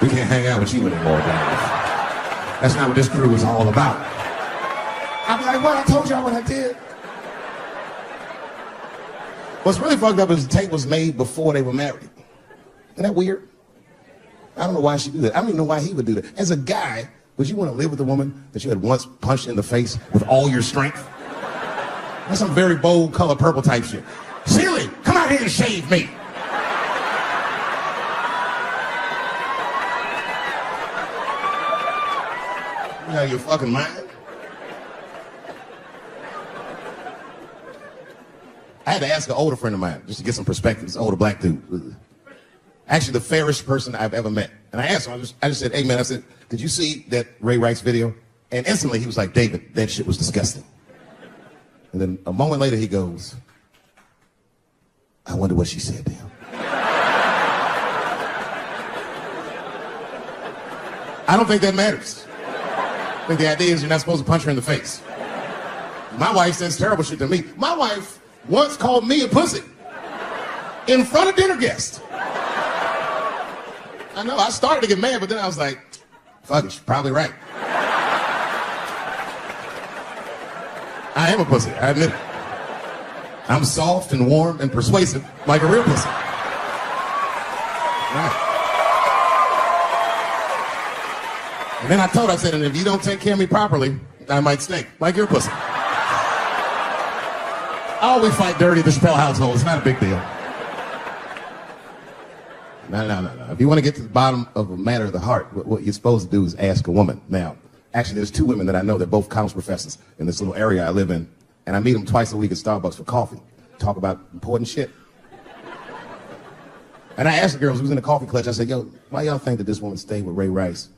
we can't hang out with you anymore, guys. That's not what this crew is all about. I'll be like, well, I told y'all what I did. What's really fucked up is the tape was made before they were married. Isn't that weird? I don't know why she did that. I don't even know why he would do that. As a guy, would you want to live with a woman that you had once punched in the face with all your strength? That's some very bold color purple type shit. Silly, come out here and shave me. You know your fucking mind? I had to ask an older friend of mine just to get some perspective. This older black dude. Actually, the fairest person I've ever met. And I asked him, I just said, hey man, I said, did you see that Ray Rice video? And instantly he was like, David, that shit was disgusting. And then a moment later he goes, I wonder what she said to him. I don't think that matters. I think the idea is you're not supposed to punch her in the face. My wife says terrible shit to me. My wife once called me a pussy in front of dinner guests. I know, I started to get mad, but then I was like, fuck it, she's probably right. I am a pussy, I admit it. I'm soft and warm and persuasive like a real pussy. Right. And then I told her, I said, and if you don't take care of me properly, I might stink like your pussy. Oh, we fight dirty at the Chappelle household. It's not a big deal. No. If you want to get to the bottom of a matter of the heart, what you're supposed to do is ask a woman. Now, actually, there's two women that I know. They're both college professors in this little area I live in. And I meet them twice a week at Starbucks for coffee. Talk about important shit. And I asked the girls who was in the coffee clutch, I said, yo, why y'all think that this woman stayed with Ray Rice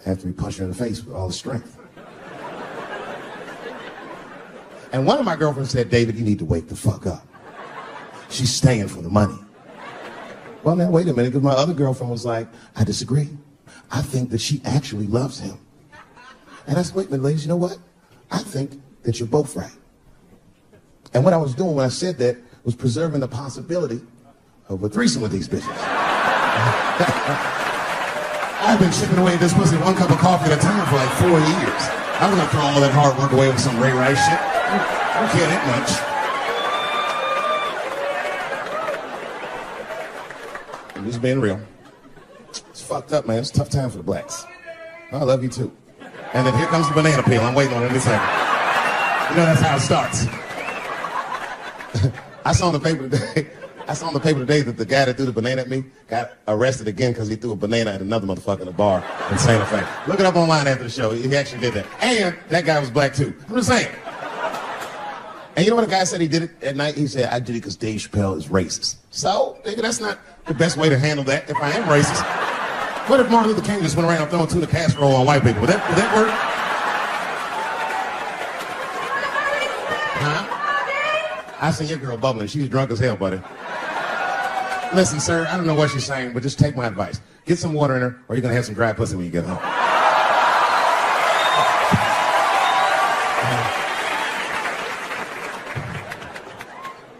after he punched her in the face with all his strength? And one of my girlfriends said, David, you need to wake the fuck up. She's staying for the money. Well, now, wait a minute, because my other girlfriend was like, I disagree. I think that she actually loves him. And I said, wait a minute, ladies, you know what? I think that you're both right. And what I was doing when I said that was preserving the possibility of a threesome with these bitches. I've been chipping away at this pussy one cup of coffee at a time for like 4 years. I was gonna throw all that hard work away with some Ray Rice shit. I don't care that much. I'm just being real. It's fucked up, man. It's a tough time for the blacks. I love you too. And then here comes the banana peel. I'm waiting on it any second. You know that's how it starts. I saw on the paper today that the guy that threw the banana at me got arrested again because he threw a banana at another motherfucker in a bar in Santa Fe. Look it up online after the show. He actually did that. And that guy was black too. I'm just saying. And you know what the guy said he did it at night? He said, I did it because Dave Chappelle is racist. So, nigga, that's not the best way to handle that if I am racist. What if Martin Luther King just went around throwing tuna casserole on white people? Would that work? Huh? I seen your girl bubbling. She's drunk as hell, buddy. Listen, sir, I don't know what she's saying, but just take my advice. Get some water in her, or you're going to have some dry pussy when you get home.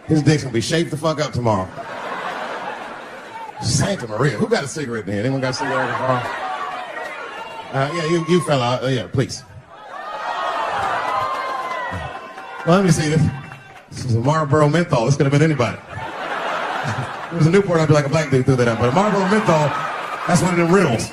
His dick's going to be shaped the fuck up tomorrow. Santa Maria. Who got a cigarette in here? Anyone got a cigarette in the bar? Yeah, you fella. Yeah, please. Well, let me see this. This is a Marlboro menthol. This could have been anybody. If it was a Newport, I'd be like a black dude threw that up. But a Marlboro menthol, that's one of them riddles.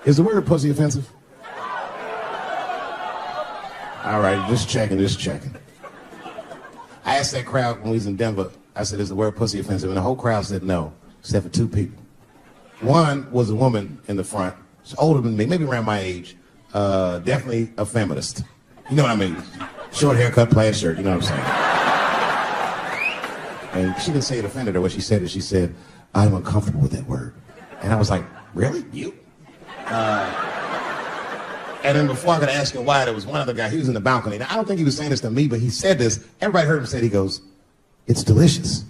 Is the word pussy offensive? All right, just checking. I asked that crowd when we was in Denver, I said, is the word pussy offensive? And the whole crowd said no, except for two people. One was a woman in the front. She's older than me, maybe around my age. Definitely a feminist. You know what I mean? Short haircut, plaid shirt, you know what I'm saying? And she didn't say it offended her. What she said is, she said, I'm uncomfortable with that word. And I was like, really? You? And then before I could ask her why, there was one other guy, he was in the balcony. Now, I don't think he was saying this to me, but he said this. Everybody heard him say it. He goes, it's delicious.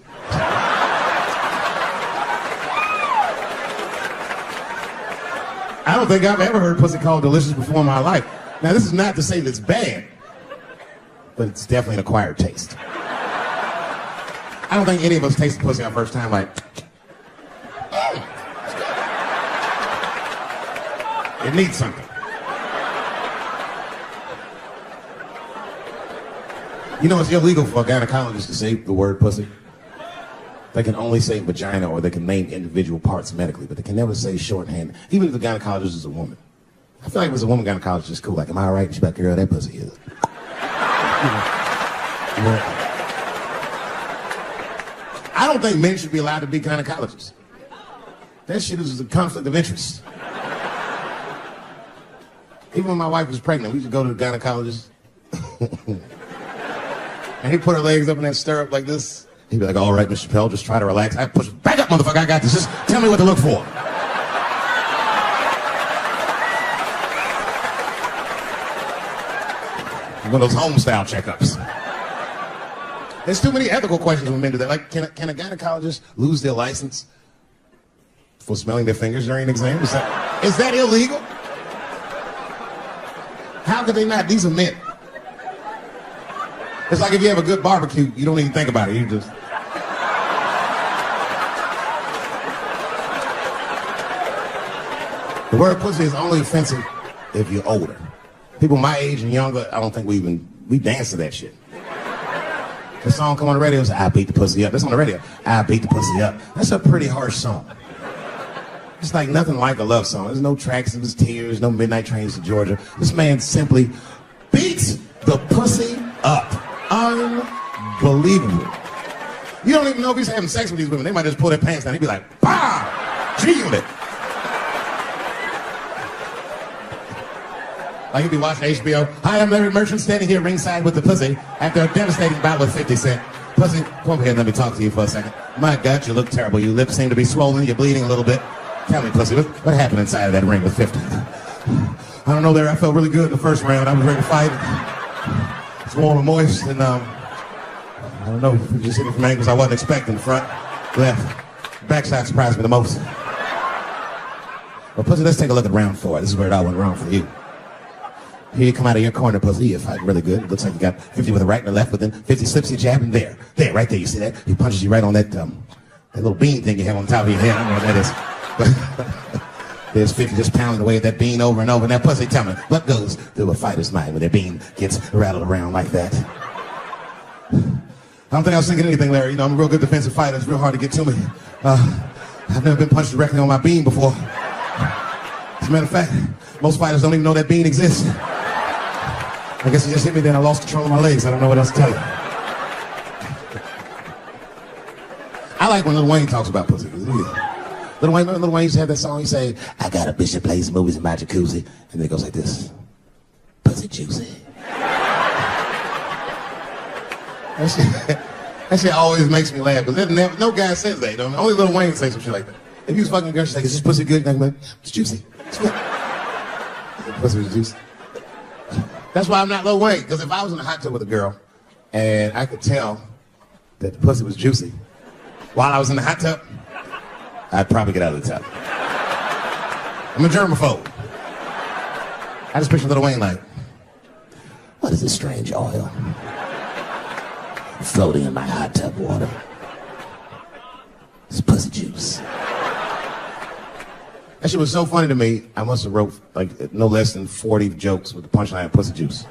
I don't think I've ever heard pussy called delicious before in my life. Now, this is not to say that it's bad, but it's definitely an acquired taste. I don't think any of us tasted pussy our first time like, it needs something. You know, it's illegal for a gynecologist to say the word pussy. They can only say vagina, or they can name individual parts medically, but they can never say shorthand, even if the gynecologist is a woman. I feel like if it's a woman gynecologist, it's cool. Like, am I all right? She's like, girl, that pussy is. I don't think men should be allowed to be gynecologists. That shit is a conflict of interest. Even when my wife was pregnant, we used to go to the gynecologist. And he put her legs up in that stirrup like this. He'd be like, all right, Mr. Chappelle, just try to relax. I push, back up, motherfucker, I got this. Just tell me what to look for. One of those home-style checkups. There's too many ethical questions when men do that. Like, can a gynecologist lose their license for smelling their fingers during an exam? Is that illegal? How could they not? These are men. It's like if you have a good barbecue, you don't even think about it. You just... The word pussy is only offensive if you're older. People my age and younger, I don't think we dance to that shit. The song come on the radio, it's I beat the pussy up. That's on the radio. I beat the pussy up. That's a pretty harsh song. It's like nothing like a love song. There's no tracks of his tears, no midnight trains to Georgia. This man simply beats the pussy up. Unbelievable. You don't even know if he's having sex with these women. They might just pull their pants down. He'd be like, bah! G-Unit. Like he'd be watching HBO. Hi, I'm Larry Merchant standing here ringside with the pussy after a devastating bout with 50 Cent. Pussy, come over here and let me talk to you for a second. My God, you look terrible. Your lips seem to be swollen. You're bleeding a little bit. Tell me, pussy, what happened inside of that ring with 50? I don't know, Larry. I felt really good in the first round. I was ready to fight. It's warm and moist, and I don't know. You just hit me from angles I wasn't expecting. Front, left, backside surprised me the most. Well, pussy, let's take a look at round 4. This is where it all went wrong for you. Here you come out of your corner, pussy. You're fighting really good. It looks like you got 50 with the right and the left, but then 50 slips your jab, and there, right there. You see that? He punches you right on that little bean thing you have on top of your head. I don't know what that is. But there's 50 just pounding away at that bean over and over. Now, pussy, tell me, what goes through a fighter's mind when their bean gets rattled around like that? I don't think I was thinking anything, Larry. You know, I'm a real good defensive fighter. It's real hard to get to me. I've never been punched directly on my bean before. As a matter of fact, most fighters don't even know that bean exists. I guess he just hit me, then I lost control of my legs. I don't know what else to tell you. I like when Lil Wayne talks about pussy. Lil Wayne used to have that song. He say, I got a bitch that plays movies in my jacuzzi. And then it goes like this. Pussy juicy. That shit always makes me laugh. Because no guy says that. Only Lil Wayne says some shit like that. If you was fucking a girl, she's like, is this pussy good? And I'm like, it's juicy. It's good. Pussy was juicy. That's why I'm not Lil Wayne. Because if I was in a hot tub with a girl and I could tell that the pussy was juicy while I was in the hot tub, I'd probably get out of the tub. I'm a germaphobe. I just picture Lil Wayne like, what is this strange oil floating in my hot tub water? It's pussy juice. That shit was so funny to me, I must have wrote like no less than 40 jokes with the punchline pussy juice.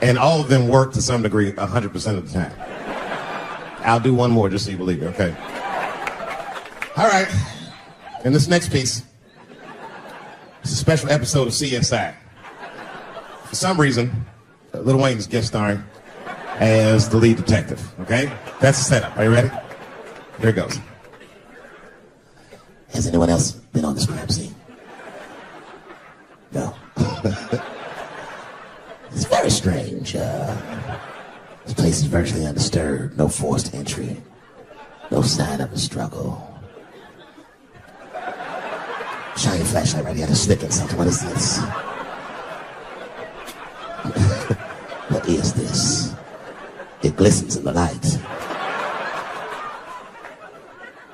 And all of them worked to some degree 100% of the time. I'll do one more just so you believe it, okay? All right, and this next piece, it's a special episode of CSI. For some reason, Lil Wayne's guest starring as the lead detective, okay? That's the setup. Are you ready? Here it goes. Has anyone else been on this crime scene? No. It's very strange. This place is virtually undisturbed. No forced entry. No sign of a struggle. Shine your flashlight right here. To stick at something. What is this? What is this? It glistens in the light.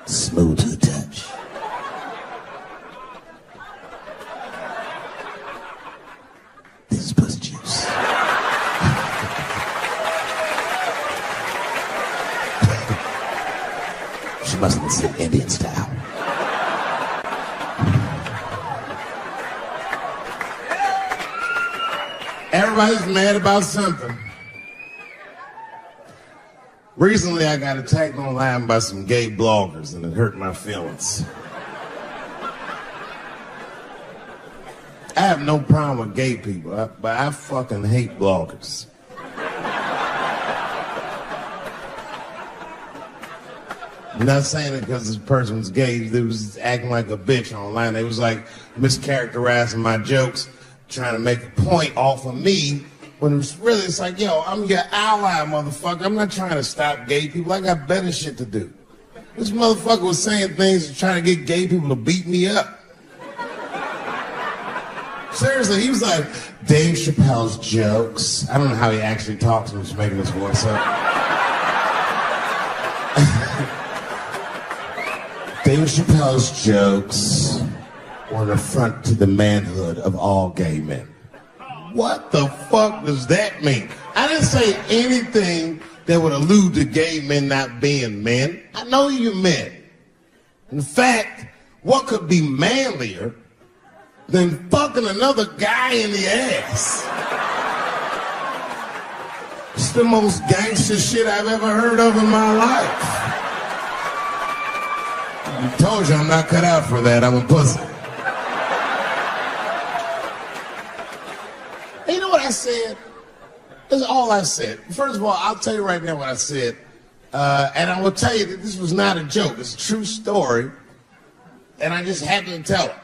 Smooth to the touch. This is pussy juice. She must have been sitting Indian style. Everybody's mad about something. Recently, I got attacked online by some gay bloggers, and it hurt my feelings. I have no problem with gay people, but I fucking hate bloggers. I'm not saying it because this person was gay. They was acting like a bitch online. They was like mischaracterizing my jokes, trying to make a point off of me. When it's like, yo, I'm your ally, motherfucker. I'm not trying to stop gay people. I got better shit to do. This motherfucker was saying things trying to get gay people to beat me up. Seriously, he was like, Dave Chappelle's jokes. I don't know how he actually talks. He was making his voice up. Dave Chappelle's jokes were an affront to the manhood of all gay men. What the fuck does that mean? I didn't say anything that would allude to gay men not being men. I know you men. In fact, what could be manlier than fucking another guy in the ass? It's the most gangster shit I've ever heard of in my life. I told you I'm not cut out for that. I'm a pussy. And you know what I said? That's all I said. First of all, I'll tell you right now what I said. And I will tell you that this was not a joke. It's a true story. And I just happened to tell it.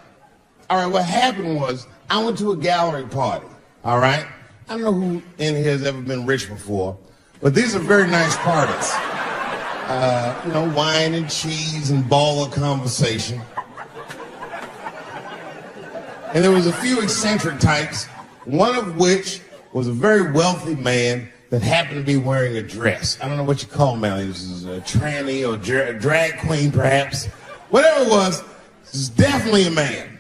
All right, what happened was I went to a gallery party. All right? I don't know who in here has ever been rich before, but these are very nice parties. You know, wine and cheese and ball of conversation. And there was a few eccentric types, one of which was a very wealthy man that happened to be wearing a dress. I don't know what you call him now. He was a tranny or a drag queen, perhaps. Whatever it was, this is definitely a man.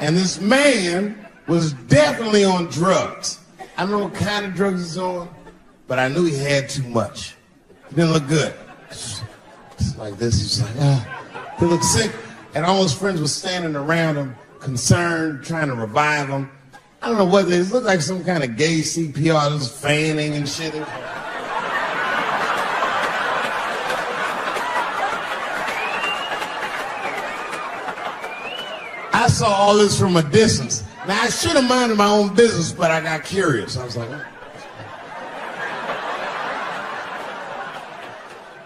And this man was definitely on drugs. I don't know what kind of drugs he's on, but I knew he had too much. He didn't look good. Just like this, he's like, he looked sick. And all his friends were standing around him, concerned, trying to revive him. I don't know what it looked like, some kind of gay CPR, just fanning and shit. I saw all this from a distance. Now, I should have minded my own business, but I got curious. I was like, oh.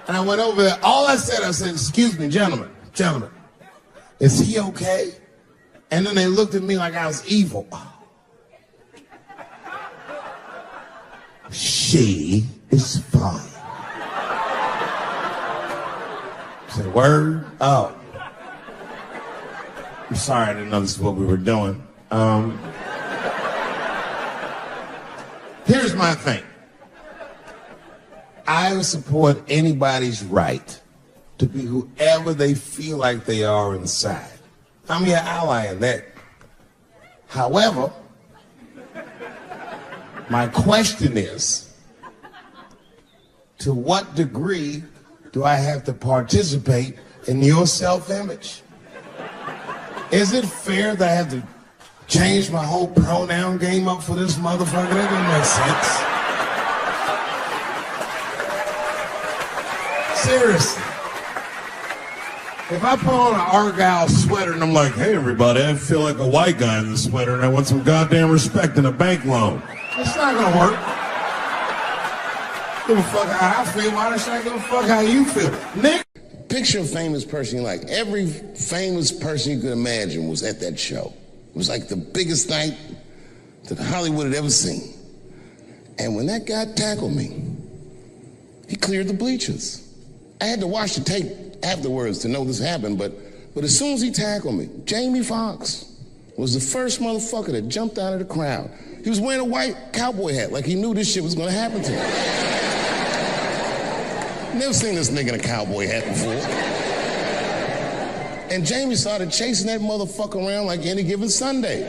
And I went over there. All I said, excuse me, gentlemen, is he okay? And then they looked at me like I was evil. She is fine. I said, word? Oh. I'm sorry, I didn't know this is what we were doing. Here's my thing. I support anybody's right to be whoever they feel like they are inside. I'm your ally in that. However, my question is, to what degree do I have to participate in your self-image? Is it fair that I have to change my whole pronoun game up for this motherfucker? That doesn't make sense. Seriously. If I put on an Argyle sweater and I'm like, hey everybody, I feel like a white guy in this sweater and I want some goddamn respect and a bank loan. It's not gonna work. Give a fuck how I feel, why should I give a fuck how you feel? Nick? Picture a famous person you like. Every famous person you could imagine was at that show. It was like the biggest night that Hollywood had ever seen. And when that guy tackled me, he cleared the bleachers. I had to watch the tape afterwards to know this happened, but as soon as he tackled me, Jamie Foxx was the first motherfucker that jumped out of the crowd. He was wearing a white cowboy hat like he knew this shit was gonna happen to him. Never seen this nigga in a cowboy hat before. And Jamie started chasing that motherfucker around like any given Sunday.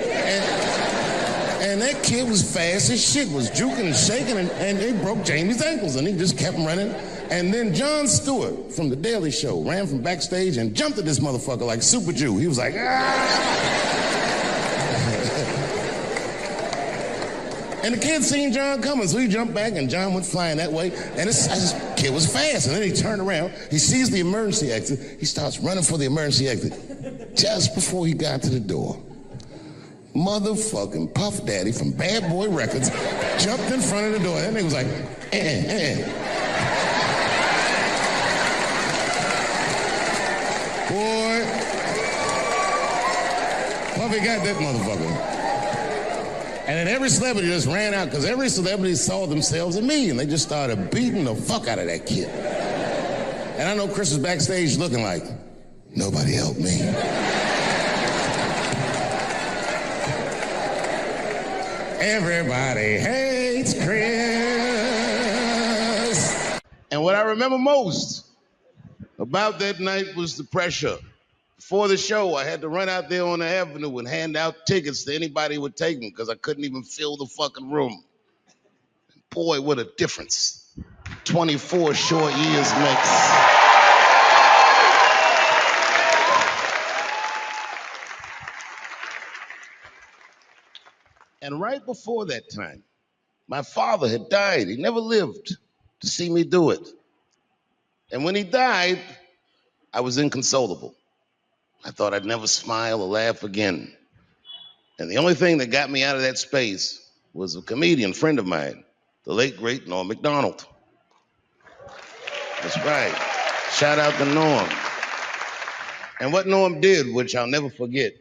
And that kid was fast as shit, was juking and shaking, and they broke Jamie's ankles, and he just kept running. And then Jon Stewart from The Daily Show ran from backstage and jumped at this motherfucker like Super Jew. He was like, ah! And the kid seen Jon coming, so he jumped back, and Jon went flying that way. And this kid was fast. And then he turned around. He sees the emergency exit. He starts running for the emergency exit. Just before he got to the door, motherfucking Puff Daddy from Bad Boy Records jumped in front of the door. That nigga was like, Boy, Puffy got that motherfucker. And then every celebrity just ran out because every celebrity saw themselves in me, and they just started beating the fuck out of that kid. And I know Chris was backstage looking like, nobody helped me. Everybody hates Chris. And what I remember most about that night was the pressure. Before the show, I had to run out there on the avenue and hand out tickets to anybody who would take them because I couldn't even fill the fucking room. Boy, what a difference 24 short years makes. And right before that time, my father had died. He never lived to see me do it. And when he died, I was inconsolable. I thought I'd never smile or laugh again. And the only thing that got me out of that space was a comedian friend of mine, the late, great Norm Macdonald. That's right. Shout out to Norm. And what Norm did, which I'll never forget,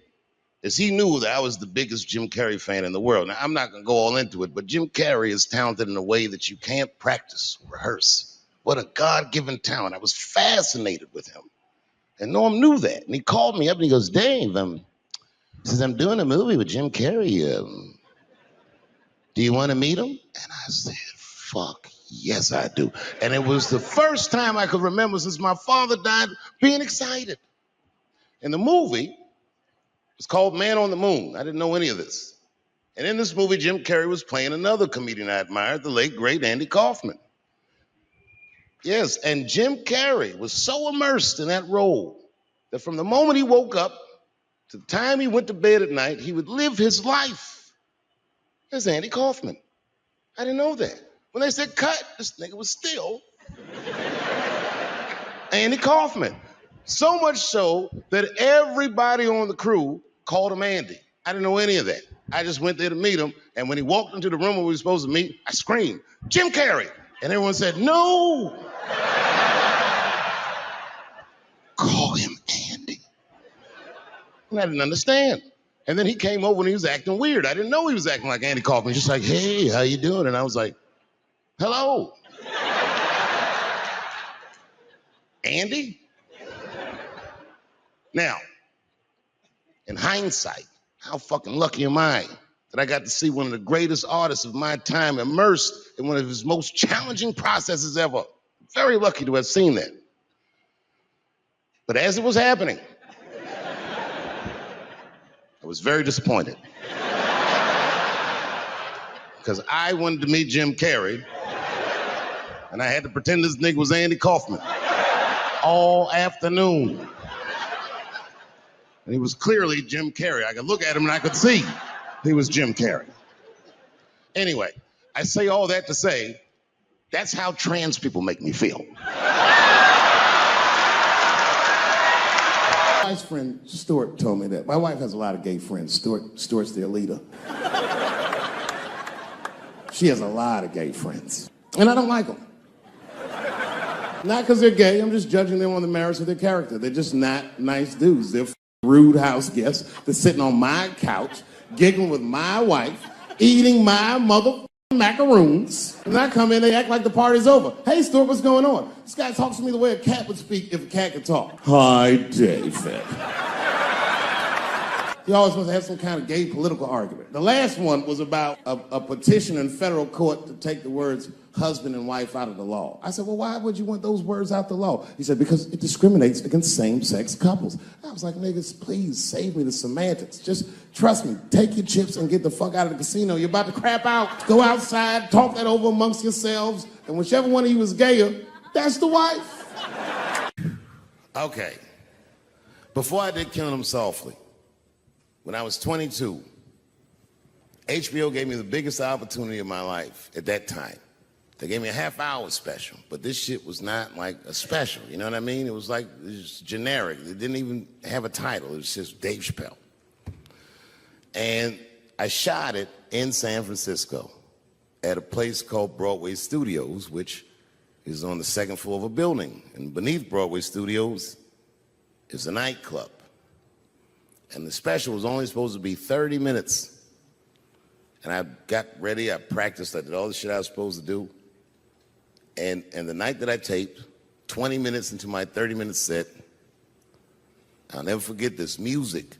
is he knew that I was the biggest Jim Carrey fan in the world. Now, I'm not going to go all into it, but Jim Carrey is talented in a way that you can't practice, rehearse. What a God-given talent. I was fascinated with him. And Norm knew that. And he called me up and he goes, Dave, he says, I'm doing a movie with Jim Carrey. Do you want to meet him? And I said, fuck, yes, I do. And it was the first time I could remember since my father died being excited. And the movie was called Man on the Moon. I didn't know any of this. And in this movie, Jim Carrey was playing another comedian I admired, the late, great Andy Kaufman. Yes, and Jim Carrey was so immersed in that role that from the moment he woke up to the time he went to bed at night, he would live his life as Andy Kaufman. I didn't know that. When they said cut, this nigga was still Andy Kaufman. So much so that everybody on the crew called him Andy. I didn't know any of that. I just went there to meet him, and when he walked into the room where we were supposed to meet, I screamed, Jim Carrey! And everyone said, no! Call him Andy. And I didn't understand. And then he came over and he was acting weird. I didn't know he was acting like Andy Kaufman. Just like, hey, how you doing? And I was like, hello. Andy? Now, in hindsight, how fucking lucky am I that I got to see one of the greatest artists of my time immersed in one of his most challenging processes ever. Very lucky to have seen that. But as it was happening, I was very disappointed. Because I wanted to meet Jim Carrey, and I had to pretend this nigga was Andy Kaufman all afternoon. And he was clearly Jim Carrey. I could look at him and I could see he was Jim Carrey. Anyway, I say all that to say, that's how trans people make me feel. My wife's friend, Stuart, told me that. My wife has a lot of gay friends. Stuart's their leader. She has a lot of gay friends. And I don't like them. Not because they're gay, I'm just judging them on the merits of their character. They're just not nice dudes. They're rude house guests. They're sitting on my couch, giggling with my wife, eating my mother macaroons. And I come in, they act like the party's over. Hey, Stuart, what's going on? This guy talks to me the way a cat would speak if a cat could talk. Hi, David. He always wants to have some kind of gay political argument. The last one was about a petition in federal court to take the words husband and wife out of the law. I said, well, why would you want those words out the law? He said, because it discriminates against same-sex couples. I was like, niggas, please save me the semantics. Just trust me, take your chips and get the fuck out of the casino. You're about to crap out. Go outside, talk that over amongst yourselves, and whichever one of you is gayer, that's the wife. Okay. Before I did Killing Them Softly, when I was 22, HBO gave me the biggest opportunity of my life at that time. They gave me a half-hour special, but this shit was not like a special, you know what I mean? It was like, it was generic. It didn't even have a title. It was just Dave Chappelle. And I shot it in San Francisco at a place called Broadway Studios, which is on the second floor of a building. And beneath Broadway Studios is a nightclub. And the special was only supposed to be 30 minutes. And I got ready, I practiced, I did all the shit I was supposed to do. And the night that I taped, 20 minutes into my 30-minute set, I'll never forget this, music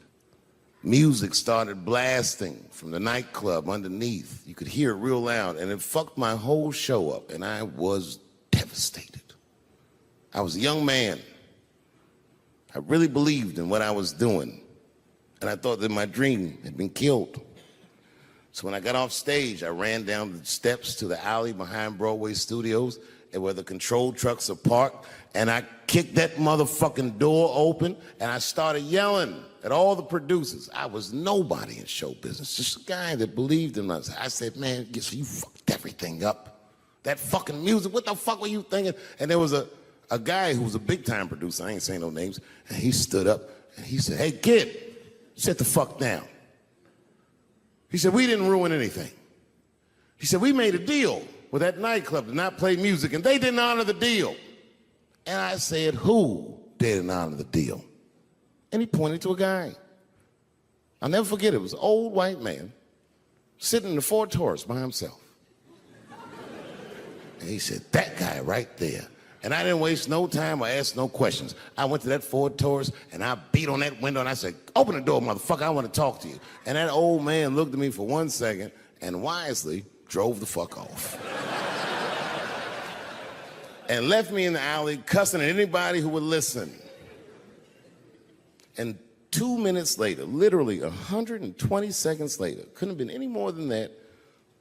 started blasting from the nightclub underneath. You could hear it real loud, and it fucked my whole show up, and I was devastated. I was a young man. I really believed in what I was doing. And I thought that my dream had been killed. So when I got off stage, I ran down the steps to the alley behind Broadway Studios and where the control trucks are parked, and I kicked that motherfucking door open, and I started yelling at all the producers. I was nobody in show business, just a guy that believed in us. I said, man, so you fucked everything up. That fucking music, what the fuck were you thinking? And there was a guy who was a big-time producer, I ain't saying no names, and he stood up, and he said, hey, kid, sit the fuck down. He said, we didn't ruin anything. He said, we made a deal with that nightclub to not play music, and they didn't honor the deal. And I said, who didn't honor the deal? And he pointed to a guy. I'll never forget it. It was an old white man sitting in the Ford Taurus by himself. And he said, that guy right there. And I didn't waste no time or ask no questions. I went to that Ford Taurus, and I beat on that window, and I said, open the door, motherfucker, I want to talk to you. And that old man looked at me for 1 second and wisely drove the fuck off. And left me in the alley cussing at anybody who would listen. And 2 minutes later, literally 120 seconds later, couldn't have been any more than that,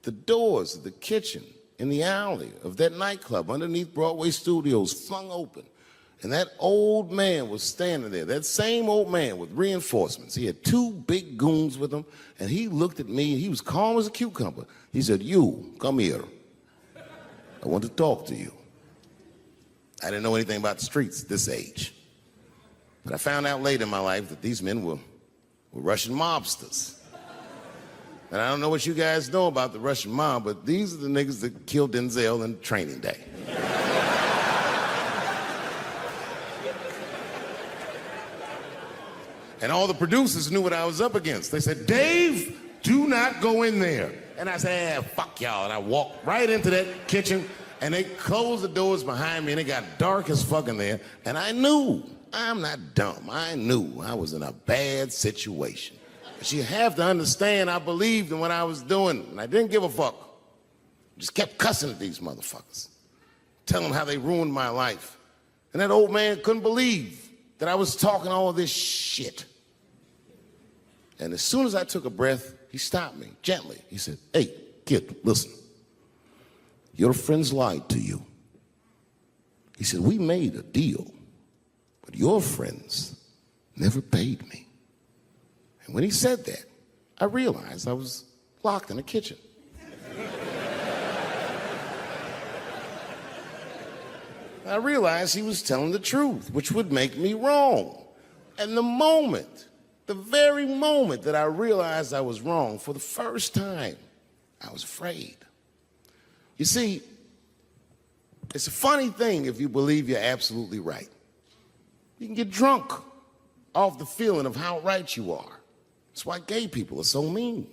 the doors of the kitchen in the alley of that nightclub underneath Broadway Studios flung open. And that old man was standing there, that same old man with reinforcements. He had 2 big goons with him, and he looked at me, and he was calm as a cucumber. He said, you, come here. I want to talk to you. I didn't know anything about the streets at this age. But I found out later in my life that these men were Russian mobsters. And I don't know what you guys know about the Russian mob, but these are the niggas that killed Denzel in Training Day. And all the producers knew what I was up against. They said, Dave, do not go in there. And I said, fuck y'all. And I walked right into that kitchen, and they closed the doors behind me, and it got dark as fuck in there. And I knew, I'm not dumb, I knew I was in a bad situation. But you have to understand, I believed in what I was doing, and I didn't give a fuck. Just kept cussing at these motherfuckers, telling them how they ruined my life. And that old man couldn't believe that I was talking all this shit. And as soon as I took a breath, he stopped me gently. He said, hey, kid, listen. Your friends lied to you. He said, we made a deal, but your friends never paid me. And when he said that, I realized I was locked in a kitchen. I realized he was telling the truth, which would make me wrong. And the very moment that I realized I was wrong, for the first time, I was afraid. You see, it's a funny thing if you believe you're absolutely right. You can get drunk off the feeling of how right you are. That's why gay people are so mean.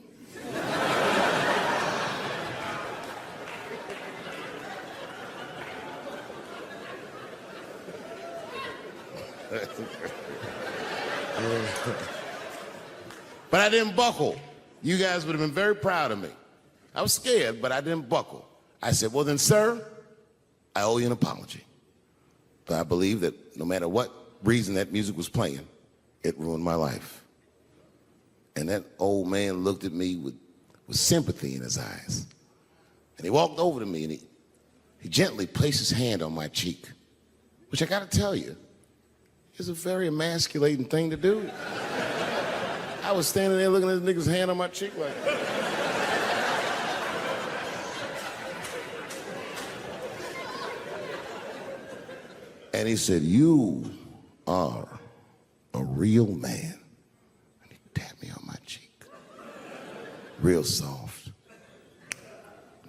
But I didn't buckle. You guys would have been very proud of me. I was scared, but I didn't buckle. I said, well then, sir, I owe you an apology. But I believe that no matter what reason that music was playing, it ruined my life. And that old man looked at me with sympathy in his eyes. And he walked over to me and he gently placed his hand on my cheek, which I gotta tell you, is a very emasculating thing to do. I was standing there looking at this nigga's hand on my cheek like, and he said, you are a real man. And he tapped me on my cheek. Real soft.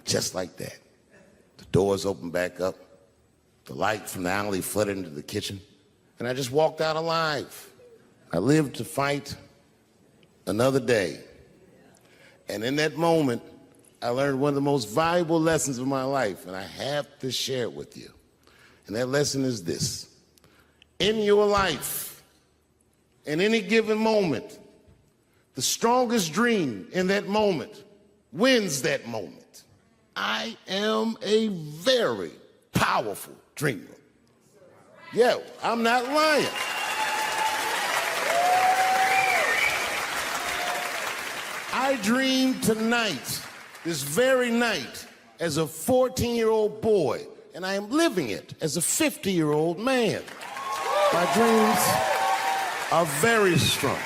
Just like that. The doors opened back up. The light from the alley flooded into the kitchen. And I just walked out alive. I lived to fight another day. And in that moment, I learned one of the most valuable lessons of my life, and I have to share it with you. And that lesson is this. In your life, in any given moment, the strongest dream in that moment wins that moment. I am a very powerful dreamer. Yeah, I'm not lying. I dreamed tonight, this very night, as a 14-year-old boy, and I am living it as a 50-year-old man. My dreams are very strong.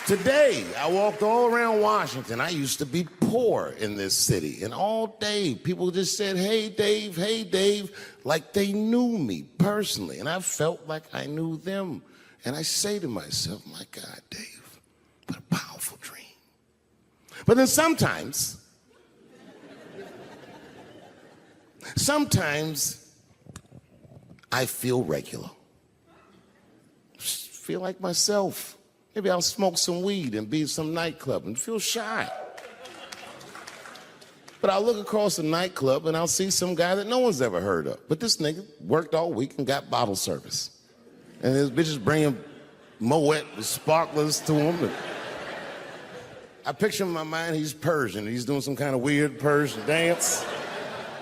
Today, I walked all around Washington. I used to be poor in this city, and all day people just said, hey, Dave, like they knew me personally, and I felt like I knew them. And I say to myself, my God, Dave, what a powerful dream. But then sometimes I feel regular. Just feel like myself. Maybe I'll smoke some weed and be at some nightclub and feel shy. But I'll look across the nightclub and I'll see some guy that no one's ever heard of. But this nigga worked all week and got bottle service. And his bitches bringing Moet with sparklers to him. And I picture in my mind he's Persian. He's doing some kind of weird Persian dance.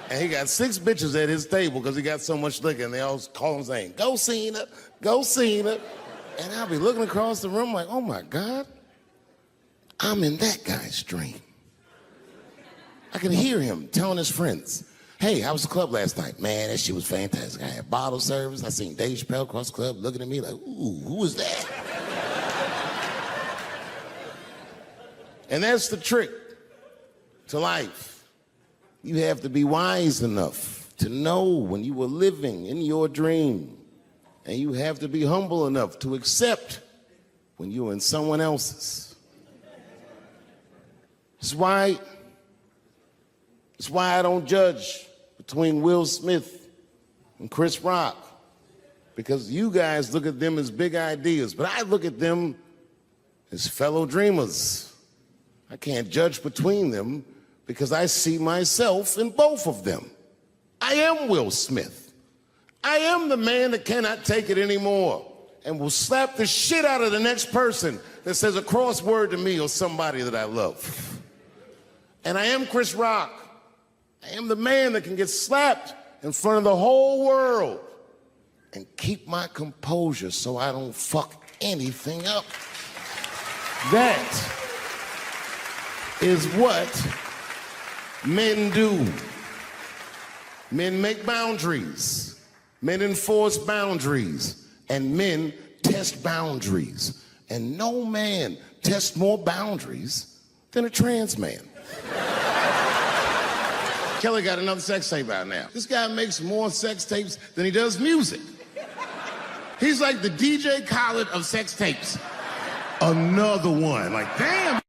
And he got 6 bitches at his table because he got so much liquor, and they all call him saying, go Cena, go Cena. And I'll be looking across the room like, oh my God, I'm in that guy's dream. I can hear him telling his friends, hey, how was the club last night? Man, that shit was fantastic. I had bottle service. I seen Dave Chappelle across the club looking at me like, ooh, who is that? And that's the trick to life. You have to be wise enough to know when you were living in your dream. And you have to be humble enough to accept when you're in someone else's. It's why I don't judge between Will Smith and Chris Rock. Because you guys look at them as big ideas, but I look at them as fellow dreamers. I can't judge between them because I see myself in both of them. I am Will Smith. I am the man that cannot take it anymore and will slap the shit out of the next person that says a crossword to me or somebody that I love. And I am Chris Rock. I am the man that can get slapped in front of the whole world and keep my composure so I don't fuck anything up. That is what men do. Men make boundaries. Men enforce boundaries. And men test boundaries. And no man tests more boundaries than a trans man. Kelly got another sex tape out now. This guy makes more sex tapes than he does music. He's like the DJ Khaled of sex tapes. Another one. Like, damn.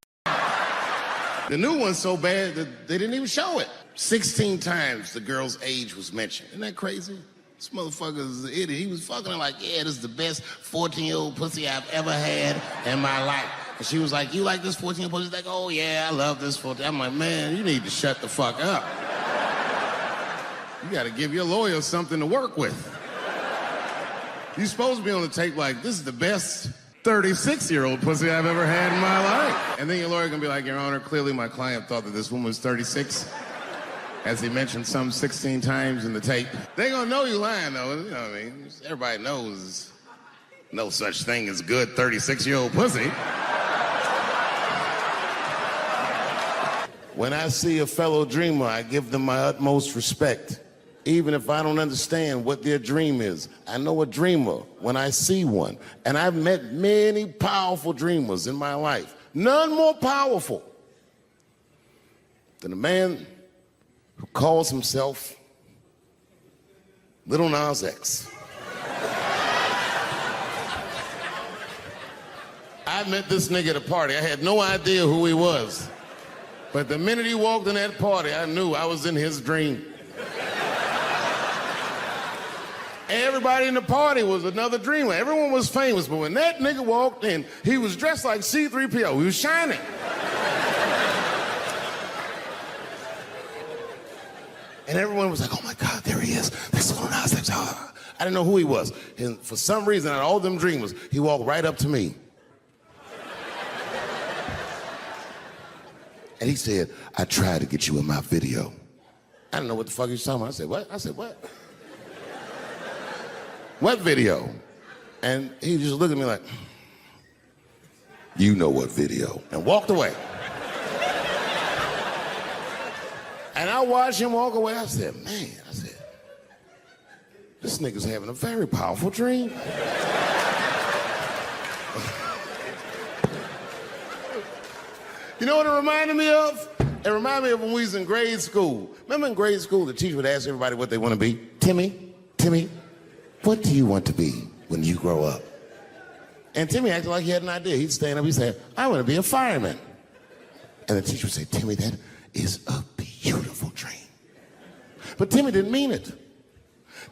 The new one's so bad that they didn't even show it. 16 times the girl's age was mentioned. Isn't that crazy? This motherfucker's an idiot. He was fucking her like, yeah, this is the best 14-year-old pussy I've ever had in my life. And she was like, you like this 14-year-old pussy? He's like, oh yeah, I love this 14. I'm like, man, you need to shut the fuck up. You gotta give your lawyer something to work with. You're supposed to be on the tape like, this is the best 36-year-old pussy I've ever had in my life. And then your lawyer gonna be like, Your Honor, clearly my client thought that this woman was 36, as he mentioned some 16 times in the tape. They gonna know you lying though, you know what I mean? Everybody knows no such thing as good 36-year-old pussy. When I see a fellow dreamer, I give them my utmost respect. Even if I don't understand what their dream is. I know a dreamer when I see one. And I've met many powerful dreamers in my life. None more powerful than a man who calls himself Little Nas X. I met this nigga at a party. I had no idea who he was. But the minute he walked in that party, I knew I was in his dream. Everybody in the party was another dreamer. Everyone was famous, but when that nigga walked in, he was dressed like C-3PO. He was shining. And everyone was like, oh my God, there he is. That's Lil Nas X. I didn't know who he was. And for some reason, out of all them dreamers, he walked right up to me. And he said, I tried to get you in my video. I didn't know what the fuck he was talking about. I said, what? what video? And he just looked at me like, you know what video, and walked away. And I watched him walk away. I said, man, this nigga's having a very powerful dream. You know what it reminded me of? It reminded me of when we was in grade school. Remember in grade school, the teacher would ask everybody what they want to be? Timmy, what do you want to be when you grow up? And Timmy acted like he had an idea. He'd stand up, he'd say, I want to be a fireman. And the teacher would say, Timmy, that is a beautiful dream. But Timmy didn't mean it.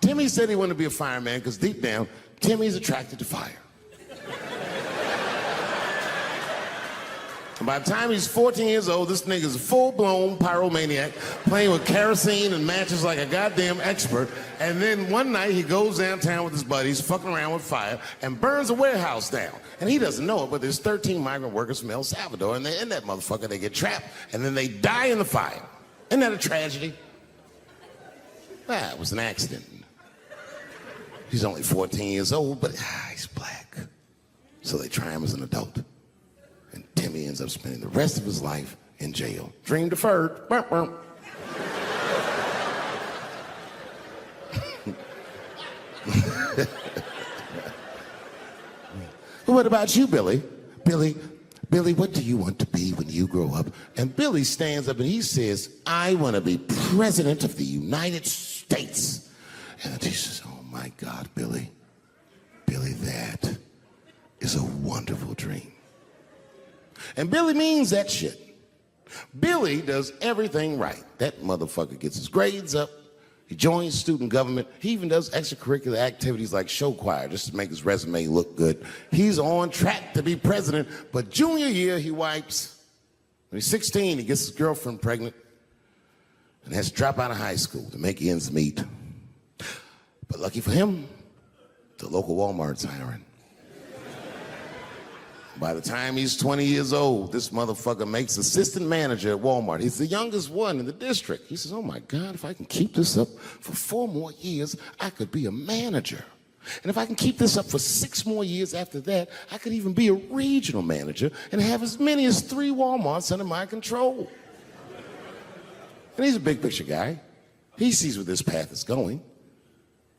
Timmy said he wanted to be a fireman because deep down, Timmy's attracted to fire. And by the time he's 14 years old, this nigga's a full-blown pyromaniac, playing with kerosene and matches like a goddamn expert. And then one night he goes downtown with his buddies, fucking around with fire, and burns a warehouse down. And he doesn't know it, but there's 13 migrant workers from El Salvador, and they're in that motherfucker. They get trapped, and then they die in the fire. Isn't that a tragedy? It was an accident. He's only 14 years old, but he's black. So they try him as an adult. And Timmy ends up spending the rest of his life in jail. Dream deferred. Burp, burp. What about you, Billy? Billy, what do you want to be when you grow up? And Billy stands up and he says, I want to be president of the United States. And the teacher says, oh my God, Billy, that is a wonderful dream. And Billy means that shit. Billy does everything right. That motherfucker gets his grades up. He joins student government. He even does extracurricular activities like show choir just to make his resume look good. He's on track to be president, but junior year he wipes. When he's 16, he gets his girlfriend pregnant and has to drop out of high school to make ends meet. But lucky for him, the local Walmart's hiring. By the time he's 20 years old, this motherfucker makes assistant manager at Walmart. He's the youngest one in the district. He says, oh my God, if I can keep this up for 4 more years, I could be a manager. And if I can keep this up for 6 more years after that, I could even be a regional manager and have as many as 3 Walmarts under my control. And he's a big picture guy. He sees where this path is going,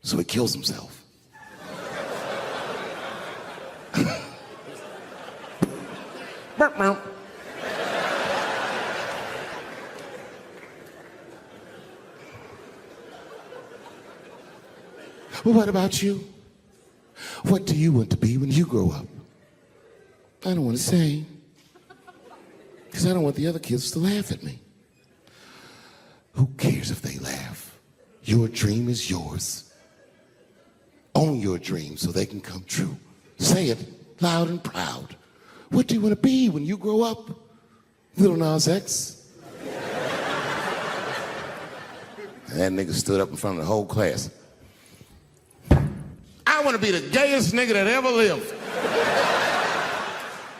so he kills himself. Burp, burp. Well, what about you? What do you want to be when you grow up? I don't want to say, because I don't want the other kids to laugh at me. Who cares if they laugh? Your dream is yours. Own your dream so they can come true. Say it loud and proud. What do you want to be when you grow up? Little Nas X. And that nigga stood up in front of the whole class. I want to be the gayest nigga that ever lived.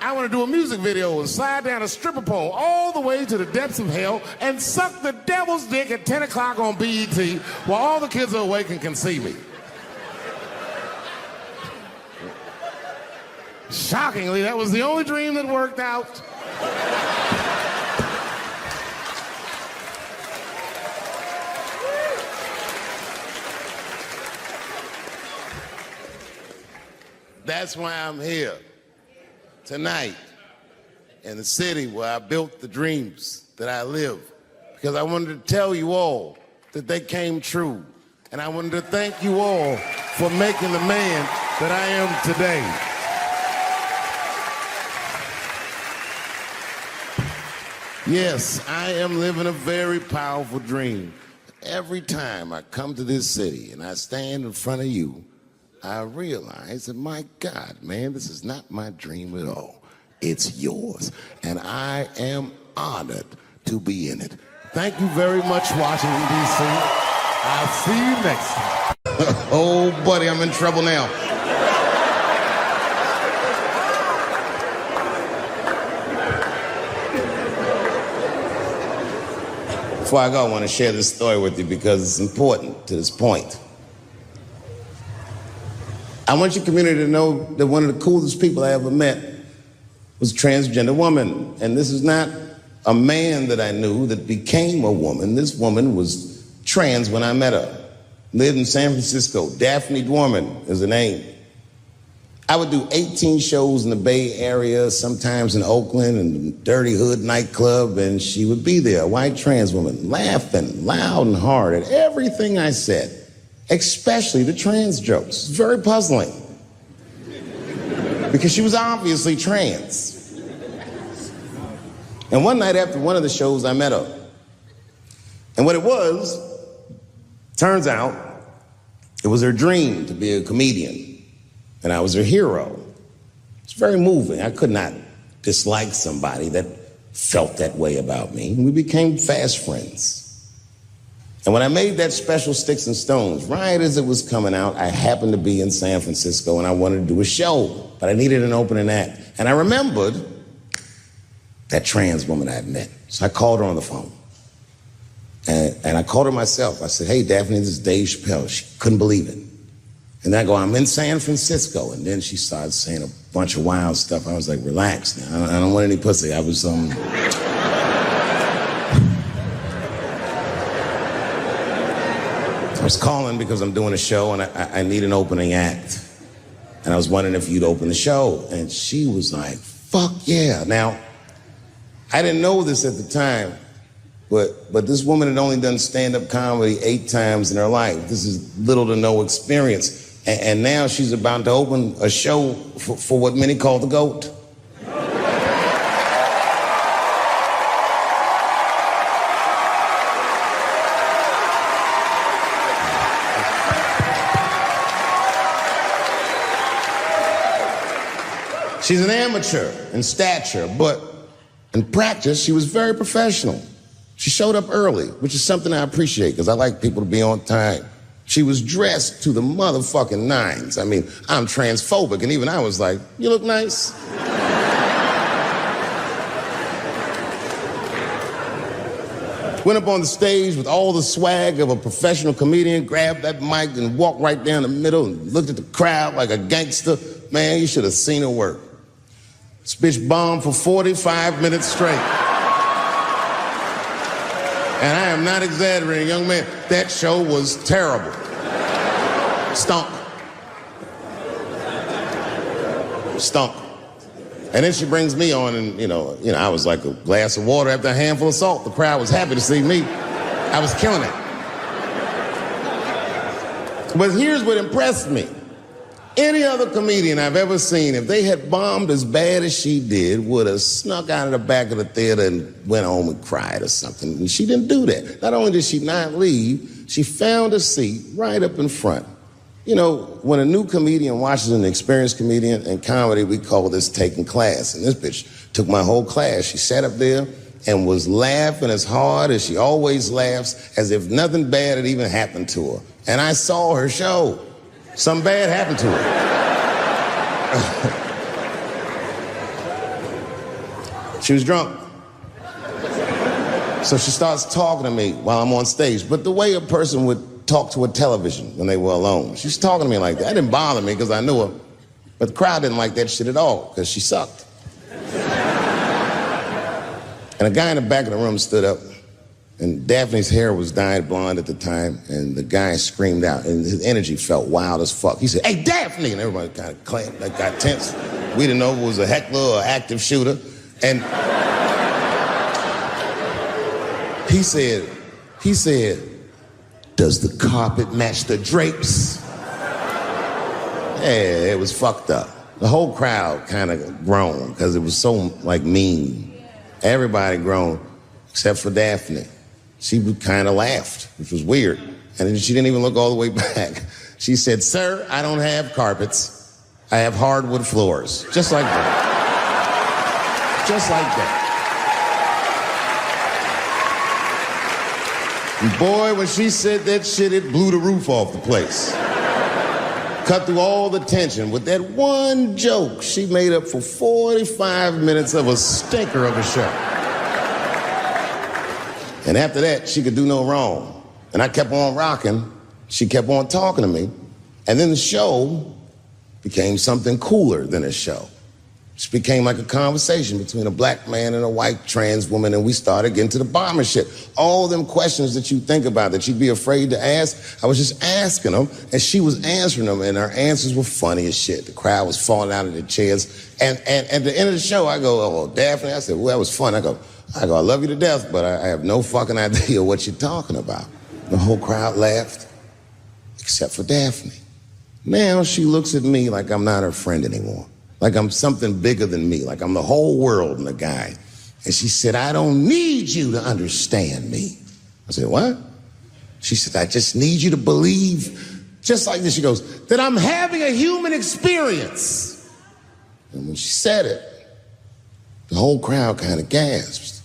I want to do a music video and slide down a stripper pole all the way to the depths of hell and suck the devil's dick at 10 o'clock on BET while all the kids are awake and can see me. Shockingly, that was the only dream that worked out. That's why I'm here tonight in the city where I built the dreams that I live. Because I wanted to tell you all that they came true. And I wanted to thank you all for making the man that I am today. Yes, I am living a very powerful dream. Every time I come to this city and I stand in front of you, I realize that, my God, man, this is not my dream at all. It's yours. And I am honored to be in it. Thank you very much, Washington, D.C. I'll see you next time. Oh, buddy, I'm in trouble now. Before I go, I want to share this story with you because it's important to this point. I want your community to know that one of the coolest people I ever met was a transgender woman. And this is not a man that I knew that became a woman. This woman was trans when I met her. Lived in San Francisco. Daphne Dworman is her name. I would do 18 shows in the Bay Area, sometimes in Oakland and Dirty Hood nightclub, and she would be there, a white trans woman, laughing loud and hard at everything I said, especially the trans jokes. Very puzzling. Because she was obviously trans. And one night after one of the shows, I met her. And what it was, turns out, it was her dream to be a comedian. And I was her hero. It's very moving. I could not dislike somebody that felt that way about me. And we became fast friends. And when I made that special Sticks and Stones, right as it was coming out, I happened to be in San Francisco and I wanted to do a show, but I needed an opening act. And I remembered that trans woman I had met. So I called her on the phone. And I called her myself. I said, hey, Daphne, this is Dave Chappelle. She couldn't believe it. And I go, I'm in San Francisco. And then she started saying a bunch of wild stuff. I was like, relax now. I don't want any pussy. I was, I was calling because I'm doing a show and I need an opening act. And I was wondering if you'd open the show. And she was like, fuck yeah. Now, I didn't know this at the time, but this woman had only done stand-up comedy 8 times in her life. This is little to no experience. And now she's about to open a show for what many call the GOAT. She's an amateur in stature, but in practice, she was very professional. She showed up early, which is something I appreciate because I like people to be on time. She was dressed to the motherfucking nines. I mean, I'm transphobic, and even I was like, you look nice. Went up on the stage with all the swag of a professional comedian, grabbed that mic and walked right down the middle and looked at the crowd like a gangster. Man, you should have seen her work. This bitch bombed for 45 minutes straight. And I am not exaggerating, young man. That show was terrible. Stunk. Stunk. And then she brings me on and, you know, I was like a glass of water after a handful of salt. The crowd was happy to see me. I was killing it. But here's what impressed me. Any other comedian I've ever seen, if they had bombed as bad as she did, would have snuck out of the back of the theater and went home and cried or something. And she didn't do that. Not only did she not leave, she found a seat right up in front. You know, when a new comedian watches an experienced comedian in comedy, we call this taking class. And this bitch took my whole class. She sat up there and was laughing as hard as she always laughs, as if nothing bad had even happened to her. And I saw her show. Something bad happened to her. She was drunk. So she starts talking to me while I'm on stage. But the way a person would talk to a television when they were alone. She's talking to me like that. That didn't bother me because I knew her. But the crowd didn't like that shit at all because she sucked. And a guy in the back of the room stood up. And Daphne's hair was dyed blonde at the time, and the guy screamed out, and his energy felt wild as fuck. He said, hey, Daphne! And everybody kind of clamped, like, got tense. We didn't know if it was a heckler or an active shooter. And he said, does the carpet match the drapes? Yeah, it was fucked up. The whole crowd kind of groaned, because it was so, like, mean. Everybody groaned, except for Daphne. She kind of laughed, which was weird. And then she didn't even look all the way back. She said, sir, I don't have carpets. I have hardwood floors. Just like that. Just like that. And boy, when she said that shit, it blew the roof off the place. Cut through all the tension. With that one joke, she made up for 45 minutes of a stinker of a show. And after that, she could do no wrong. And I kept on rocking. She kept on talking to me. And then the show became something cooler than a show. Just became like a conversation between a black man and a white trans woman, and we started getting to the bottom of shit. All them questions that you think about that you'd be afraid to ask, I was just asking them, and she was answering them, and her answers were funny as shit. The crowd was falling out of their chairs. And at the end of the show, I go, oh, Daphne, I said, well, that was fun. I go, I love you to death, but I have no fucking idea what you're talking about. The whole crowd laughed, except for Daphne. Now she looks at me like I'm not her friend anymore. Like I'm something bigger than me, like I'm the whole world and a guy. And she said, I don't need you to understand me. I said, what? She said, I just need you to believe, just like this, she goes, that I'm having a human experience. And when she said it, the whole crowd kind of gasped.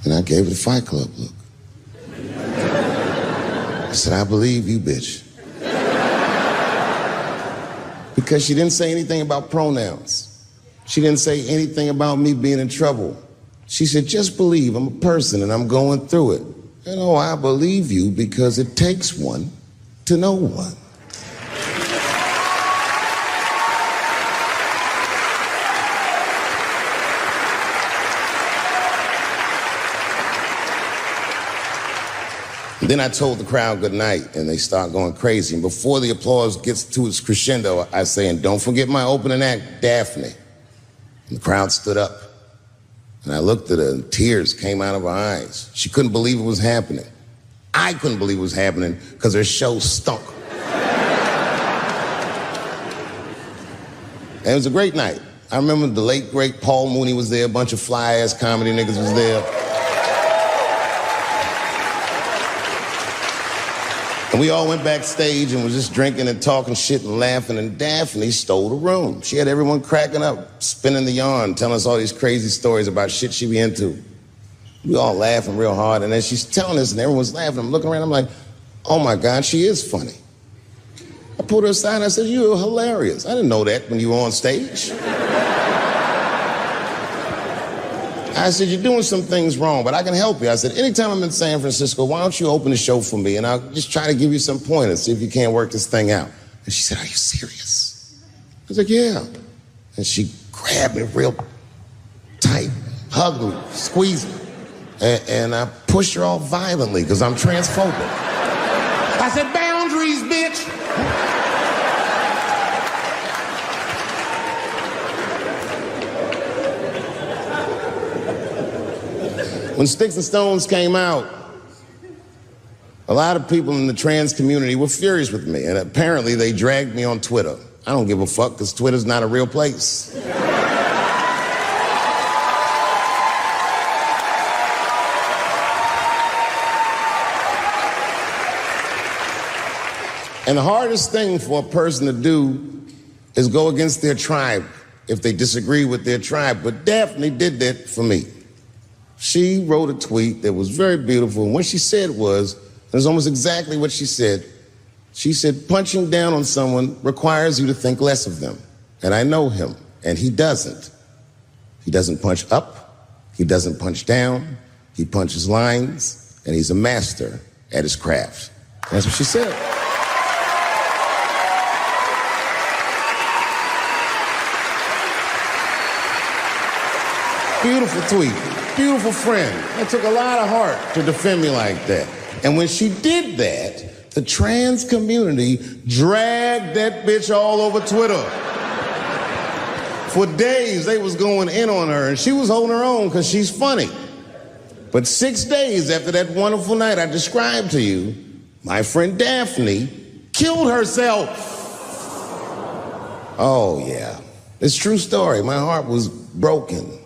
And I gave her the Fight Club look. I said, I believe you, bitch. Because she didn't say anything about pronouns. She didn't say anything about me being in trouble. She said, just believe I'm a person and I'm going through it. And oh, I believe you because it takes one to know one. And then I told the crowd good night, and they start going crazy. And before the applause gets to its crescendo, I say, and don't forget my opening act, Daphne. And the crowd stood up. And I looked at her, and tears came out of her eyes. She couldn't believe it was happening. I couldn't believe it was happening because her show stunk. And it was a great night. I remember the late, great Paul Mooney was there. A bunch of fly-ass comedy niggas was there. And we all went backstage and was just drinking and talking shit and laughing, and Daphne stole the room. She had everyone cracking up, spinning the yarn, telling us all these crazy stories about shit she be into. We all laughing real hard, and as she's telling us and everyone's laughing, I'm looking around, I'm like, oh my God, she is funny. I pulled her aside and I said, you're hilarious. I didn't know that when you were on stage. I said, you're doing some things wrong, but I can help you. I said, anytime I'm in San Francisco, why don't you open the show for me, and I'll just try to give you some pointers, see if you can't work this thing out. And she said, are you serious? I was like, yeah. And she grabbed me real tight, hugged me, squeezed me, and I pushed her off violently because I'm transphobic. I said, boundaries, bitch. When Sticks and Stones came out, a lot of people in the trans community were furious with me, and apparently they dragged me on Twitter. I don't give a fuck, because Twitter's not a real place. And the hardest thing for a person to do is go against their tribe if they disagree with their tribe. But Daphne did that for me. She wrote a tweet that was very beautiful, and what she said was, it was almost exactly what she said. She said, punching down on someone requires you to think less of them. And I know him, and he doesn't. He doesn't punch up, he doesn't punch down, he punches lines, and he's a master at his craft. That's what she said. Beautiful tweet. Beautiful friend. It took a lot of heart to defend me like that. And when she did that, the trans community dragged that bitch all over Twitter. For days, they was going in on her, and she was holding her own because she's funny. But 6 days after that wonderful night I described to you, my friend Daphne killed herself. Oh, yeah. It's a true story. My heart was broken.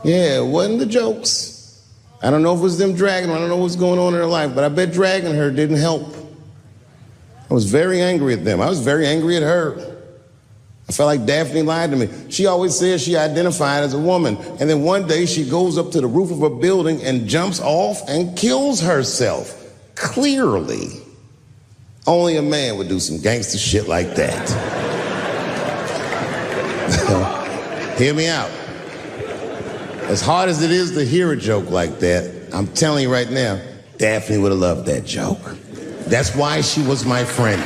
Yeah, it wasn't the jokes. I don't know if it was them dragging her. I don't know what's going on in her life, but I bet dragging her didn't help. I was very angry at them. I was very angry at her. I felt like Daphne lied to me. She always said she identified as a woman, and then one day she goes up to the roof of a building and jumps off and kills herself. Clearly, only a man would do some gangster shit like that. Hear me out. As hard as it is to hear a joke like that, I'm telling you right now, Daphne would have loved that joke. That's why she was my friend.